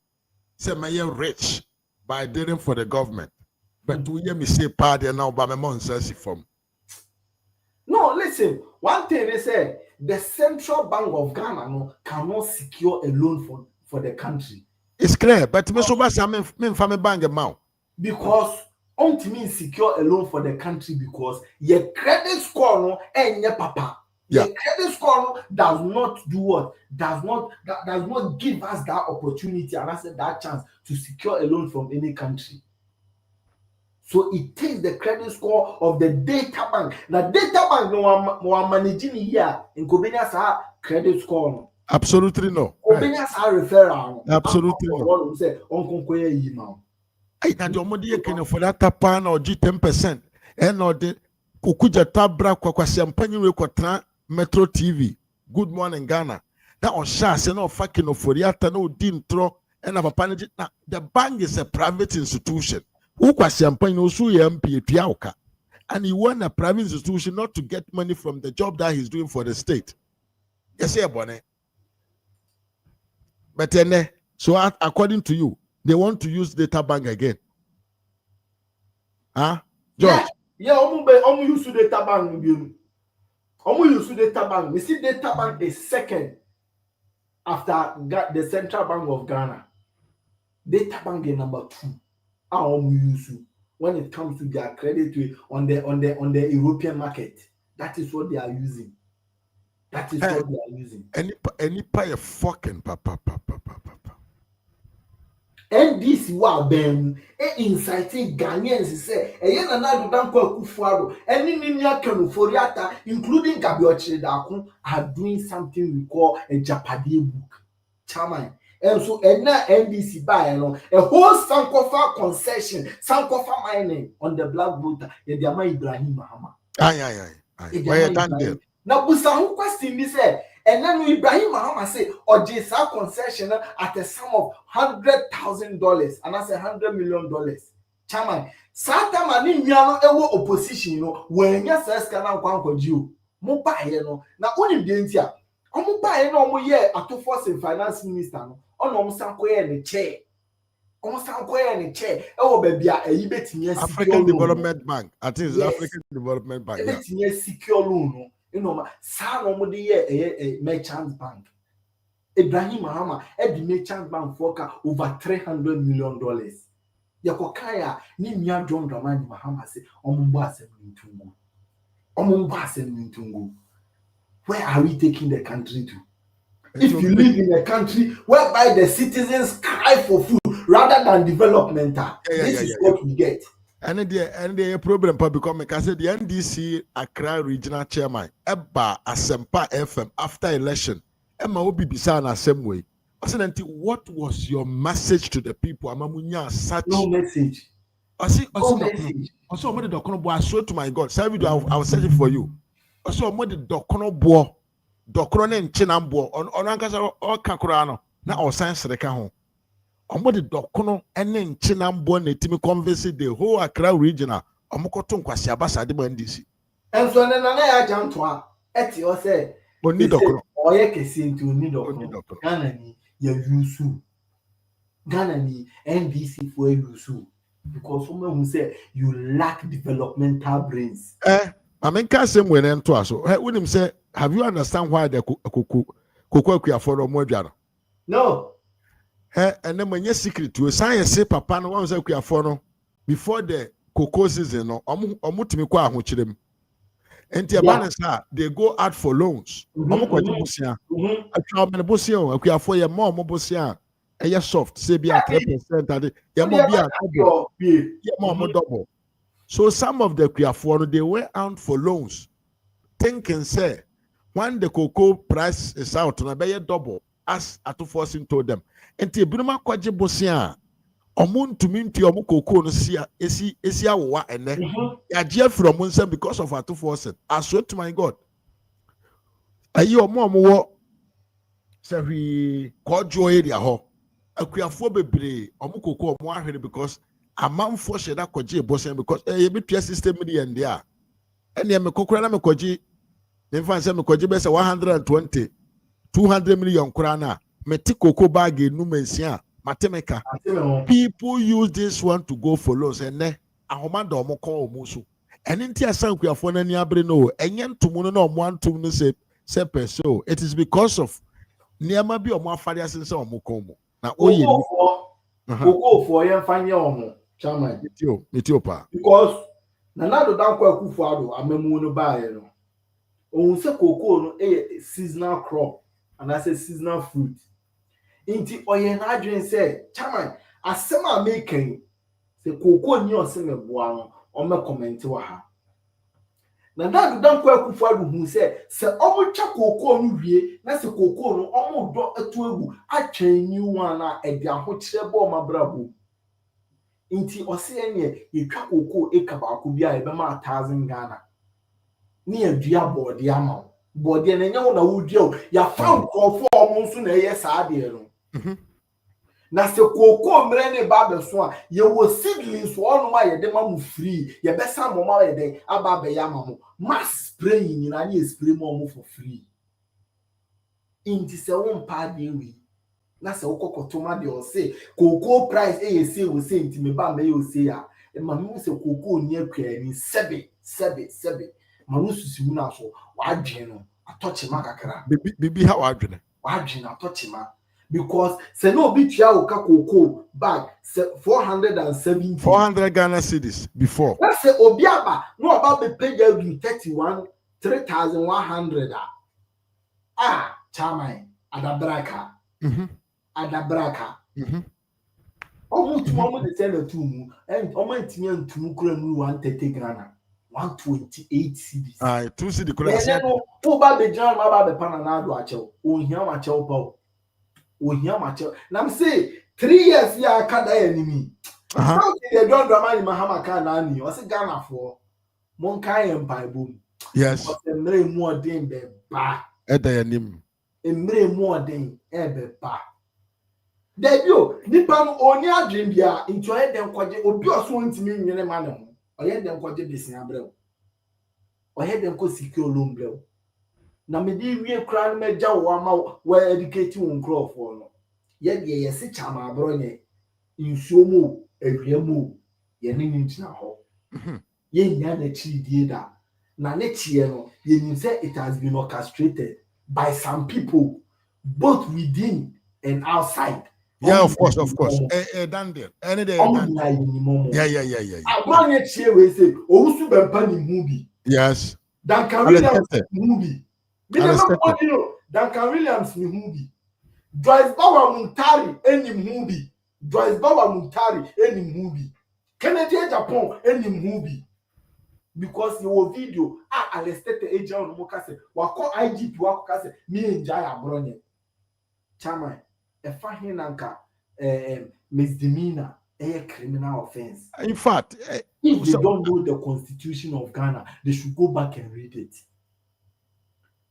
say rich by dealing for the government. But we hear me say party now, but my mom says it from. No, listen. One thing they say, the Central Bank of Ghana cannot secure a loan for the country. It's clear, but me so bas I mean family bank amount. Because ultimately secure a loan for the country because your credit score no and your papa. Your credit score does not do what? Does not give us that opportunity and that chance to secure a loan from any country. So it takes the credit score of the data bank. Now data bank no one managing here in Kobenia's credit score. No. Absolutely no. Kobenia's referral. Absolutely no. What say Uncle now. I na the omodi can for that tapa na oji 10% and or the kukuja tabra kwa champagne we kwa Metro TV. Good morning Ghana. That on shas no fucking oforiata no dintro and of panaji. Now the bank is a private institution. Who kwa champagne no su MP piauka. And he want a private institution not to get money from the job that he's doing for the state. Yes, yeah, bonnet. But then, so according to you, they want to use data bank again. Huh? George? Yeah, use data bank. Use data bank. We see data bank is second after the Central Bank of Ghana. Data bank is number 2. Use when it comes to their credit on the European market. That is what they are using. That is what they are using. Any pay a fucking papa. And this wa ben inciting Ghanaians say na do danko akufuado any ninia kanuforiata including Gabi Daku are doing something we call a Japade book. Chairman. And so na NDC buy a whole Sankofa concession, Sankofa mining on the black water. Yediama Ibrahim Mahama. Aye. Why done there? Now Busahu question me say and then Ibrahim Mahama say or JSA concession at a sum of $100,000 and I say $100 million. Chairman, Satamani Miano ewo opposition when yes can kwanko you. Mo buy na only dentia. Omo buy no mo ye ato force finance minister no ono sanko ye ne chair. Omo sanko ye ne chair. Ewo bebia eyi betimi African Development Bank. I think it's African Development Bank. Betimi secure loan no. You know, Sano a merchant bank. Ibrahim Mahama at the merchant bank for over $300 million. Yakokaya, Nimia John Dramani Mahama say, Omumbasem. Where are we taking the country to? If you live in a country whereby the citizens cry for food rather than developmental, this is what we get. And the problem because I said the NDC Accra Regional Chairman Eba Asempa FM after election Emma will be beside the same way. I said, what was your message to the people? Amamunya such no message. I see message. Also, what the I swear to my God, I will search it for you. Also, what the Dokono Boa, Dokono and Chinambo on Ankasa or Kakurano, now or science the home. Omodi dokono ene nchinambo na etimi converse the whole Accra regional omokoto nkwasi abasa de NDC enso ne na ya jantoa eti o say oni dokono oye kesi nti oni dokono Ghana ni ya yusu Ghana ni NDC for yusu because someone who say you lack developmental brains I mean can same when ento aso when him say have you understand why the koko akuafo ro mo aduano no. And then when you secret to science say papa no one say kuafo before the cocoa season no omutimi kwa ahochirem enti abanesa they go out for loans omukwaji busia atwa men busia o kuafo ye mo bosia eye soft say be 3% ade ye mo be double so some of the kuafo they went out for loans thinking say when the cocoa price is out na be double as Atuforcing told them. And Tibunuma Kwaji Bosia, Omuntumi Omukoko no esi awa ene. Ya jeff from Munsen because of Atuforcing. I swear to my God. Ayi omo say we kojo area ho. Akuafo bebre omukoko omo ahwere because amanfo sheda kwaji bosia because ye betua system di ende a. Ene me kokora na me kwaji. Nfa say me kwaji be say 120 200 million krana meti cocoa bag numensia matemeka people use this one to go for loans and ahoma da omo ko omo so ene nti asan kuafo na ni abre no enye ntomo no na omo antom no se peso it is because of niama bi omo afare asense omo ko omo na oye ni koko for yen fanye omo chairman metio pa because na do dan kwa kufu ado amemu no baaye no ohun se koko no seasonal crop and I say seasonal fruit inti oye na adwen say chairman asema making se koko ni oseme boa no o me comment wa ha na do dan kwa kufu ado hu se omo twa koko no wie na se koko no omo do atu egu atwen ni one na e dia ho kire bo ma brabo inti ose ene yetwa koko ekaba bia e be ma 1000 Ghana ni adua body ama body na nya na wudua ya fa nkofo omo nso na eye saade no na se koko mre ne ba be so a ye wo seedlings ono ma ye de ma mu free ye be sa mo ma ye de aba be ya ma mo mass spray ni na ye spray mo for free inti se won pa de wi na se wokokoto ma de o se koko price se wo se inti me ba me yo se ya e ma me se koko ni akwa ni 7 manu susimu na so wadwen no atochema kakra bibi ha wadwen atochema because se no bi tua o ka koko bag 400 Ghana cedis before na se obi aba no aba be pay ya 31,100 chairman adabraka omo tumo de send to mu and omo ntimi antumu kura mu 130 Ghana 128 cedis 2 cedi kura se no o ba be jan ma ba be pana na do achew ohia ma chew pa ohia ma chew na me say 3 years ya kada enemy how they don do man mahama ka na ani o se Ghana for mon kan empire boom yes o se mre mu odin be ba eda yanim mre mu odin e be ba debio nipa no oni adwen bia nti o ye den kwaje obi oso ntimi nwene ma ne ho o ye den kwaje besin abrɛ o ye den ko secure loan brɛ na me di wie kra no meja wo ama wo educate won crofo no ye de ye se chama abro nye nsuo mu ehwe mu ye ne ntina ho ye nya na chidie da na ne tie no ye nim say it has been orchestrated by some people both within and outside. Yeah, of course. Done there. Any day. Yeah. Abro nye chie we say owusu bempa ni movie. Yes. Duncan Williams movie. Duncan Williams ni movie. Joyce Bawa Muntari any movie. Any movie. Kennedy Japan any movie. Because your video arrested the agent on Mokase. Wako IGP wako kase me enjaya abronye. Chama e fahin nanka misdemeanor a criminal offense. In fact, if they don't know the Constitution of Ghana, they should go back and read it.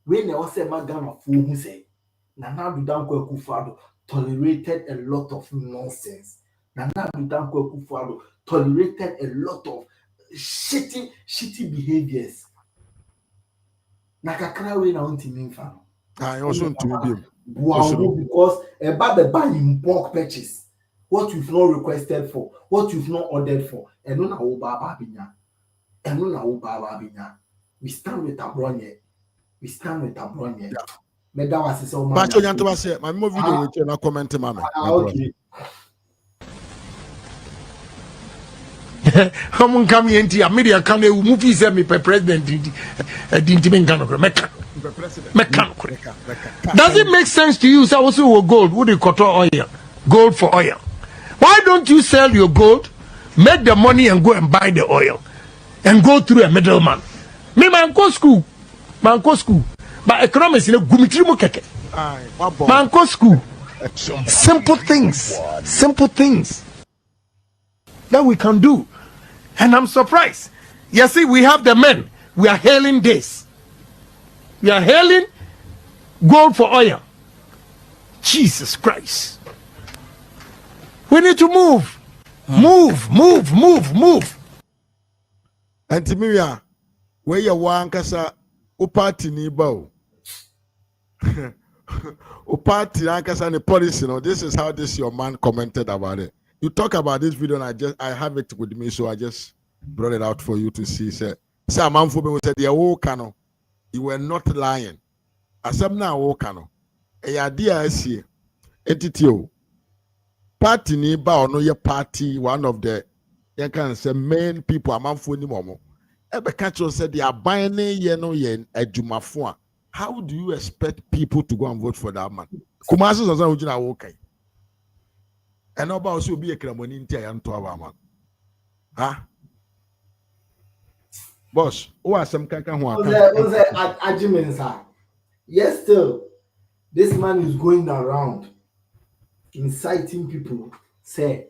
When they also Ghana who say Nana Dudanko Akufo-Addo tolerated a lot of nonsense. Nana Dudanko Akufo-Addo tolerated a lot of shitty behaviors. Nakakra we na unti minfa. I also to be because about the buying bulk purchase. What you've not requested for, what you've not ordered for, and no na baba binya. We stand with Abronye. Meda was so much. But you want say my more video with you comment mama. Okay. Come come here into media come the movie say me president didn't even can meka. Does it make sense to you say also gold would you cut oil? Gold for oil. Why don't you sell your gold, make the money and go and buy the oil and go through a middleman? Me man go school. But economics in a gumitri mo keke. Man go school. Simple things that we can do. And I'm surprised. You see, we have the men. We are hailing this. We are hailing gold for oil. Jesus Christ. We need to move. Move. And Timiya, where you want kasa party ni bao. Party kasa ni policy. No, this is how this your man commented about it. You talk about this video and I have it with me, so I just brought it out for you to see. Say a man for me said, "The whole cano, you were not lying." As I'm now walking, a idea is here. Entity party ni ba or no your party, one of the you can say main people a man for ni momo. Ebe catch you said they are buying ye no yen a jumafua. How do you expect people to go and vote for that man? Kumasi Zanzan Ujina okay. And about also be a cramoni in Tia and Towa man. Huh? Boss, who are some kankan who are arguments are? Yes, still, this man is going around inciting people, say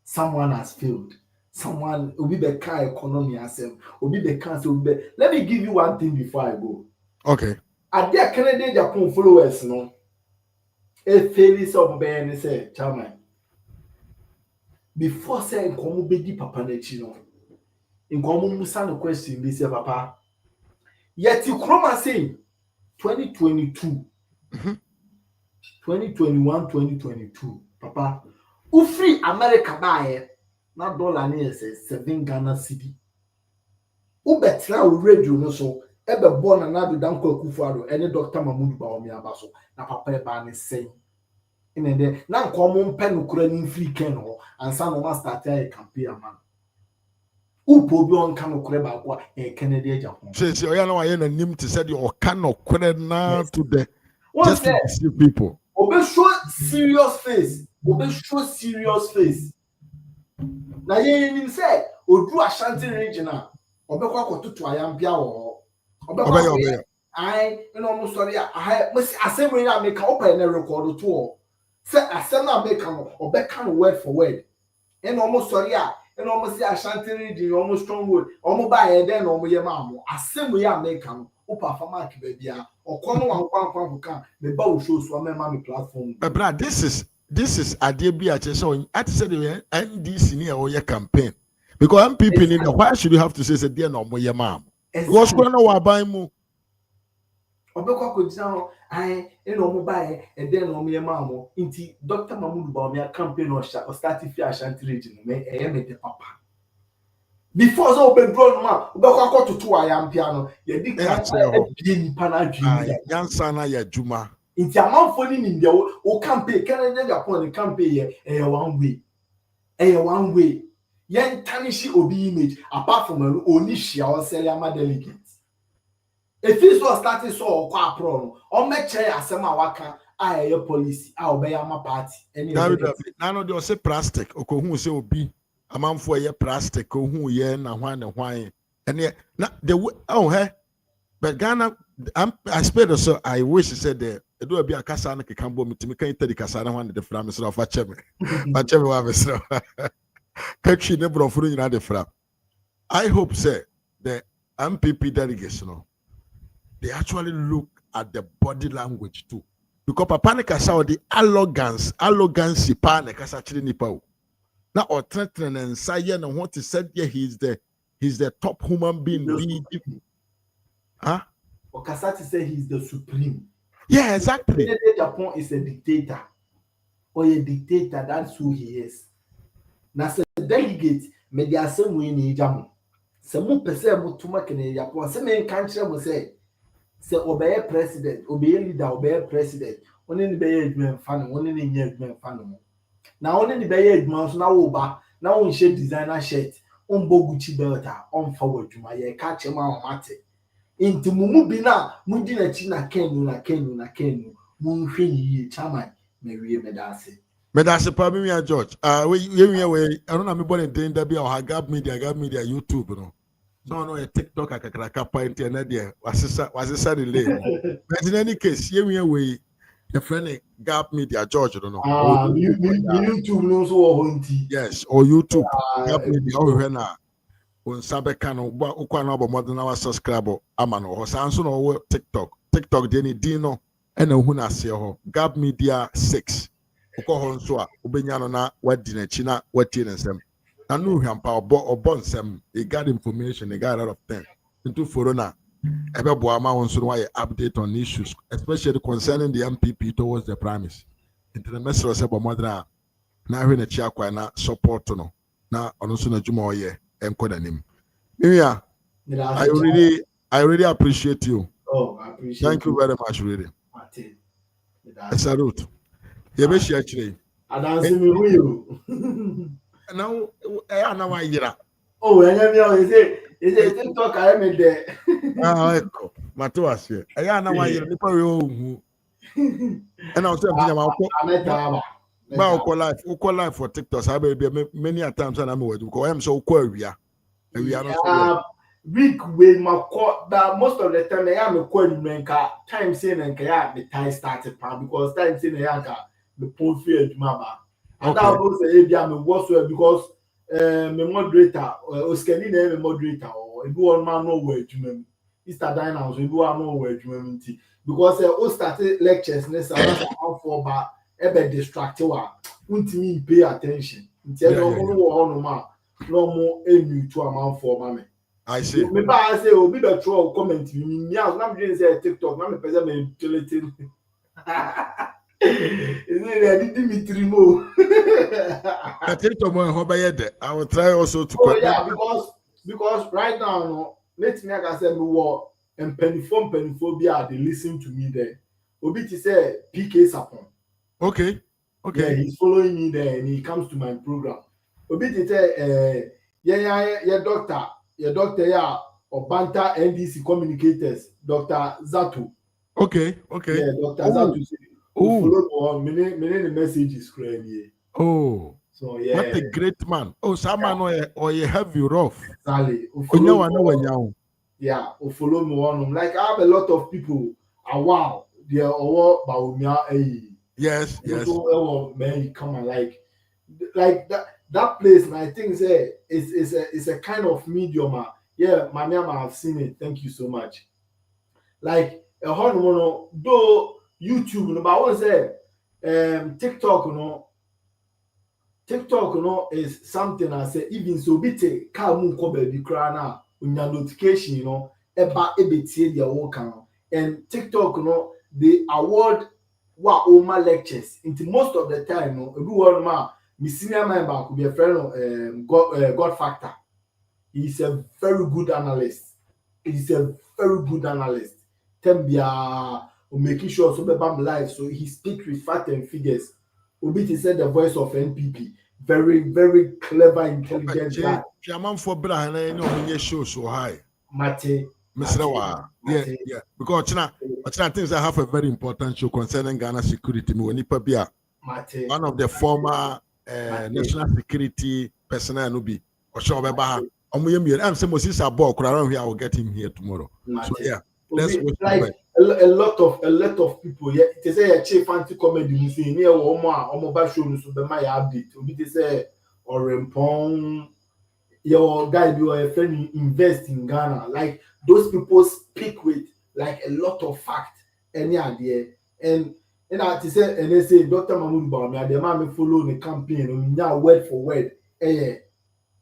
someone has failed. Someone will be the car economy as will be the cancer. Let me give you one thing before I go. Okay. At their Canadian Japan followers, no, a failure of Ben say, Chairman. Before saying, "Come be papa nechino," in common Musan question, they say, "Papa." Yet you chroma say 2022, 2021, 2022, Papa. Who free America buy not dollar near says 7 Ghana cedi. Who betra radio no so ebe born another danko Kufuado any Dr. Mahmoud Bawumia baso na papa ba ne say. In there now common pen Ukrainian free ken ho and some of us start a campaign man. Who probably on can Ukraine kwa Canadian Japan. Says you know I name to say you can Ukraine now to the Just just to deceive people. Obe show serious face. Obe show serious face. Na ye nim say odu Ashanti region a obe kwa kototo ayampia wo. Obe kwa ai no mo sorry I must assembly na make open na record to o. Say assembly na make no obe kan word for word. And almost sorry and almost say Ashanti region almost stronghold. Omo ba e den omo ye ma mo. Assembly ya make no opa farmer ki baby a okono wan kwan kan me ba wo show so me platform. But brother, this is Adebia so I said the NDC near or your campaign. Because MPP in why should you have to say dear no more your mom? What's going on buy mo? Obekwa ko jina ai e no mo buy e den no mo ye ma mo nti Dr. Mahmoud Bawumia campaign o start fi Ashanti region me e me de papa. Before so be bro ma obekwa ko tutu ayampia no ye di kan e nipa na adwini yansa na ya juma. Inti amanfo ni nim de o campaign Canada Japan campaign e one way. One way. Yen tarnish obi image apart from oni hia o sell am delegate. If this was starting so kwa pro no o meche asem a waka a ye policy a obeya ma party any na no dey say plastic okohu say obi amanfo ye plastic ohu ye na hwan and na the oh hey but Ghana I sped so I wish he said there do be a kasa na kekambo mitimi kan tedi kasa na hwan de fra me so fa cheme ba cheme wa me so catchy ne bro furu nyina de fra. I hope say the MPP delegates no they actually look at the body language too. Because Papa ne kasa the arrogance pa ne kasa chiri nipa o. Na o threaten and say na what he said here he's the top human being. Huh? Okasati say he's the supreme. Yeah, exactly. Japan is a dictator. Or a dictator, that's who he is. Now say delegate me the asem we ni jamu. Se mo pese mo tuma kene Japan se me kan kire mo say obey president, obey leader, obey president. Oni ni beye adwuma mfa no, oni ni nya adwuma mfa no. Na oni ni beye adwuma so na wo ba, na won share designer shirt, on bo Gucci belt a, on fa wadwuma ye ka che ma o mate. Inti mumu bi na mudi na chi na kenu mu hwe yi chairman me wie me dase. Me that's probably me and George. We I don't know me born in danger be or Gab Media YouTube, you know. No, a TikTok a crack point and there was a delay. But in any case, here we the friend Gap Media George, I don't know. YouTube knows or yes, or YouTube. Gap Media or now. On Sabekano, Ukwana, more than our subscriber, Amano, or Sanson or TikTok, Denny Dino, and a Huna Seo, Gap Media 6. Ukohonswa, Ubenyano na, what dinner, China, what dinner, them. I knew him power or born some. He got information, he got a lot of things. Into Forona, Ebebuama wants to why update on issues, especially concerning the MPP towards the premise. Into the message of Madra, now in a chiakwa na support no. Now on Suna Jumo ye, enkodanim. Mimia, I really appreciate you. Oh, I appreciate Thank you very much, really. Martin. A salute. Yebeshi actually. I dance me will. Now, I know why you're. Oh, and then is it TikTok I am there. Ah, echo. Matuasi. I know why you're nipa yo. And I was saying, I'm uko life for TikTok. I be many a times and I'm with because I'm so queer. And we are not. Week with my court that most of the time I am a query time saying and the time started because time saying the poor field mama. And that was a whatsoever because my moderator or scanning a moderator or if one man no way to me. Mr. Diners, we do no way to me because all started lectures and for but ever distracted won't mean pay attention. Until no more aim to amount for mommy. I see. Me ba say obi be throw comment me as na me say TikTok na me pese me utility. Is it Dimitri Mo? TikTok mo ho be de. I will try also to yeah, because right now no let me can say me wo empenifo bia they listen to me there. Obi ti say PK Sapon. Okay. Yeah, he's following me there and he comes to my program. Obi ti say yeah doctor yeah Obanta NDC communicators Dr. Zato. Okay. Yeah, Dr. Zato follow me the messages clearly. Oh. So yeah. What a great man. Oh, someone or you have you rough. Sally. Yeah, follow me on. Like I have a lot of people. Wow, they are all Bawumia. Yes. So man, come on, like that place. And I think it's a kind of medium. Yeah, my name I've seen it. Thank you so much. Like a horn, though YouTube, but I want to say, TikTok, is something I say even so bit car moon cover the crown when your notification, eba tie their work and TikTok, they award what all my lectures. Into most of the time, everyone my senior member could be a friend of God Factor. He's a very good analyst. Tembia making sure so bam live so he speaks with fact and figures. Obiti said the voice of NPP. Very, very clever, intelligent guy. Chairman for Brian, no show so high. Mate. Mr. Yeah. Because I think I have a very important show concerning Ghana security. One of the former national security personnel will be Oshobebaha. I'm saying Moses Abok around here. I will get him here tomorrow. So yeah, that's like a lot of people. Yeah, they say a chief anti-comedy museum near Omo show so be my update. Obi they say or Rempong, your guy do a friend invest in Ghana. Like those people speak with like a lot of fact. Any idea and I say and they say Dr. Mahmoud Bawumia, the man follow the campaign. Now word for word.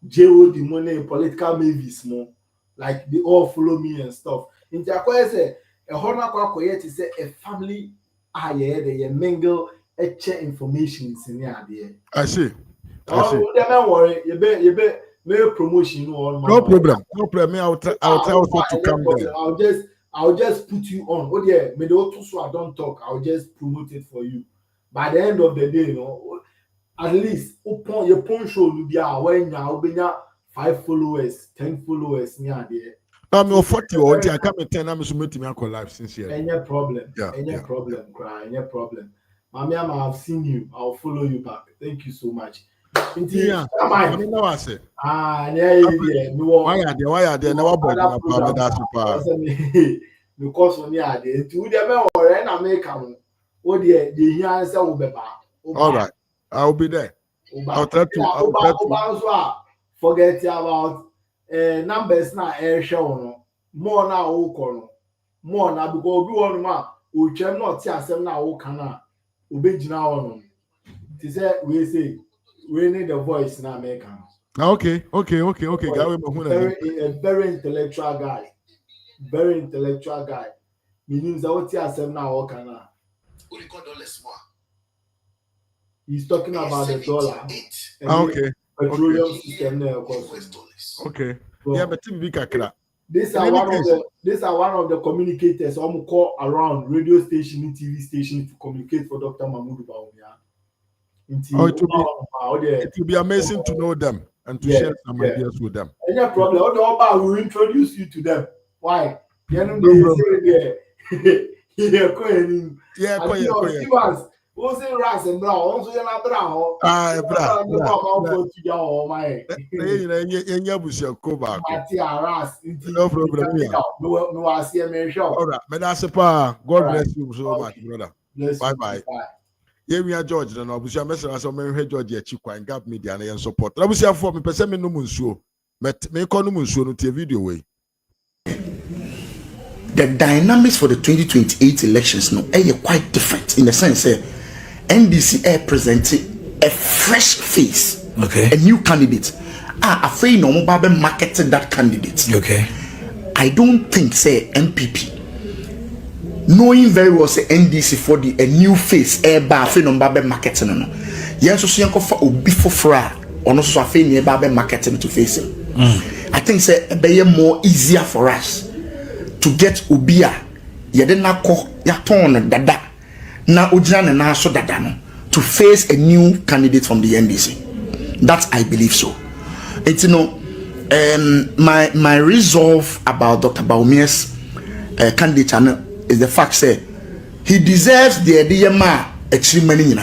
JO the money political mavis more like they all follow me and stuff. In Jacoy say a honor quack to say a family they mingle information in the idea. I see. Don't worry, you bet no promotion no problem. I'll try also to come there. I'll just put you on. Oh yeah, me so I don't talk. I'll just promote it for you. By the end of the day, at least upon your phone show will be when you 5 followers, 10 followers near there. I'm 40 or I come in 10. I'm submitting my live sincerely. Any problem? Mami, I've seen you. I'll follow you back. Thank you so much. Yeah, I know I say. Why are there? Never bought that super. Because on the idea, to the or an American, what the answer will be back. All right, I'll be there. I'll try to. Forget about numbers now air show more now more now because we want ma chem not see asem na wo kana obegina on it say we say we need the voice na American. Okay. A very intellectual guy. Meaning that what see asem na wo kana. He's talking about the dollar. Okay. Petroleum system there, of course. Okay. So, Yeah, but big kakra. these are one of the communicators. I'm call around radio station, TV station to communicate for Dr. Mahmoud Bawumia. It will be amazing to know them and to share some ideas with them. Any problem? All the Oba will introduce you to them. Why? You know No they say Yeah, Stevens. Who say Ras and Brown? Also, you're not Brown. No problem. All right, God bless you so much, brother. Bye. Yeah, we are George. No, we shall mess around. So, me George, Chikwa and Gap Media and support. I will say for me, person me no munsuo. Me call no munsuo no tie video way. The dynamics for the 2028 elections no are quite different in the sense that NDC presented a fresh face, okay, a new candidate. Afraid no more marketing that candidate. Okay, I don't think say MPP. Knowing very well say NDC for a new face afraid no more marketing no. Yes, so yanko for obi for or no so afraid no more marketing to face him. I think say be more easier for us to get ubia yede na ko ya ton dada na ojina na so dada no to face a new candidate from the NDC. That I believe so. It's my resolve about Dr. Bawumia's candidate is the fact say he deserves the idea extremely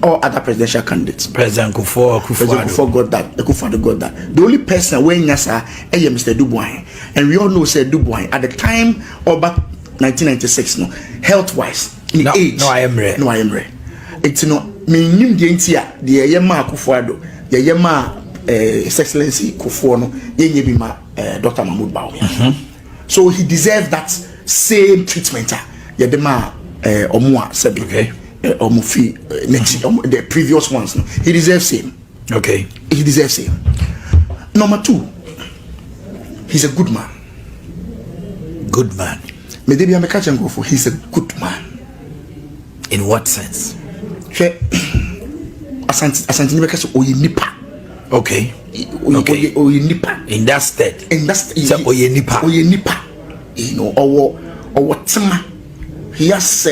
or other presidential candidates. President Kufuor got that. Kufuor got that. The only person when Yasa is Mr. Dubois, and we all know said Dubois at the time of back 1996, no, health wise, in age. No, I am ready. It's me nim the entia the Yema Kufuor, the Yema His Excellency Kufuor no, Yenyebima Dr. Mahmoud Bawumia. So he deserves that same treatment. Yedema Omua said. Okay. The previous ones, no? He deserves same. Okay. He deserves same. Number two, he's a good man. Good man. Maybe I'm a catch and go for. He's a good man. In what sense? Asante Nibeka Oyenipa. Okay. Oyenipa. In that state. Oyenipa. Oyenipa. You know, or tema. He has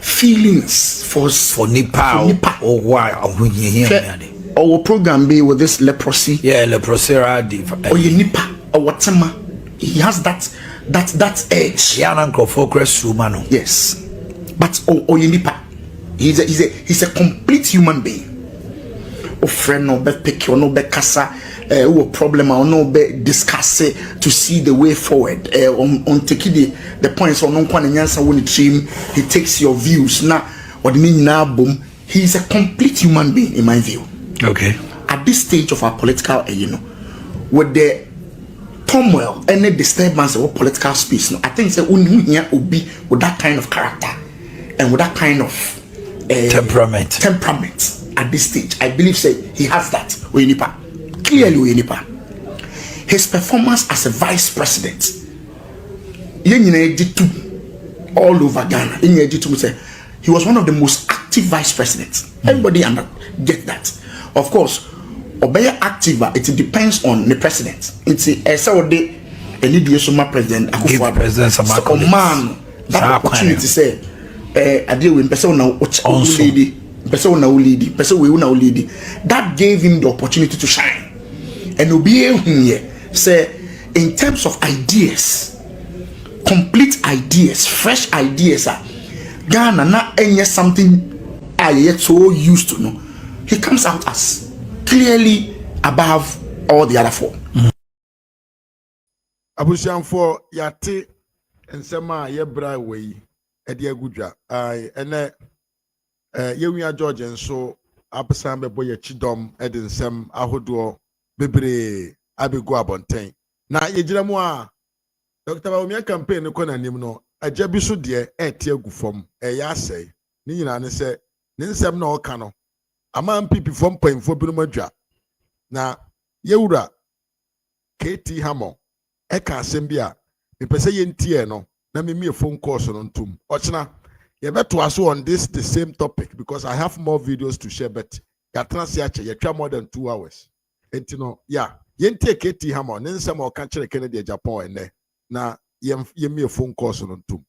feelings for Nepal. Oh, why? Our program be with this leprosy. Yeah, leprosy. Oyenipa. Or tema. He has that edge. Yes. But Oyenipa, he's a complete human being. O friend no be pick or no be kasa problem or no be discuss it to see the way forward. On take the points on no answer when he takes your views now or the meaning now boom. He's a complete human being in my view. Okay. At this stage of our political, with the turmoil and the disturbance of political space, I think that we will be with that kind of character and with that kind of temperament at this stage. I believe he has that. Clearly his performance as a vice president all over Ghana, he was one of the most active vice presidents. Everybody get that. Of course, obey active, it depends on the president. It's a president that opportunity say I deal with person that gave him the opportunity to shine. And Obi say in terms of ideas, complete ideas, fresh ideas, Ghana not any something I yet so used to know. He comes out as clearly above all the other four. Abusian for yate and sema ye bra way edia gudra ene ye George and so abesan be boy chidom edin sem ahodo bebre abego abonten na yegyina mu a Dr. Bawumia campaign ko na nim no agya bi so de tie agufom ya asai ni nyina ne se ne nsem na oka no ama MPP fom panfo bi no madwa na yewura KT Hamo eka asem bi a mepese yentie no na me phone calls no ntum ochina ye beto aso on the same topic because I have more videos to share but ya transiache ye twa more than 2 hours no yeah yente KT Hamon ne nsɛm a ɔka kyerɛ Kennedy Japan ene na yemi phone calls no ntum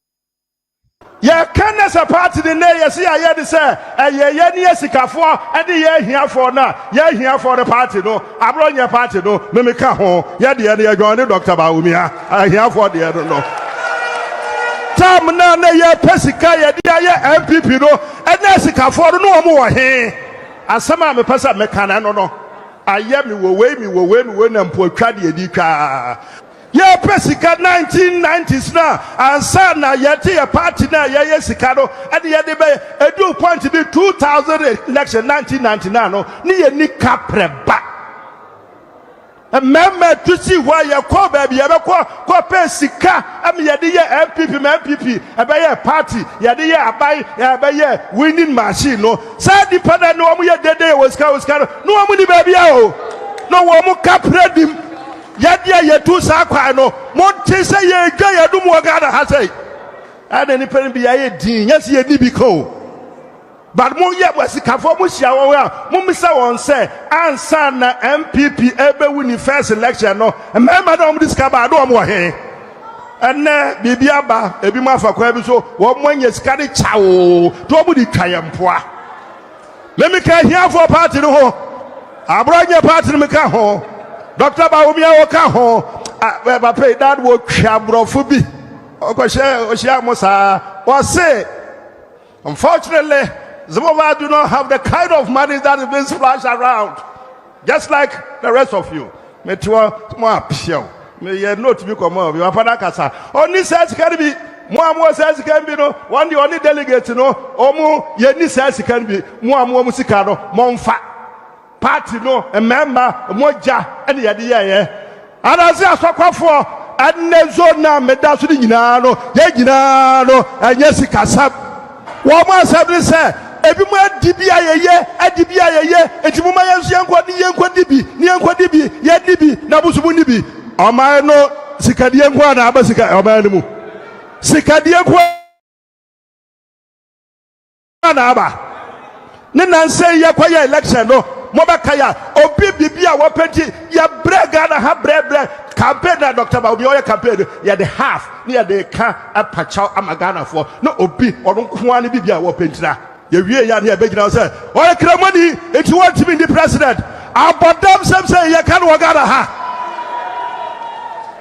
ya kana sa party de ne yesi aye de say ye ne sikafo e de ye hiafo na ye hiafo the party no abronya party no me ka ho ye de ye join Dr. Bawumia hiafo de no tam na ye pesika ye de ye MPP no e na sikafo no omo wo he asema me pesa me kana no aye mi wo we na mpo atwa de edi twa ye pesika 1990s na ansa na yete ye party na ye sika no ade ye de be edu point be 2000 election 1999 no ni ye ni kapreba meme to see why ye call baby ye be ko pesika am ye de ye MPP e be ye party ye de ye abai ye be ye winning machine no sa dependent no omo ye dede we sika no omo ni baby o no wo mo kapredim yadia yetu sakwa no monte se ye dwa yadum wogada ha sei ade ni pen bi ye din yesi ye ni bi ko but mo ye wasikafo mo hia wo a mo misa won se ansa na MPP ebe win first election no member na mo discover do mo he ene bibia ba ebi mo afakwa bi so wo mo anya sika de chawo to mo di twayempoa me ka hia for party no ho abronya party me ka ho Dr. Bawumia woka ho pay that wo twabrofu bi okoshe musa was say unfortunately some of us do not have the kind of money that is being splashed around just like the rest of you me to mo apio me ye note bi komo bi wapada kasa oni says can be mo says can be no one the only delegate no omu ye ni says can be mo sika no monfa party no a member moja and yade ye anase asokwafo anezo na meda so nyina no ye nyina no anya sikasab wo mo asabri se ebi mo adibia ye etimu ma yenso yenkodi bi na busubu ni bi oman no sikadie nkwa na abasika oman mu sikadie nkwa na aba ne nanse ye kwaye election no mobakaya obi bibia wapenti ya brega na ha bre campaign na Dr. Bawumia oya campaign ya the half near the ka apacha amagana for no obi onu kwa ni bibia wapenti na ye wie ya na begina say oya kramani eti want to be the president abodam say ya kan wagana ha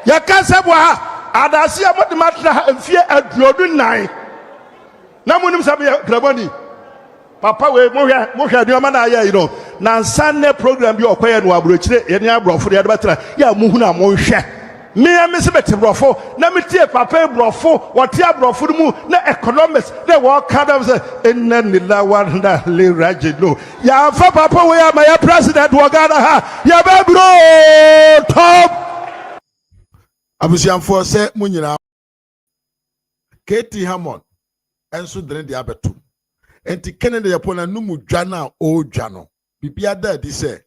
ya kan sebwa ha adase amodimatra mfie aduodu nan na munim sabe kramani papa we mo hwe aduama na ya you na sanne program bi okoye no abrochire ye ne abrofo de batra ya muhu na mo hwe me se bete brofo na metie papa brofo wote abrofo mu na economics na wo kada say inna lillahi wa inna ilaihi raji'un ya fa papa we ya my president wo gada ha ya be bro top abusiamfo se munyina KT Hamon enso dene de abetu enti Kennedy Japan na numu dwa na o dwa no bibia da di se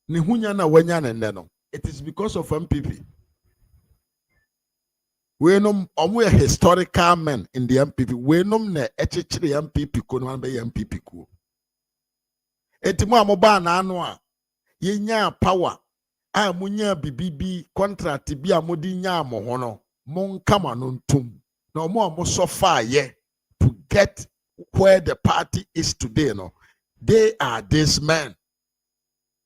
ne hunya na wanya ne no it is because of MPP we nom omo a historical men in the MPP we nom na echechire MPP ko no be MPP ko enti mo amoba na anu a yenya power a munya bibibi contract bi a modi nya amo ho no mon kama no ntum na omo so far ye to get where the party is today no they are these men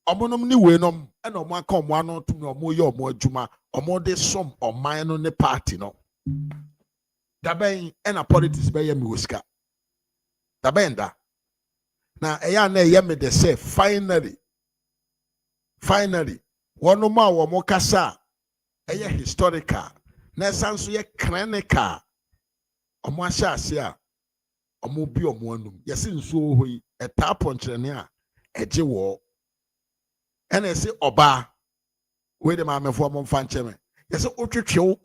omonom ni we nom e no mo aka omo anu tum no mo ye omo adwuma omo de som oman no ne party no daben e na politics be ye mi woska daben da na eya na ye me de say finally one ma wo mo kasa eye historical na sanso ye clinical omo ahya ase a omo bi omo anum yesi nso hoyi eta ponkyerene a eje wo ena se oba we de ma mefo mo mfa ncheme yesi otwetwe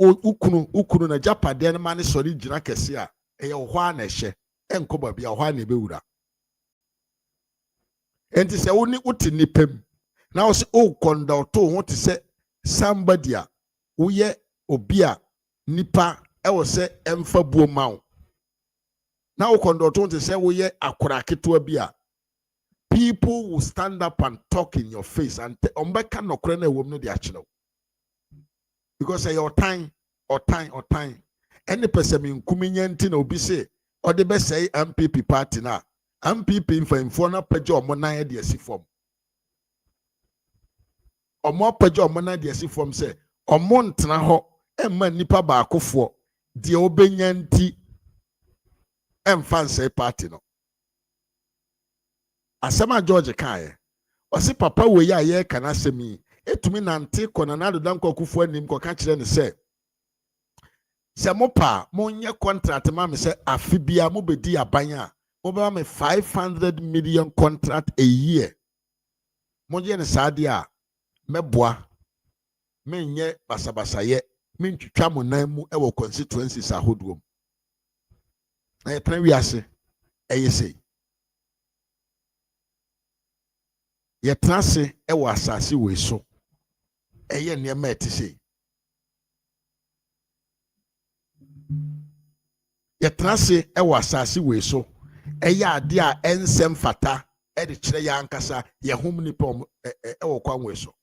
ukunu na japade ne ma ne sori gina kese a eye ho a na ehye enkoba bia ho a na ebewura enti se woni uti nipem na wo se o conduct ho te se somebody a wo ye obi a nipa e wo se emfa buo mawo na wo conduct ho te se wo ye akora ketewa bi a people will stand up and talk in your face and ombeka no kre na ewom no de achiro because your time any person in kuminyenti na obi say or the best say MPP party na MPP mfamfo na pejo omo na de asi form omo pejo omo na de asi form say omo ntena ho emma nipa baakofo de obenyanti emfa say party no asema George kae osi papa we ya ye kana semi etumi nante kona na dodan kokufo anim ko ka kire ne se mopa monye contract ma me se afibia mo bedi aban a mo ba me 500 million contract a year monye ne saade a meboa menye basabasaye mentwitwa mo nan mu e wo constituencies ahoduom na ye tran wiase eyese ye trase e wo asase we so eye ne ma etise ye trase e wo asase we so eye ade a ensem fata e de kire ya ankasa ye hom ni pom e wo kwan we so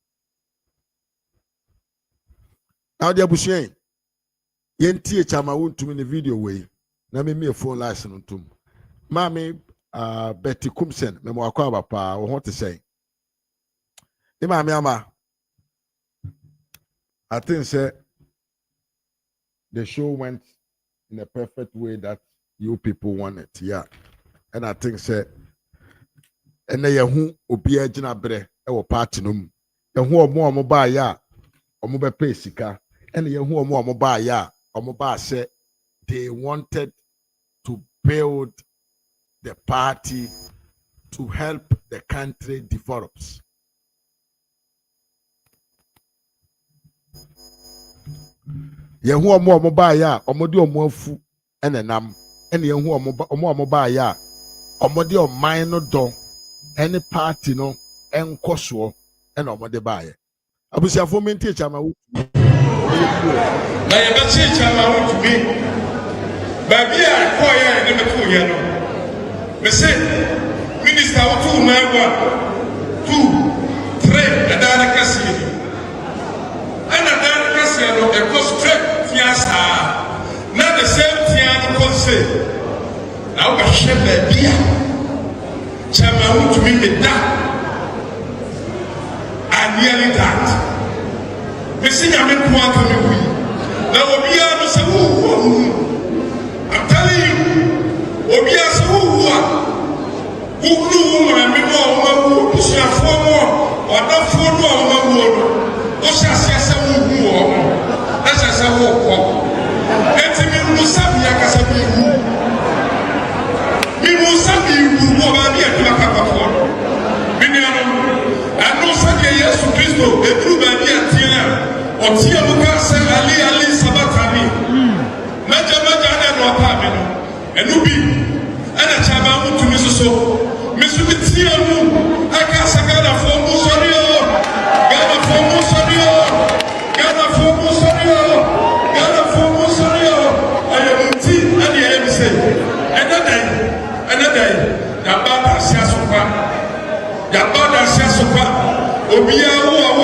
now de abusuan ye ntie chama wontumi ne video we na me phone license ntum mami Betty Kumsen me mo akwa bapa wo ho te sei ama I think say the show went in a perfect way that you people want it, yeah. And I think say and they who obi agina bre e wo party no mu ehu omo ba ya omo be pay sika and ye hu omo ba ya omo ba say they wanted to build the party to help the country develops. Yehu omo ba ya omo de omo afu enenam ene yehu omo ba ya omo de oman no don any party no enkoso ene omo de ba ya abusiafo menti chama wu na ye ba chi chama wu bi ba bia ko ye ne me ko ye no me say minister wo tu na wa 2 3 adana kasi ana adana kasi no e go straight not the same thing you say. Now I share the beer. Chama to me the I nearly died. The sing I meant one to me. Now Obia no say I'm telling you, Obia say who knew and me more push your form or not for no or shall say who that's a walk. Let me Musabi Akasabi. Me Musabi who over here to Akapapo. Miniano, and no Saki Yesu Christo, a true baby at Tia, or Tia Mukasa Ali Sabatani. Majamaja and Wapamino, and Ubi, and a Chabamu to Misuso, Misubitia, Akasagada for Musorio, Gada for Musorio. Gada for Musorio, Gada for Musorio. I am tea and the MC. Another day, Yabada Siasupa, Yabada Siasupa, Obia, who are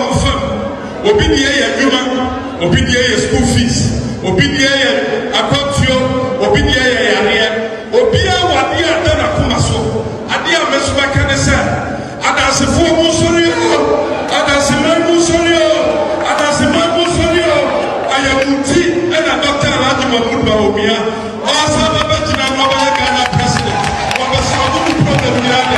Mufam, Obidia Yuma, Obidia school fees, Obidia Akotio, Obidia Yaria, Obia Wadia Dana Kumaso, Adia Mesubakanesa, Adas for Musorio, Adas Musorio. I am Muti and a doctor Rajima Bawumia. Also, the Betina Nova Ghana president. What was the problem we have?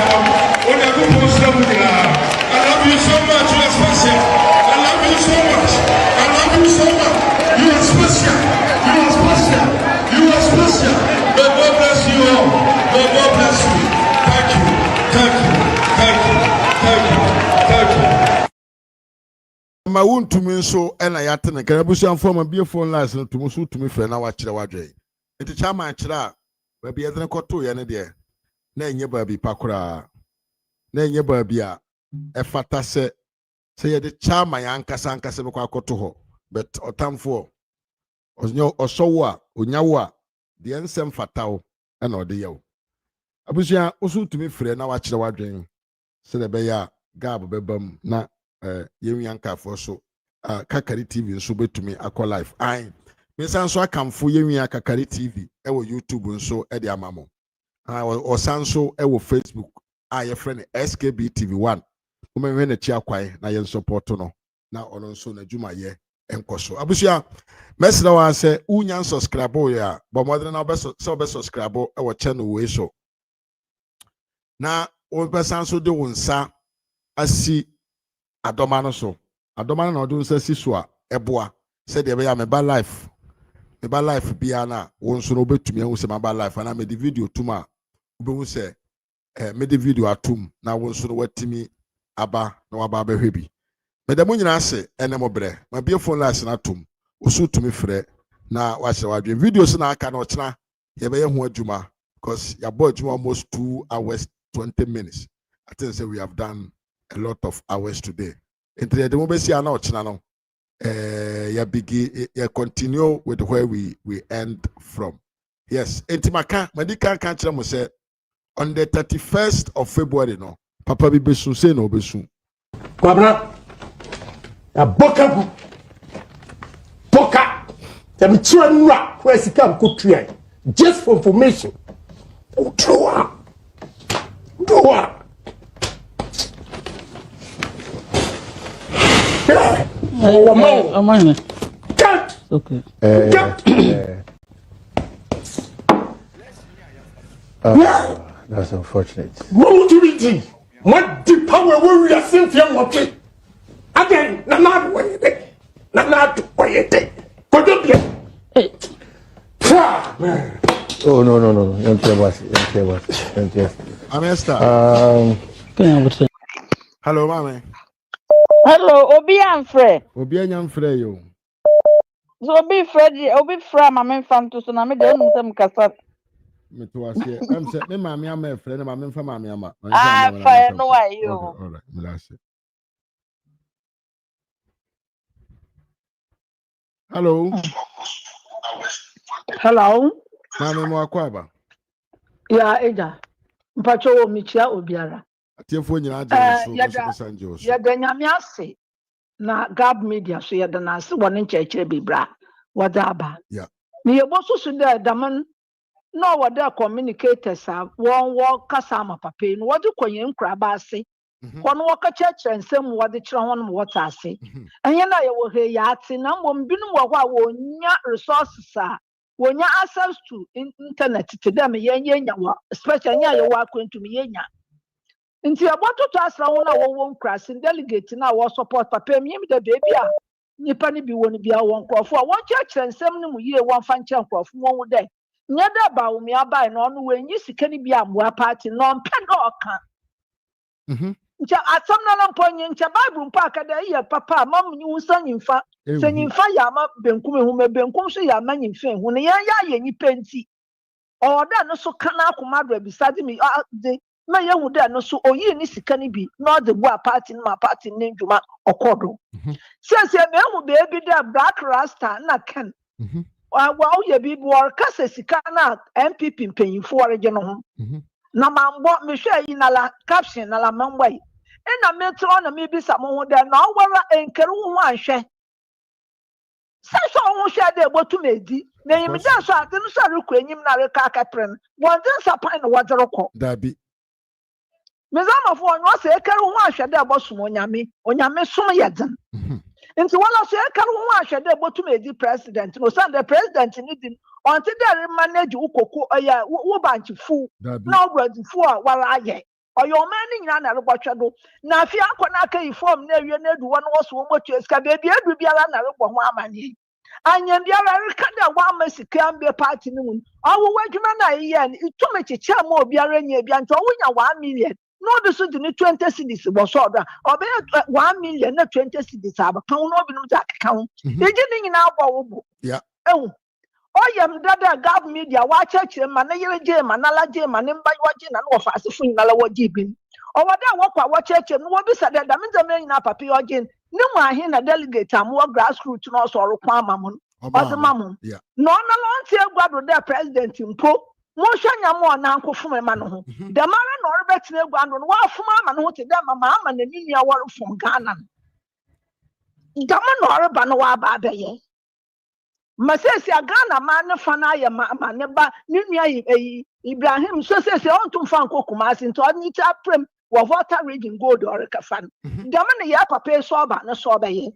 What a good Muslim. I love you so much, you are special. I love you so much. I love you so much. You are special. You are special. You are special. May God bless you all. May God bless you. Thank you. Thank you. Thank you. Thank you. Thank you. ma wontumi nso ena yate ne kana busuan form be phone lines no tumu so tumi fe na wa kire wadwe enti chama kire a ba bi yedene koto ye ne de na enye ba bi pakora na enye ba bi a efata se ye de chama ya nkasa be kwa koto ho but otamfo onyo osowo a onyawo a de ensem fatawo ena ode yewo Abusia osu tumi frɛ na wakyerɛ wadwen sɛ de bɛyɛ gab bɛbam na yɛnwia nkafo so Kakari TV nso betumi akɔ live ai mensan so akamfo yɛnwia Kakari TV ɛwɔ YouTube nso ɛde ama mo ɔsan so ɛwɔ Facebook a yɛfrɛ no SKB TV1 womɛhwɛ n'akyi akwan na yɛn support no na ɔno nso n'adwumayɛ ɛnkɔ so abusia mɛsrɛ wa sɛ wonya subscribe yɛ a bɔmmɔden na wobɛ subscribe ɛwɔ channel wei so na wobɛsan so de wo nsa asi adɔma no so adɔma no na ɔde wo nsa si so a ɛboa sɛdeɛ ɛbɛyɛ a meba life biara na wo nso no wobɛtumi ahu sɛ maba life ana mede video tum a wobɛhu sɛ mede video atum na wo nso no watumi aba na waba abɛhwɛ bi mede mo nyinaa ase ɛne mo brɛ mabie phone lines na atum woso tumi frɛ na wahyɛ wadwen videos na aka na ɔkyena yɛbɛyɛ ho adwuma because yɛabɔ adwuma almost 2 hours 20 minutes. I think so we have done a lot of hours today. Into the moment see now channel you continue with where we end from. Yes, Intimaka, Medical Council must say on the 31st of February no. Papa bi besu say no besu. Kwabra. A boka. Them children where she come cook try. Just for information. Do Okay. That's unfortunate. What do we do? What the power we are seeing from what? Again, not what it. Not what it. Oh no. Don't care about it. Hello, mama. Hello, Obi Amfre. Obi Anyamfre yo. So Obi Freddy, Obi Fra mama fan to so na me de nu sem kasa. Me to ase. Em say me mama ama e frɛ ne mama mfa mama ama. Fa no why you. All right, me last. Hello. Hello. Mama mo akwaba. Ya eja. Mpacho wo michia obiara. Atiefo nyina agye so sanjo so. Ya da nyame ase na Gab Media so ya da na ase wone nkyekere bibra. Wada aba. Yeah. Ni yebo so da daman no wada communicators a won kasa ma papa no wode kwenye nkra ba ase. Kono wo ka kyekere nsem wode kyerɛ hono wota ase. Enye na ye wo he ya ate na mbom binum wo hɔ a wonya resources a wonya access to internet to them yenya wa especially nya ye wa kwentum yenya. Nti abototo asra won na wo nkrase delegate na wo support papa mi de baby a nipa ni bi woni bia won krofo a won kyekere nsem no mu yie won fa nkyɛ krofo won de nya da Bawumia bai no no wenyi sika ni bia amboa party no mpe do oka. Ncha atam na mponye ncha Bible mpa akada ye papa mam nyi wusa nyimfa se nyimfa ya ma benkum ehu me benkum so ya ma nyimfa ehu ne ya ye nyipa nti o da no so kana akoma do bisade mi de ma ye hu da no so oyi ni sika ni bi no de bo party ma party ne ndwuma okodo se me hu be bi da black rasta na ken wa ye bi bo kasa sika na MPP mpanyimfo orege no ho na mambo me hwe yi na la caption na la mambo yi ena metro na me bisa mo ho da na owara enkeru ho anhwe se so ho hwe da ebotu medi na yim da so ade no so rekɔ enyim na reka akapren won den sapan na wodere kɔ dabi me zama fo onyo se ekeru ho ahwe da ebosom onyame som yeden nti wala so ekeru ho ahwe da ebotu medi president no send the president ni din until they manage ukoko oya wo bank fu na obradi fu a wara aye oyo man ni nyina na rebotwe do na afia akona aka inform na ewie na edu won wo so motu eska baby edu biara na rebo ho amane anya biara reka da wa masika ambe party ni mun owo wadwuma na ye ni itume cheche ma obiara nya bia nto wonya 1 million no do so di 20 cedis bo so do obe 1 million na 20 cedis aba kan no bi no ja kan eji ni nyina abo wo bo yeah oyem dada Gab Media wa chekire ma na yere je ma na la je ma ne mba waje na no fa asefo nyina la waje bin owada wo kwa wo chekire no wo bisa dada me zama nyina papa yoje ne mu ahe na delegate am wo grassroots no so ro kwa amam no ozema mum no na lo ntie gwado da president mpo Moshanya mo na nkofum ma no ho. The man no orbetine guando no wa fuma ma no ho te dem ma ama na ni nia wor from Ghana. The man no orba no wa ba beye. Masesi Ghana man no fa na ye ma ne ba ni nia Ibrahim so se on tum fa nko Kumasi nto ni ta prem wa water region gold or kafan. The man ya papa so ba no so beye.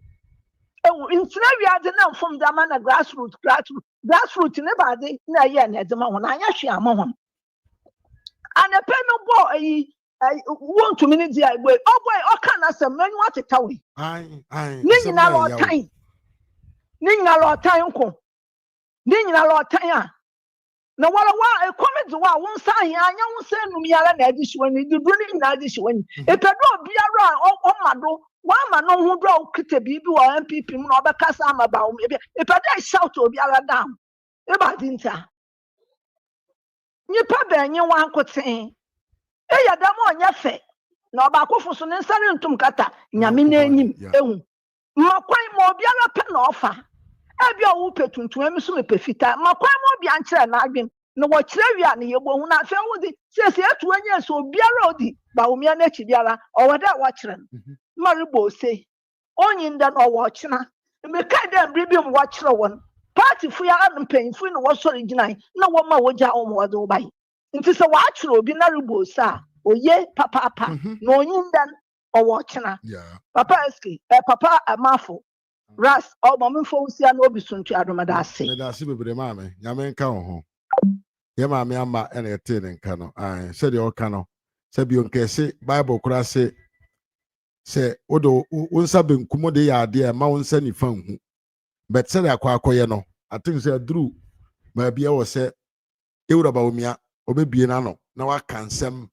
Intina wiade na from the man grassroots ne ba de na ye na edema ho na anya hwe ama ho and a pen boy want to minute dia boy oh boy o kan asem manu ateta we ni nyina lo tan ko ni nyina lo tan a na wala wa e comment wa won sa hia anya won sa num yara na adi shiwani di do ni na adi shiwani e pedo biara o mado wa ma no hu do kete bibi wa MPP mu na obekasa ama Bawumia e pedo shout obiara down e ba dinta nipa benye wa nkoten e ya da mo nya fe na oba akofo so ne nsare ntum kata nyame na enyim ehu makwan mo obiara pe na ofa e bia wo petuntum emi so pe fita makwan mo bia nkyere na adwen no wo kyere wi a ne yebo hu na fe wo di sese etu anya so obiara odi Bawumia na chi biara o wada wa kyere maribo se onyi nda no wo kyena me kai dem bribi mo wa kyere won party fu ya an mpanyinfu no wo sori ginai na wo ma wo ja omo wo bai nti se wa kyere obi na ribo sa oye papa no onyi nda o wo kyena papa eski papa amafo ras o mamfo usia na obi suntu adomada ase me da se bebre ma me nyame nka ho ye ma me ama ene ete ne nka no ai se de o ka no se bi on kese bible kura se odo unsa benkumo de ya ade ma unsa ni fan hu but se de akwakoye no I think say Drew ma bia wo se ewura Bawumia obebie na no na wa kansem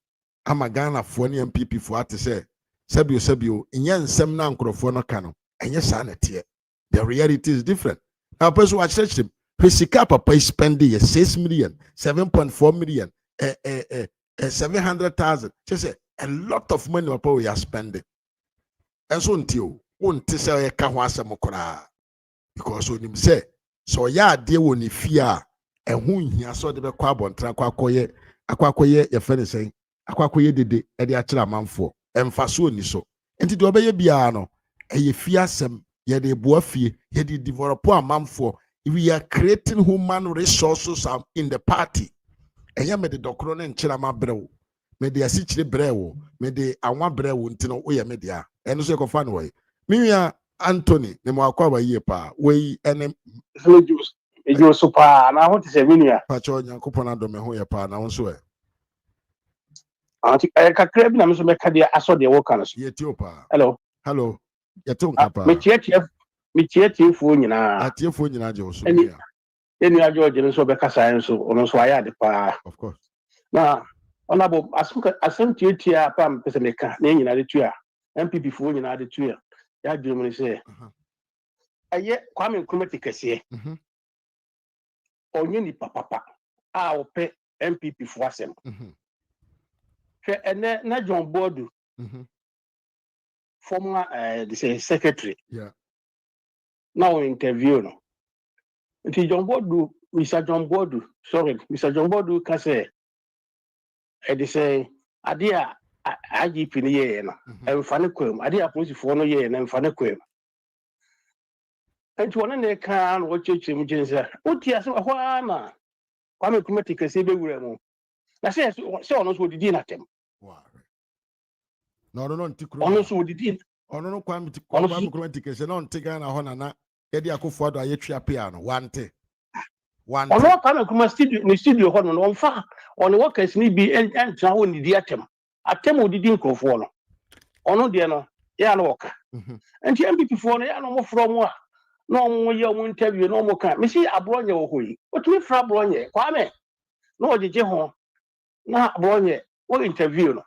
ama Ghana fo ne MPP fo ate se sebio enye nsem na nkrofo no ka no enye sa na tie the reality is different now person watch him Prisika papa is spending 6 million 7.4 million 700,000 just say a lot of money papa we are spending and so until won't say ka ho asem kora because onim say so ya de woni fia ehun hia so de be kwa bontra akwakoye ye fene sen akwakoye dede e de akira manfo emfaso ni so enti de obeye bia no eye fia asem ye de boa fie ye de develop amamfo we are creating human resources in the party enya me de dokro ne nkira ma brew me de asichire brew me de anwa brew ntino wo ye me de a eno so ekofa no we miwia Anthony ne mo akwa ba yie pa we ene ejo so pa na ho te se minia pa cho nyankopon adom me ho ye pa na wonso e anti kakra bi na me so me ka de aso de wo kan so ye ti opa hello ye ti onka pa me tie fu nyina atiefo nyina je oso ya eni ajo je so be kasa en so ono so aya de pa of course na ona bo asem tie pa pese me ka na nyina de tu a MPP fu nyina de tu a ya dwem ni se aye Kwame Nkrumah tikese onye ni papa a ope MPP fu asem hwe ene na John Bodu former the secretary now interview no nti Mr. John Bodu ka say e say ade a IGP ni ye na emfa ne kwam ade a police fo no ye na emfa ne kwam enti wona ne ka no cheche mu jense oti ase ho ana Kwame Nkrumah tikese be wura mu na se ono so didi na tem no ntikru ono so didi ono no Kwame Nkrumah tikese no ntiga na ho na yedi akofo ado ayetwa pia no wante ono Kwame Nkrumah studio ho no mfa ono workers ni bi entra ho ni di atem odidi nkrofo no ono de no ya no woka enti MPP fo no ya no mo from a no mo ye mo interview no mo ka me si abronye wo hoyi otumi fra abronye Kwame no ojeje ho na abronye wo interview no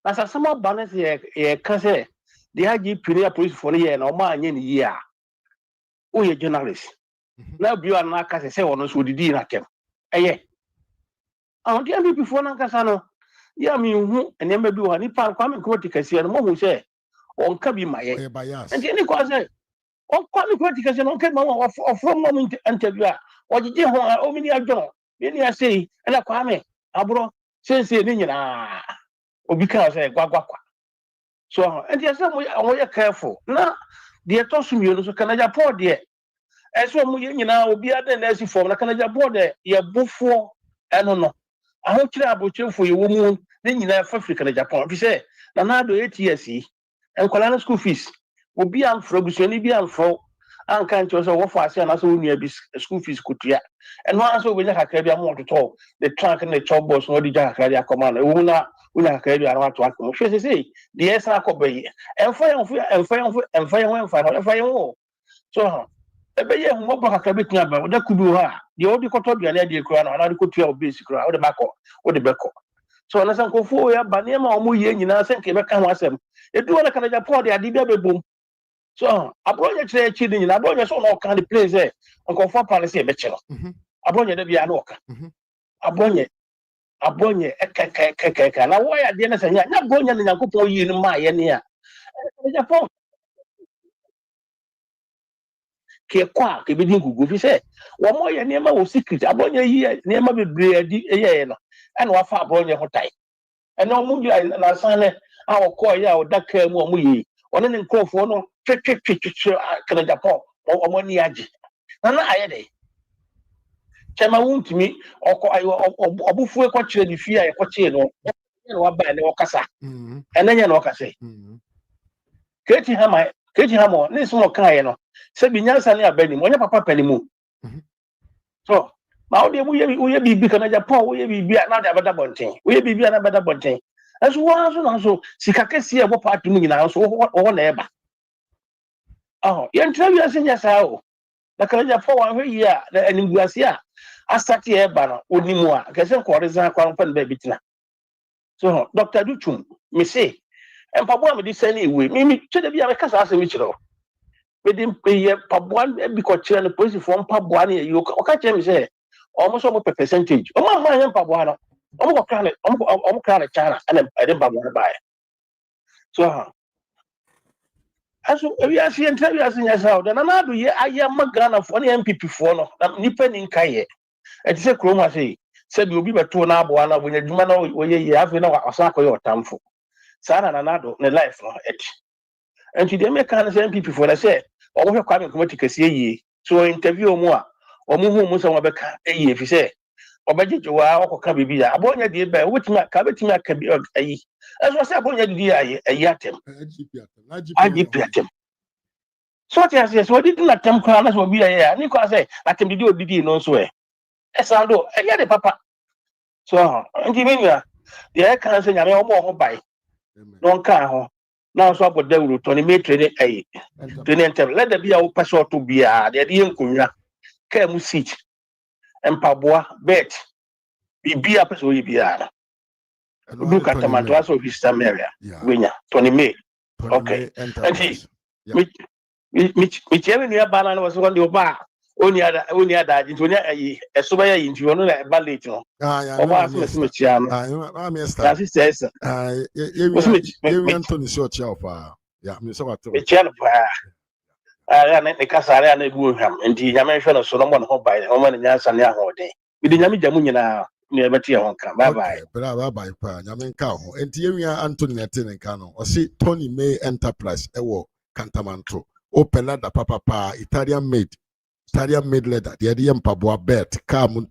na sasama banes ye ka se de haji pire police fo no ye na o ma anye ni yi a o ye journalist na bio na ka se ono so didi na tem eye ahụ ndị MPP fo na nkasa no ya mi hu enema bi wa ni pa Kwame Nkrumah tikase no mo hu se onka bi maye ndi ni kwa se on Kwame Nkrumah tikase no onka ma wa from no interview a ojeje ho o mini adwo Yeni say and Kwame abro since ni nyina obi ka say gwagwakwa. So and yes we careful. Na the tossum you so can Japan there. Eso mu nyina obi ada na asi form na kan Japan there ye bofo eno no. Aho kire abochefo ye wo mu ni nyina fa Africa na Japan. Fi say na na do 8 years yi. Enkwala na school fees. Obi amfro busuani bi amfro anka nti so wo fa ase na so nua bi school fees kutua eno aso we nya kakra bi am to the trunk and the chop boss no di ja kakra bi akoma na wo na unya kakra bi ara to akomo hwe se the esa akobayi emfa so ebe ye hu obo kakra bi tia ba oda kudu ha de odi koto bia na de kura na na de kotua obesi kura o de bako o de beko so na san kofo ya ba ne ma omo ye nyina sen ke be ka ho asem edu na kana Japan de ade bia bebom. So abronya chere chidi ni abronya so no kan the place eh onko for palace e be chero abronya da bia na oka abronya ekeka na wo ya de na sanya nya abronya na Yakobon yi ni ma ye ne a Japan ke kwa ke bi din gugu fi se wo mo ye ne ma wo secret abronya yi ne ma bebre adi ye no ana wa fa abronya ho tai eno mu na sanle a wo ko ya o daka mu o mu yi one ne nkofo no twetwetwetwe kana Japan omo ni agi na ayede chema wuntimi oko ayo obufu e kwachire ni fie e kwachire no wa ba ne okasa enanya no okasa keti hama ne so kan ye no se bi nyansa ne abani mo nya papa panimu so ma o de mu ye bibi kana Japan wo ye bibi na da bada bonten wo ye bibi na bada bonten aso wa so na so sika kesi e bo party mu nyina so wo na eba yen trawi asenya sao na kana Japan wa hwe yi a na animguase a asati e ba no onimu a kese nkoreza kwa mpa ba bitina so Dr. Duchum me say empabo me di sani ewe mi chede bia me kasa asemi chiro me di ye pabo bi ko chire no police for mpabo na ye o ka chire me say omo so mo percentage omo ma ye mpabo no omo ko kra China and e de pabo na ba so aso ewi ase interview ase nya sao da na do ye aye magana fo na MPP fo no na nipa ni nkaye e ti se kroma sei se bi obi beto na abo na bonya dwuma na oye ye afi na wasa akoye otamfo sara na do ne life no eti enti de make kan se MPP fo na se omo hwe kwa me komati kase yi so interview mu a omo hu mu se wo beka eyi fi se obajeje wa okoka bibi ya abonya de ba wotimi ka betimi aka bi ayi eso se abonya de ayi atem agp atem so ti ase so didi na tem kwa na so bi ya ni kwa se atem didi odidi no so esando eya de papa so nti menya de kan se nyame omo ho bai don kan ho na so aboda wuro to ni metre de ayi to ni entem let there be a person to bia de nkonwa ka mu seat empaboa bet bibia person yi bia look at tomato so Vista Maria wenya Tony May okay and me chebe ni abana no so ndi oba oni ada jinti oni ayi esoba ya yinti ono na ballet no oba aseme me chia no na sister ye Anthony so chia ofa ya me so wato me chia no pa ya na kasare na ebu oham ndi nyame hwe no so no mo no bai o ma nya sane ahode bi di nyame jamu nyina ne ebeti ho kan bye bye bye bye pa nyame nka ho enti ye Anthony nete nka no o si Tony May Enterprise ewo Kantamanto open leather papa Italian made leather de ye mpaboa bet kam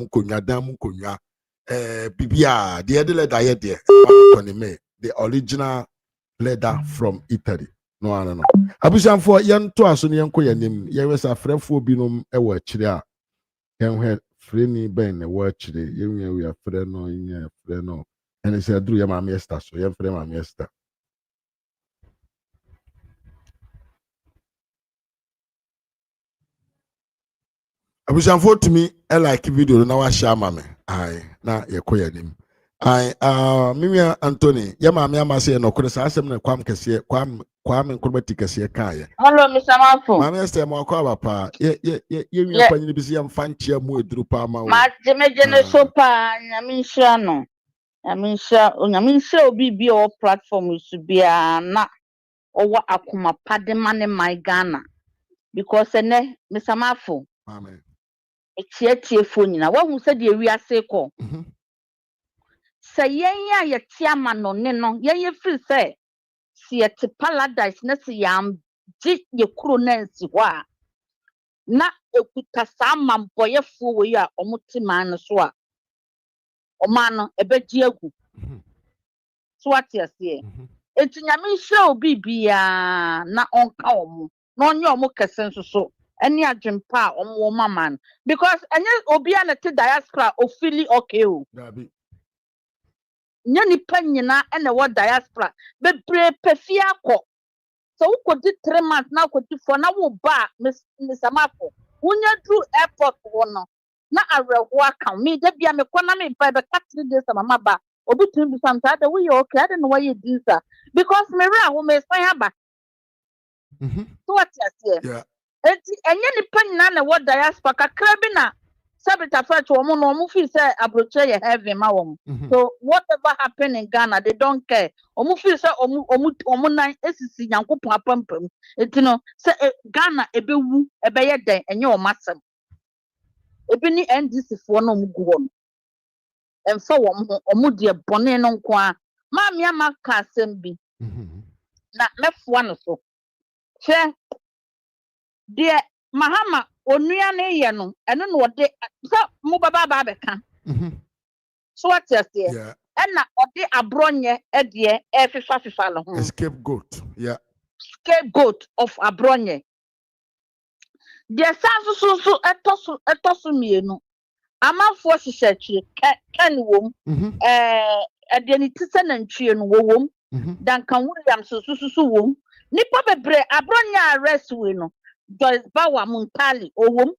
konwa dan mu konwa bibia de leather ye de Tony May the original leather from Italy no abusanfo yen to aso ne yenko yanim ye wesa frefo binom ewo akire a yenhwe freni ben ne wo akire yenwia wi afre no nya afre no ene se aduru ye ma miesta so ye frema miesta abusanfo tumi like video na wa share ma me ai na yekoya nim ai mimia Anthony ye ma me amase no kure sa asem na kwam kese kwam nkurubati kese kaaye hello Mr. Mafo ma me este mo kwa papa ye nwi panyi bi se yam fanchia mu eduru pa ma wo ma jemeje ne so pa nyamisha no nyamisha obi bi o platform su bia na owo akoma pade mane my Ghana because Mr. Mafo amen echiatie phone na wo hu se de wi ase ko se yen ya ye tiama no ne no ye free se si ye te paradise na si yam ji ye kuro na nsi ho a na ekuta sa mamboyefo we a omuti man no so a oma no ebeji agu so ati ase enti nyame hye obi bia na onka omo na onye omo kese nso so eni adwempa a omo mama no because enye obi a na te diaspora ofili okay o nya nipa nyina ene wo diaspora bebre pefia akọ so ukodi 3 months na ukodi 4 na wo ba misamafo wonya dru airport wo no na areho aka me da bia me kwana me pa be 3 days mama ba obi tun bi sam ta da we okay I don't know why you do that because me ra ho me san aba so what you say enti enye nipa nyina na wo diaspora kakra bi na sabita fetch wo no mo fi say abroche ye heaven ma wo so whatever happen in Ghana they don't care omo fi say omo nan esisi yankopon apampam enti no say Ghana ebewu ebeye den enye o masem ebi ni NDC fo no mo gu ho emfa wo mo omo de bone no nko a ma me amaka asem bi na mefo no so hwe de mahama onua ne ye no eno no de so mo baba ba beka so what you say ena ode abronye ede fifa lo ho scapegoat scapegoat of abronye de sanso so etoso mienu amafo hyehyekye ken wom ede ni tise na ntwie no wom Duncan Williams so wom nipa bebre abronye arrest we no Joyce Bawa Muntali owom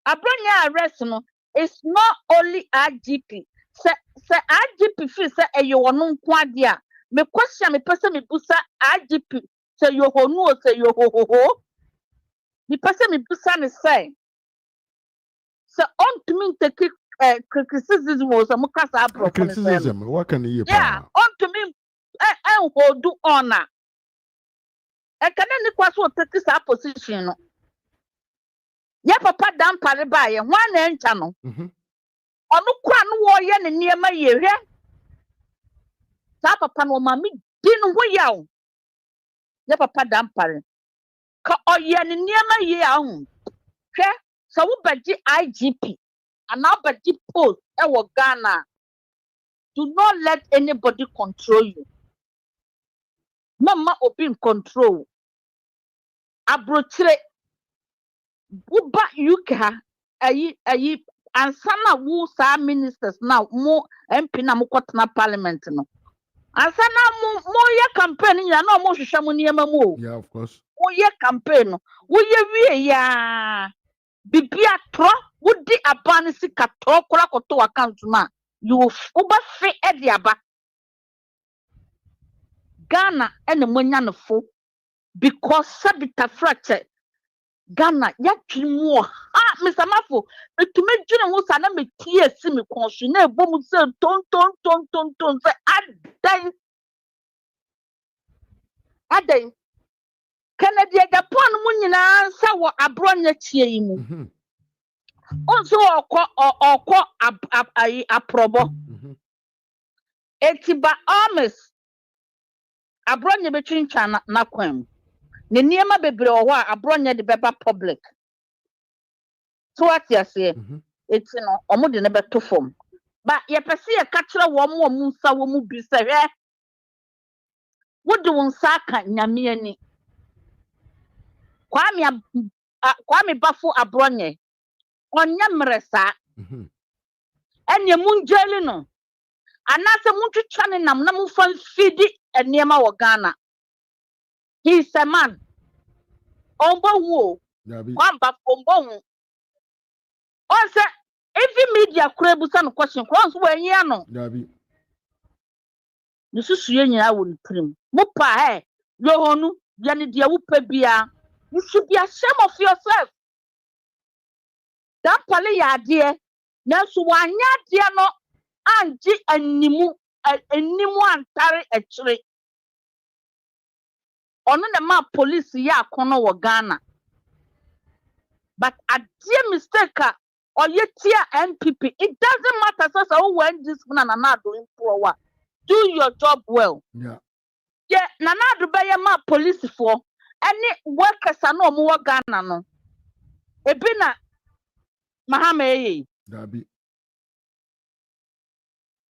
abronye arrest no it's not only IGP se IGP fi se eyono nko ade a me question me pese me busa IGP se yohonu o se yohoho me pese me busa ne say se on to me take criticism o so mukasa abro criticism what can you on to me hold honor e kana ni kwaso take sa position no ya papa dan pare ba ye ho na encha no onu kwa no wo ye ne niema ye hwe sa papa no ma mi di no ho yawo ya papa dan pare ka oye ne niema ye ahun hwe so wo baji IGP ana baji post e wo Ghana do not let anybody control you mama obi in control abrochire uba UK ayi ansana wo sa ministers now mo MP na mo kwatena parliament no ansana mo ye campaign ya na mo hwehwe mo niema mo yeah of course wo ye campaign no wo ye wie ya bibia tro wo di abane sika tro kora koto account na you uba fe e di aba Ghana ene monya no fo because sabita fracture Ghana ya twimo Mr. Mafo etume dwene ho sa na metie si me konsu na ebom se ton se adan Kennedy Japan mu nyina sa wo abronya tie yi mu onso okọ aprobo etiba ames abronya betwincha na kwam ne niema bebre o ho a abronya de beba public so what you say eti no omo de ne beto fom ba ye pese ye ka kire wo mo nsa wo mu bi se hwe wo de won sa ka nyame ani kwame bafo abronye onya mresa enye munjeli no anase muntwitwa ne nam na mfa fidi eniema wo Ghana he is a man ombo wo kwamba ombo hu onse every media kura busa no question kura so wanyi ano nususu ye nyina wo nprim mupa yohonu yani dia wupa bia you should be ashamed of yourself that pale ya de na so wanya de no anji animu antare echire ono na ma police ya akono wo Ghana but a dear mistake or yet NPP. It doesn't matter so when this man and not doing for do your job well. Yeah, Nana do buy ma police for any workers are no more Ghana no. Ebina Mahama Dabi.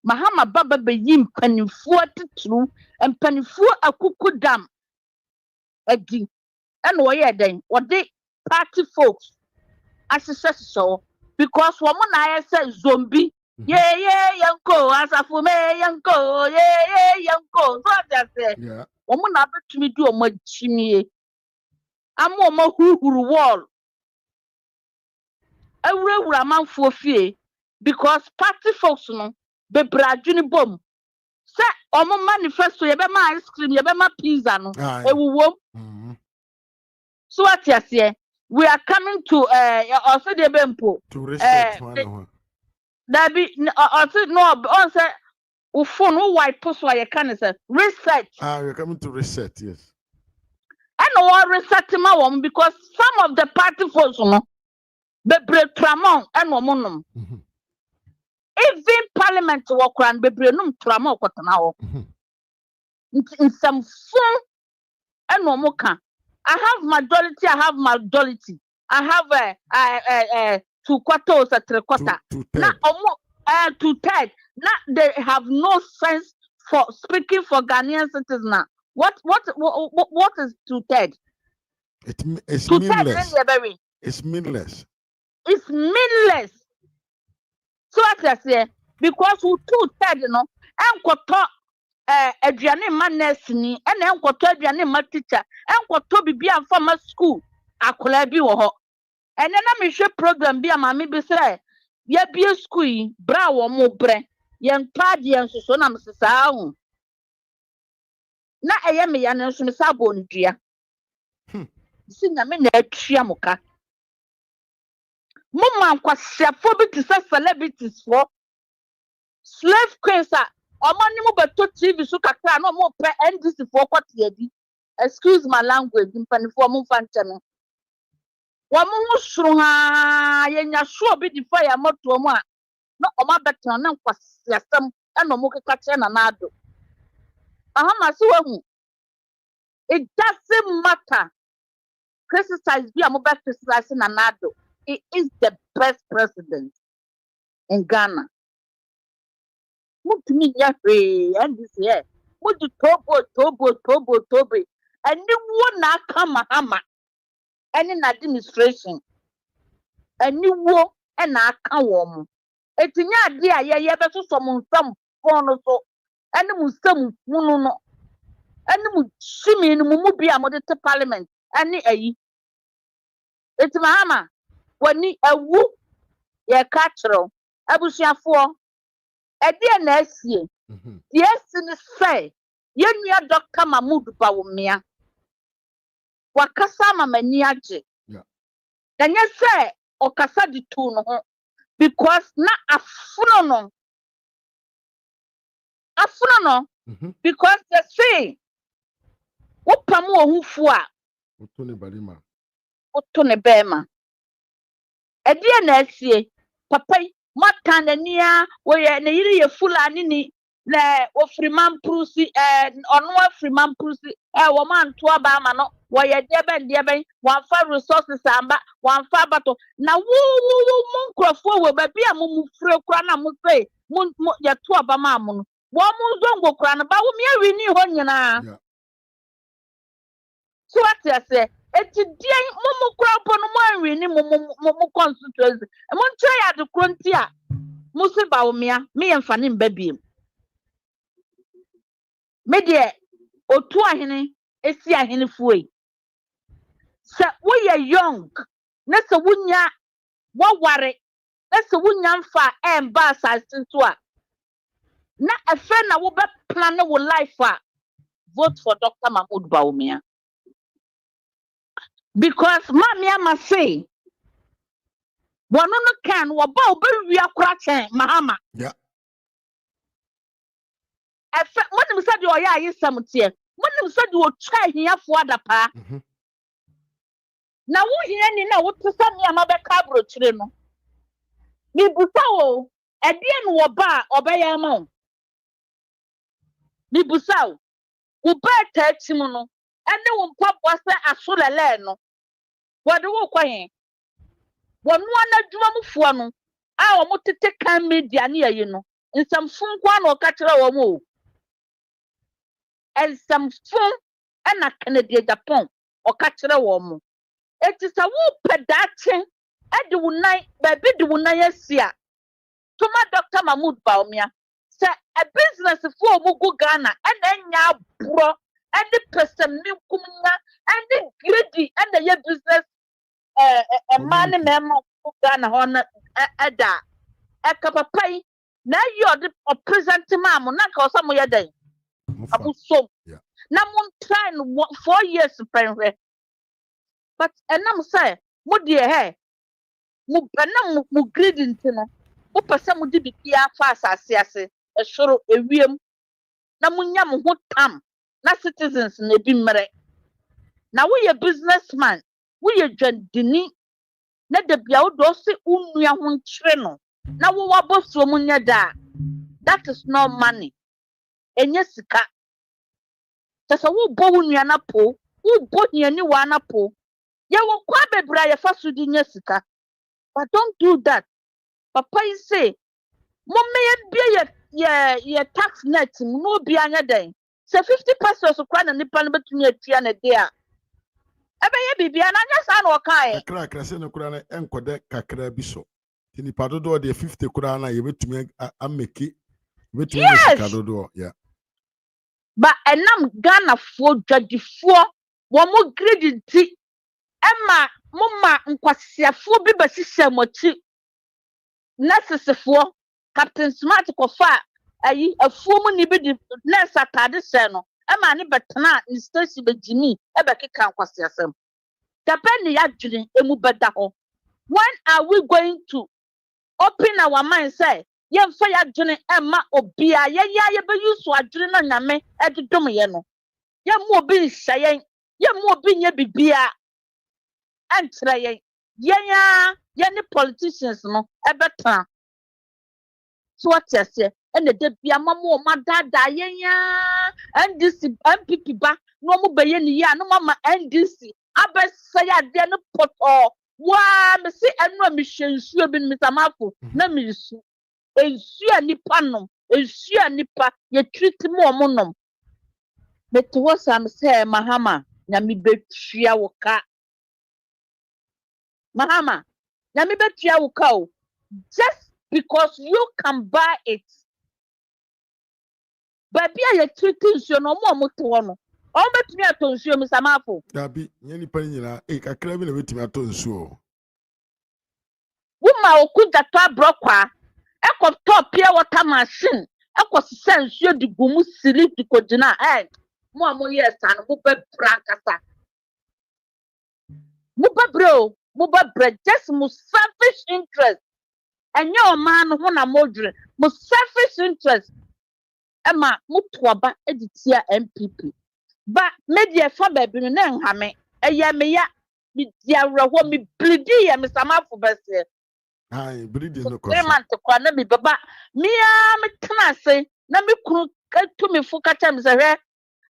Mahama Baba be yim penifua titru and penifua akuku dam edi and why then what they party folks as so because woman I said zombie yeah yanko as a for me yanko yeah yanko so I say yeah woman I bet me do a much chimney I'm more who wall a man for fear because party folks no be brajuni bomb. Say, omo manifesto ye be ma ice cream, ye be ma pizza no. E wo. So what you say? We are coming to also the bempo. To reset one. That be also no on say u phone no wipe so you can say reset. We're coming to reset, yes. I know what reset ma won because some of the party folks no be break tramon and womonum. Even parliament work around Bebrenum Tramo Cottonao. In some form and no more. I have majority, I have majority. I have 2 quarters or 3 quarters. Not almost 2/3. Now they have no sense for speaking for Ghanaian citizens now. What is 2/3? It's meaningless. It's meaningless. It's meaningless. So as I say, because we 2/3, you know, and quarter aduane ma nurse ni, and then quarter aduane ma teacher, and quarter bibi and farmer school, akola bi wo ho. And then I share program bi amami bi say, ye bi school bra wo mo bre, yen pad yen so na msesa hu. Na eye me ya nso me sa bo ndua. Si na me na atua muka. Mama kwasiafo bi to say celebrities for slave queens are omani mo beto TV so kakra no mo pre NDC for kwate adi. Excuse my language mpanifo mo fanche no. Wa mo husuru ha yenya sure bi di fire moto mo a no oma beto na kwasiasem e no mo keka na na ado. Ahama so wahu. It doesn't matter. Criticize bi amoba criticize na na ado. He is the best president in Ghana. Mutumi ya and this year. Mutu tobo. And the one na kama hama. And in administration. And you wo and na kawom. Etinya dia ya beso some phone so. And musam no. And mu shimi no mu bia mo de parliament. And ni ayi. Etimahama. Wani ewu ye kachro abusiafo ede na asie yes ni say yenua Dr. Mahmoud Bawumia wakasa mamani age danye say okasa di tu no ho because na afuno no because they say wopam ohufo a otone bema ede na asie papa mata na nia we na yiri ye fulani ni na ofriman prusi onu ofriman prusi wo man to aba ma no wo ye deben wan fa resources amba wan fa bato na wo mun krofo we ba bia mu fure kura na mu say mun ye to aba ma mu no wo mun zongo kura na ba wo mi awi ni ho nyina so what you say eti dia mumu kurapo no mo anwi ni mumu constituency mo ntwe ya de kronti a musi Bawumia me yemfa ne mbabiem me de otu ahene esi ahene fuoi se wo ye young na se wunya waware na se wunya mfa emba assassin so a na efe na wo be plan wo life a vote for Dr. Mahmoud Bawumia. Because Mamia say, one no can waba we are cratching Mahama. Yeah. When you said you are yes, some tear. When you said you will try here for the pa. Now, what you know what to send me a mother cabro treno. mi busa o ɛdeɛ no wɔ ba a ɔbɛyɛ ama wo mi busa o wo ba ta akyi mu no ɛne wo mpaboa sɛ aso lɛlɛ no wɔde wo kɔ yɛn wɔn ano adwumamufoɔ no a wɔn tete kan media ne yɛyi no nsɛmfo nko a na ɔka kyerɛ wɔn o nsɛmfo ɛna Canada Japan ɔka kyerɛ wɔn mo eti sɛ wopɛ daakye ɛde wo nan baabi de wo nan asi a tuma Dr. Mahmood Bawumia sɛ a business for mu gu Ghana ɛna nya aburo ɛne pɛsɛmi kumnya ɛne greedy ɛna yɛ business man ne mɛma gu Ghana hɔ na ɛda ɛka papa yi na yi ɔde present ma mo na ka ɔsɛ mo yɛ dɛn abusom na mo try no 4 years pɛnhwɛ but ɛnam sɛ mo deɛ hɛ mo bɛnam mo greedy ntino mo pɛsɛ mo de bibia fa asase ase ɛsoro ewiem na mo nya mo ho tam na citizens na ebi mmere na wo yɛ businessman wo yɛ dwandini na de bia wo do se unua ho nkyere no na wo wabosuo mo nya da that is not money enye sika tesa wo bo wo nua na po wo bo hiani wa na po ye wo kwa bebra ye fa so di nya sika but don't do that papa yi say mo me ye tax net no bi anya den say 50 pesos kwa na nipa no betumi atua na de a ebe ye bibia na nya sa na okai kakra se no kura na enkode kakra bi so ti nipa dodo de 50 kura na ye betumi ameki betumi sika dodo yeah ba enam Ghana fo dwadifo wo mo greedy ti ema mo ma nkwasiafo bi basisha mochi necessifo Captain Smart kofa ayi afuo mu ni bi di nurse atade se no ema ne betena ni station begimi e be keka nkwasiasem Japan ya dwene emu beda ho when are we going to open our mind say yemfa ya dwene ema obia ye be use adwene na nyame edodom ye no ye mu obi nhyeyen ye mu obi nye bibia antre ye ni politicians no ebeta so what you say and the bia mama ma dada yenya NDC MPP ba no mo beye ni ya no mama NDC abesa ya de no poto wa me se enu mi hwensuo bi mi samafo na mi su ensuo nipa nom ensuo nipa ye treat mo mo nom but what am say mahama na mi betua wo ka mahama na mi betua wo ka o just because you can buy it baby ya treat nsuo no mo to no o betumi ato nsuo mi samafo dabi nye nipa nyina kakra bi na betumi ato nsuo wuma okuja to abrokwa ekọ top pure water machine ekọ sisa nsuo di gumu siri di kodina mo amo yes an mo be prankasa mo be bre just mo selfish interest enye o man ho na modre mo selfish interest ema mo toaba editia MPP ba media fa ba bi no na nhame eye me ya mi dia reho mi blidi ya mi samafo bese ai blidi no ko man to kwa na mi baba mi a me tena se na mi kuru to mi fu ka cha mi se hwe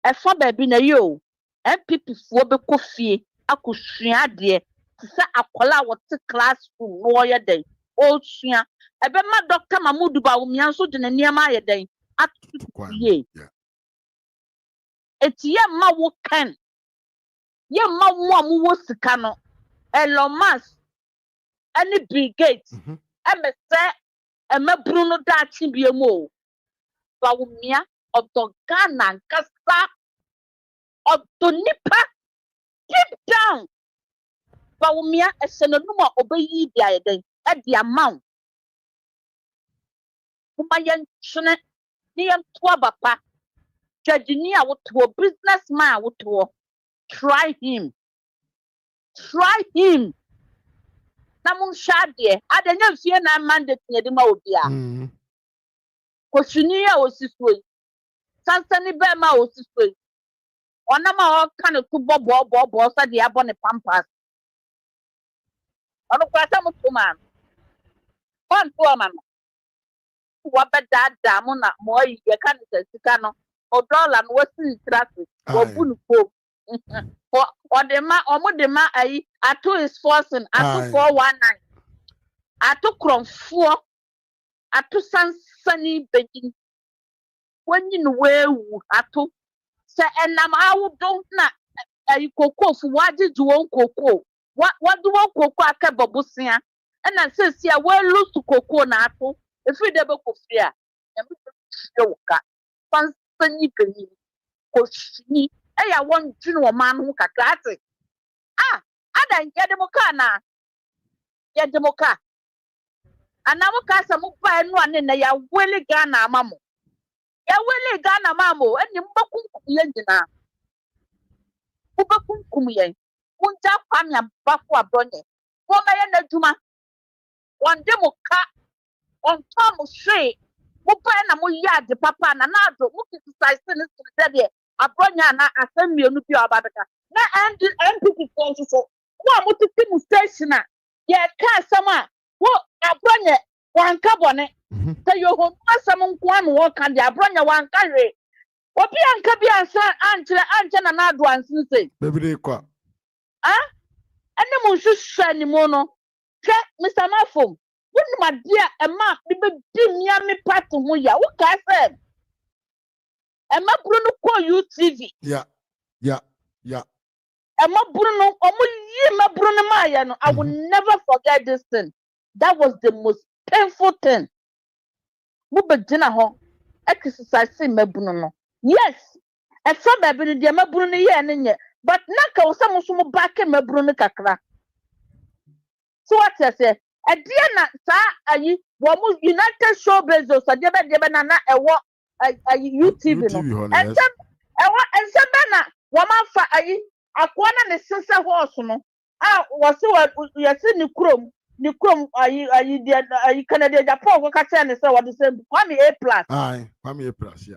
e fa ba bi na yo MPP fo be kofie akosua de se akola wote classroom no ye den o sua e be ma Dr. Mahmood Bawumia so de na niam aye den atuye etiye ma wo kan ye ma wo amu wo sika no Elon Musk any brigade emese emebru no da chi biemu Bawumia of the Ghana nkasa of the nipa deep down Bawumia esenenuma obeyi dia yeden e dia amount kuma yen chene ni yen to abapa jadini a woto businessman a woto try him na mun shade adanya fie na mandate yedi ma obia kosuni a osisoi sansani be ma osisoi onama o kan to bobo sa de abo ne pampas ono kwasa mutuma on to man. What bad damona, more you can't say, Sicano, or dollar, what's in traffic, or Punuko. Or the ma, or more the ma, I two is forcing, I took 419. I took from 4, I took sunny baking. When you know where I took, say, and I don't know. Cocoa for what did you want cocoa? What do you want cocoa? I can't babusia. And I says, yeah, well, lose to cocoa nato. If we never go fear, and we don't go. Fancy penny. Coachini. I want to know a man who can class it. Ah, I don't get the mocana. Get the moca. And now, cast a mobile one in a willy gana, mammo. Ya willy gana, mammo, and you book. Kubakumye, Munja Pamia Bafua Bronye, Womaya Juma, one demoka, on Tom Shay, Mupana Muya de Papa Nanado, Mukis Sister, a Bronya, a Semi Nupia Babaka. Na and MPP so what would the thing station? Yeah, Cassama, what a Bronya, one cabone, tell your home, someone walk and the Bronya one carry. Obi anka bi ansa anche na na do ansen sei bebere kwa ene mo hwehwe ni mo no hwe Mr. Mafom wonu ma dia e ma bi mia me part ho ya wo ka se e ma buru no ko UTV yeah e ma buru no omo yi ma buru no ma ya no I will never forget this thing. That was the most painful thing. Mo be gina ho exercise ma buru no. Yes, a from a bit of Mabruni and but Naka was some back in Mabruni Kakra. So what I say, a dear not, sir, are you United Showbiz or Sadeba a walk a UTV. And some banner, woman for a corner the sister horse. Ah, was so you are seeing the chrome, are you Canadian Japan? What I say, what the same, Kwame A+. Aye, Kwame A+, yeah.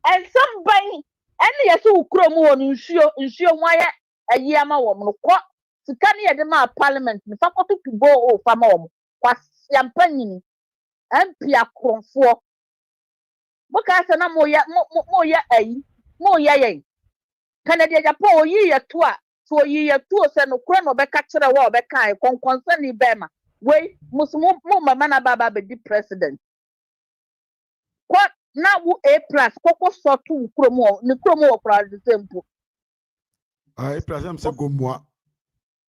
And somebody, any as who chrome on ensure why a yama woman, what to carry at the parliament, the faculty to go over mom, was champagne, and Pia Cron for. What I said, no more ya, Canada Japan, ye a tour, so ye a tour, send a crown or back catcher a wall back, concerning Bema. Wait, must more Mamma Baba be the president. What? Now A+, Coco saw 2 chromo, the chromo for the temple. A+ say go moi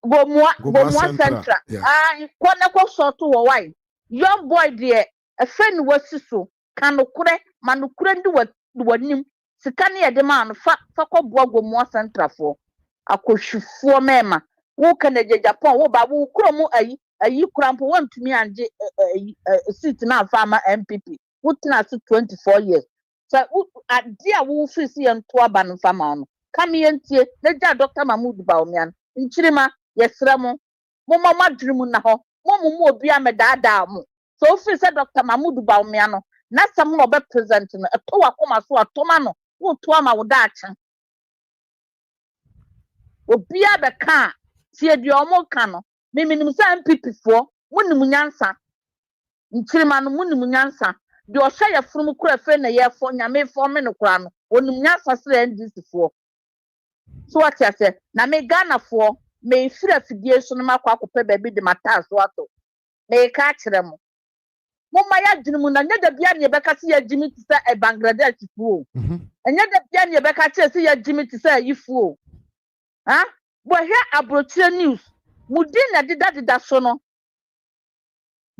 Centra. I Quanaco saw 2 or why. Young boy, dear, a friend was so. Canocre, Manucre do what name. Sicania demand fat Foco Bogo more Centra for. I could shoot 4 mema. Who can a Japan, who babu chromo a you cramp one to me and sit now farmer MPP. What last 24 years. So, a dear wolf is here and Twaban Famon. Come here and see the Dr. Mahmoud Bawumia. In Chirima, yes, Ramo. Mama Dreamunaho, Momo Biame Dadamu. So, if said Dr. Mahmoud Bawumia, not some more presenting a toa coma so a tomano, who Twama would that. Obia the car, see a diomo cano, Miminim MPP for, Munimunyansa. In Chirima, Munimunyansa. The Australia from Crafin a year for Yame forming a crown, when Yasa said this before. So what I said, na me Ghana for may free affiliation Mako baby the matas wato. May catch them. Mumaya Jinmuna, never be any Becca see a Jimmy to say a Bangladesh fool. And yet the Pianya Becca see a Jimmy to say you fool. Huh? But here I brought your news. Mudina did that sono.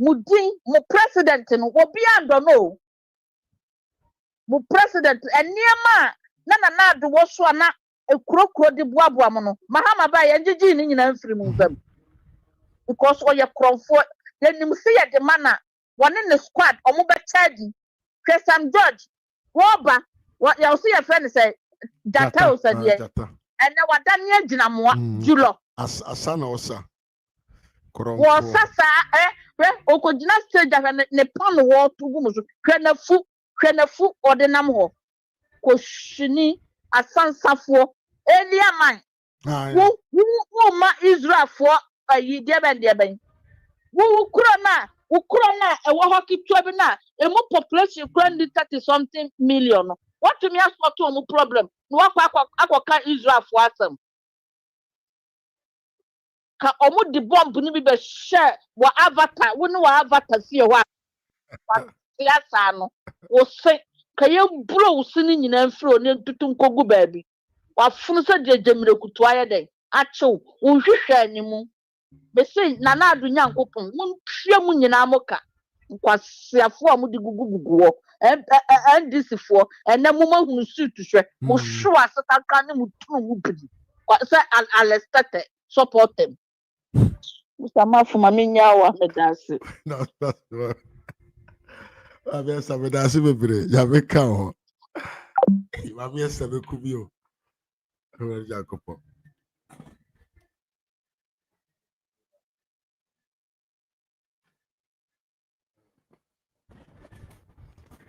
Mudin, mo president no obi ando no mo president eniema na do wo so na ekurokuro de boaboa mo no mahama ba ye ngigi ni nyina mfiri mu fam because oye kromfo denim se ye de mana wone ne squad omo be charge Christian George woba ya so ye friend say data o say ye ene wadane agina moa julo asana osa wo sasa okojina stage ne pan wo tugu muso hwenafu odenam ho koshini asansafo eliaman wo ma Israel fo ayi de ben wo kuro na Ukraine e wo hockey bi na e mo population kura 30 something million. What to me as what to mo problem? No akwa Israel for asem. Ka omo di bomb ni bi be share wa avatar, wo ni wa avatar fie wa. Siasa no. Wo se ka ye bro wo se ni nyina mfiri oni ntutu nkogu baabi. Wa funu se jejemire kutu aye den. Achew, wo hwehwe animu. Be say na na adu nyankopon, mun hwe mu nyina moka. Nkwasiafo a mudi gugu wo. NDC fo, ene mu ma hunu suit hwe. Mo hwe asataka ne mu tunu mu bidi. Kwa say alestate support them. Mr. Fuma minya wa medasi. No, that's what. I mean, some that's bebre. Ya me ka ho. Ma me sabe kubio. Ro Jacopo.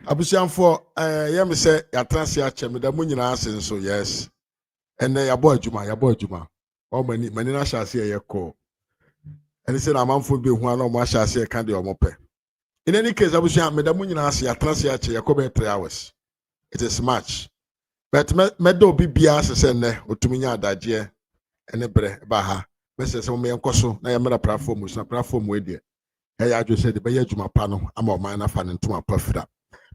Abusianfo ya me say ya transi ache me da mu nyina ase so yes. Ene ya bo adwuma. O mani na hyase ye ko. Ene say na manfo be hu ana o ma hyase ye kan de o mope. In any case, abusian me da mu nyina ase ya transi ache ye ko be 3 hours. It is much. But me do bibia se ne otumi nya adaje ene bre ba ha. Me se me enkoso na ya mera platform so na platform we de. Ya adwo se de be ya adwuma pa no ama o man na fa ne ntoma pa fira.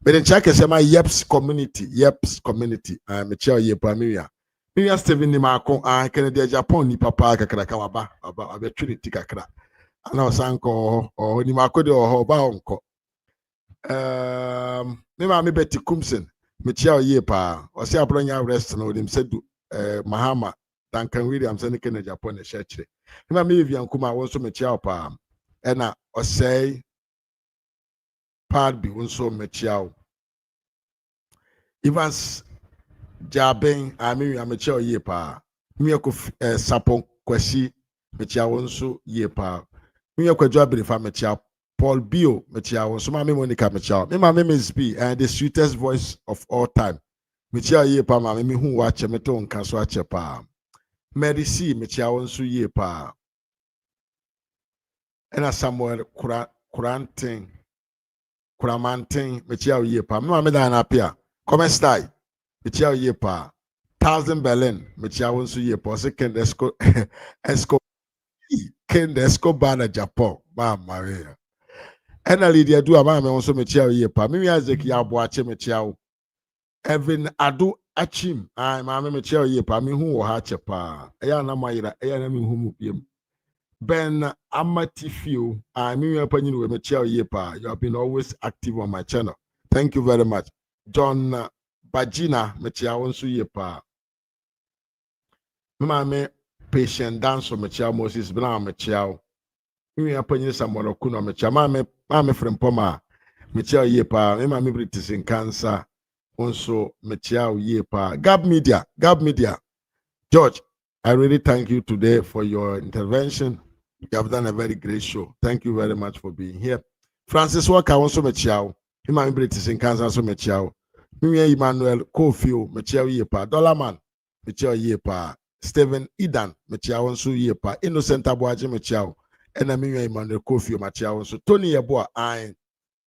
But in check say my yeps community. Me chia ye pa me Steven ni mako Kennedy Japan ni papa kakra ka waba trinity kakra. Ana osanko o ni mako de o ba onko. Me ma me Betty Kumsen me chia ye pa. O se abronya rest no dim sedu Mahama Duncan Williams and Kennedy Japan e church. Me ma me Vivian Kuma won so me chia pa. Ena o say pad bi wonso mechiao Evans Jabin ami amechao ye pa mi ko sapon kwasi mechiao wonso ye pa mi ko dwabere fa mechiao Paul Bio mechiao wonso ma me Monica mechiao me ma me Miss B and the sweetest voice of all time mechiao ye pa ma me hu wa che meto nka so ache pa Mary C mechiao wonso ye pa ena Samuel Kuramantin, Michel Yepa, Mamma Apia, Come Stai, Michel Yepa, 1000 Berlin, Michel Wonsu Yepa, second Esco Bana Japan, Mamma Maria. And a Lydia do a mamma also Michel Yepa, Mimi Isaac Yabuache Michel, Evan Adu Achim, I Mamma Michel Yepa, me who hatchepa, Ayana Mayra, Ayana whom Ben Amatifio, I'm in your opinion with Michelle Yepa. You have been always active on my channel. Thank you very much. John Bajina, Michelle Wonsu Yepa. Mame patient dance for Michelle Moses, Blanc Michelle. In your opinion, someone Kuno Michelle. Mame from Poma, Michelle Yepa. Mame British in cancer. Also, Michelle Yepa. Gab Media. George, I really thank you today for your intervention. You have done a very great show. Thank you very much for being here. Francis Walker also mechiao. Imam British in Kansas also mechiao. Mimi Emmanuel Kofio mechiao yepa. Dollarman mechiao yepa. Stephen Idan mechiao also yepa. Innocent Abuaje mechiao. And Mimi Emmanuel Kofio mechiao. So Tony Yeboah, I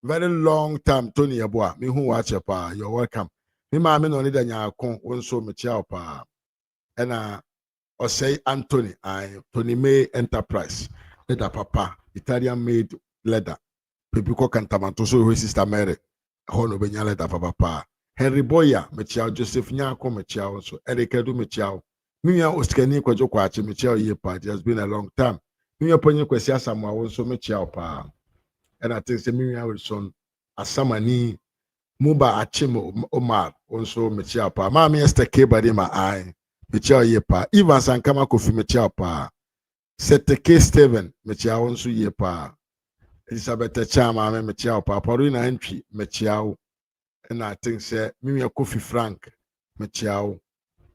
very long time Tony Yeboah. Me who watch pa. You're welcome. Mima me no need anya kon also mechiao pa. And or say Anthony, Tony May Enterprise, leather papa, Italian made leather. People cantamanto so his sister Mary, Hono Benya leather papa. Henry Boya, Mechiao, Joseph Nyako Mechiao, so Eric Edu Mechiao. Mia Oskani Kwachi Mechiao Yepa, it has been a long time. Mia Ponyo Kwasia Samoa also Mechiao pa. And I think the Mia Wilson, Asamani, Muba Achimo Omar, also Mechiao pa. Mammy Esther Kebadi my eye. Michel Yepa, Evans and Kama Kofi Michel Pa, Seteke Steven, Michel Onsu Yepa, Elizabeth Chama, Michel Pa, Paulina Entry, Michel, and I think say Mimia Kofi Frank, Michel,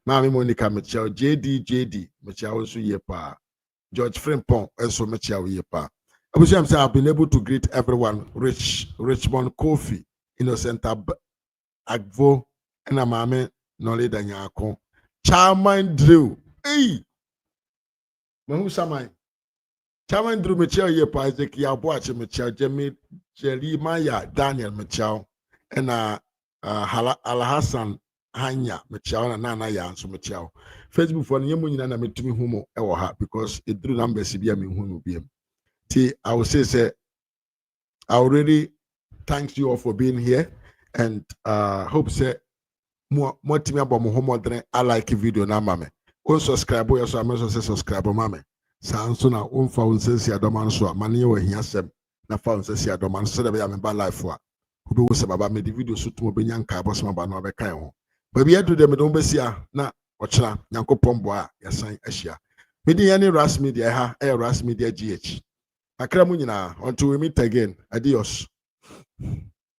Mami Monica Michel, JD, Michel Onsu Yepa, George Frimpong, also Michel Yepa. I wish I've been able to greet everyone, Richmond Kofi, Innocent Agvo, and Amame Nole Danyako. Charmaine Drew. Hey! Mahu Samai. Chairman Drew Michel ye pa Isaac Yaboache Michel Jeremiah Daniel Michel and Alhassan Hanya Michel and Nana Yanso Michel. Facebook for Yamun and Mitumi Humo Ewaha because it drew numbers to be a Humu BM. I will say, I already thank you all for being here and hope say more team about Muhammad I like video na mame. On subscribe or so I say subscribe mame. Sanso na umfa unsesi adoman so mani we hiasem na fa unsesi adoman so da be ya me ba life wa obi wo se baba me di video so to be nyanka boss ma ba no be kan ho ba bi edu de me don besia na ochira nyankopon bo a yasan ahia me di yani ras media ha ras media gh akra mu nyina until we meet again adios.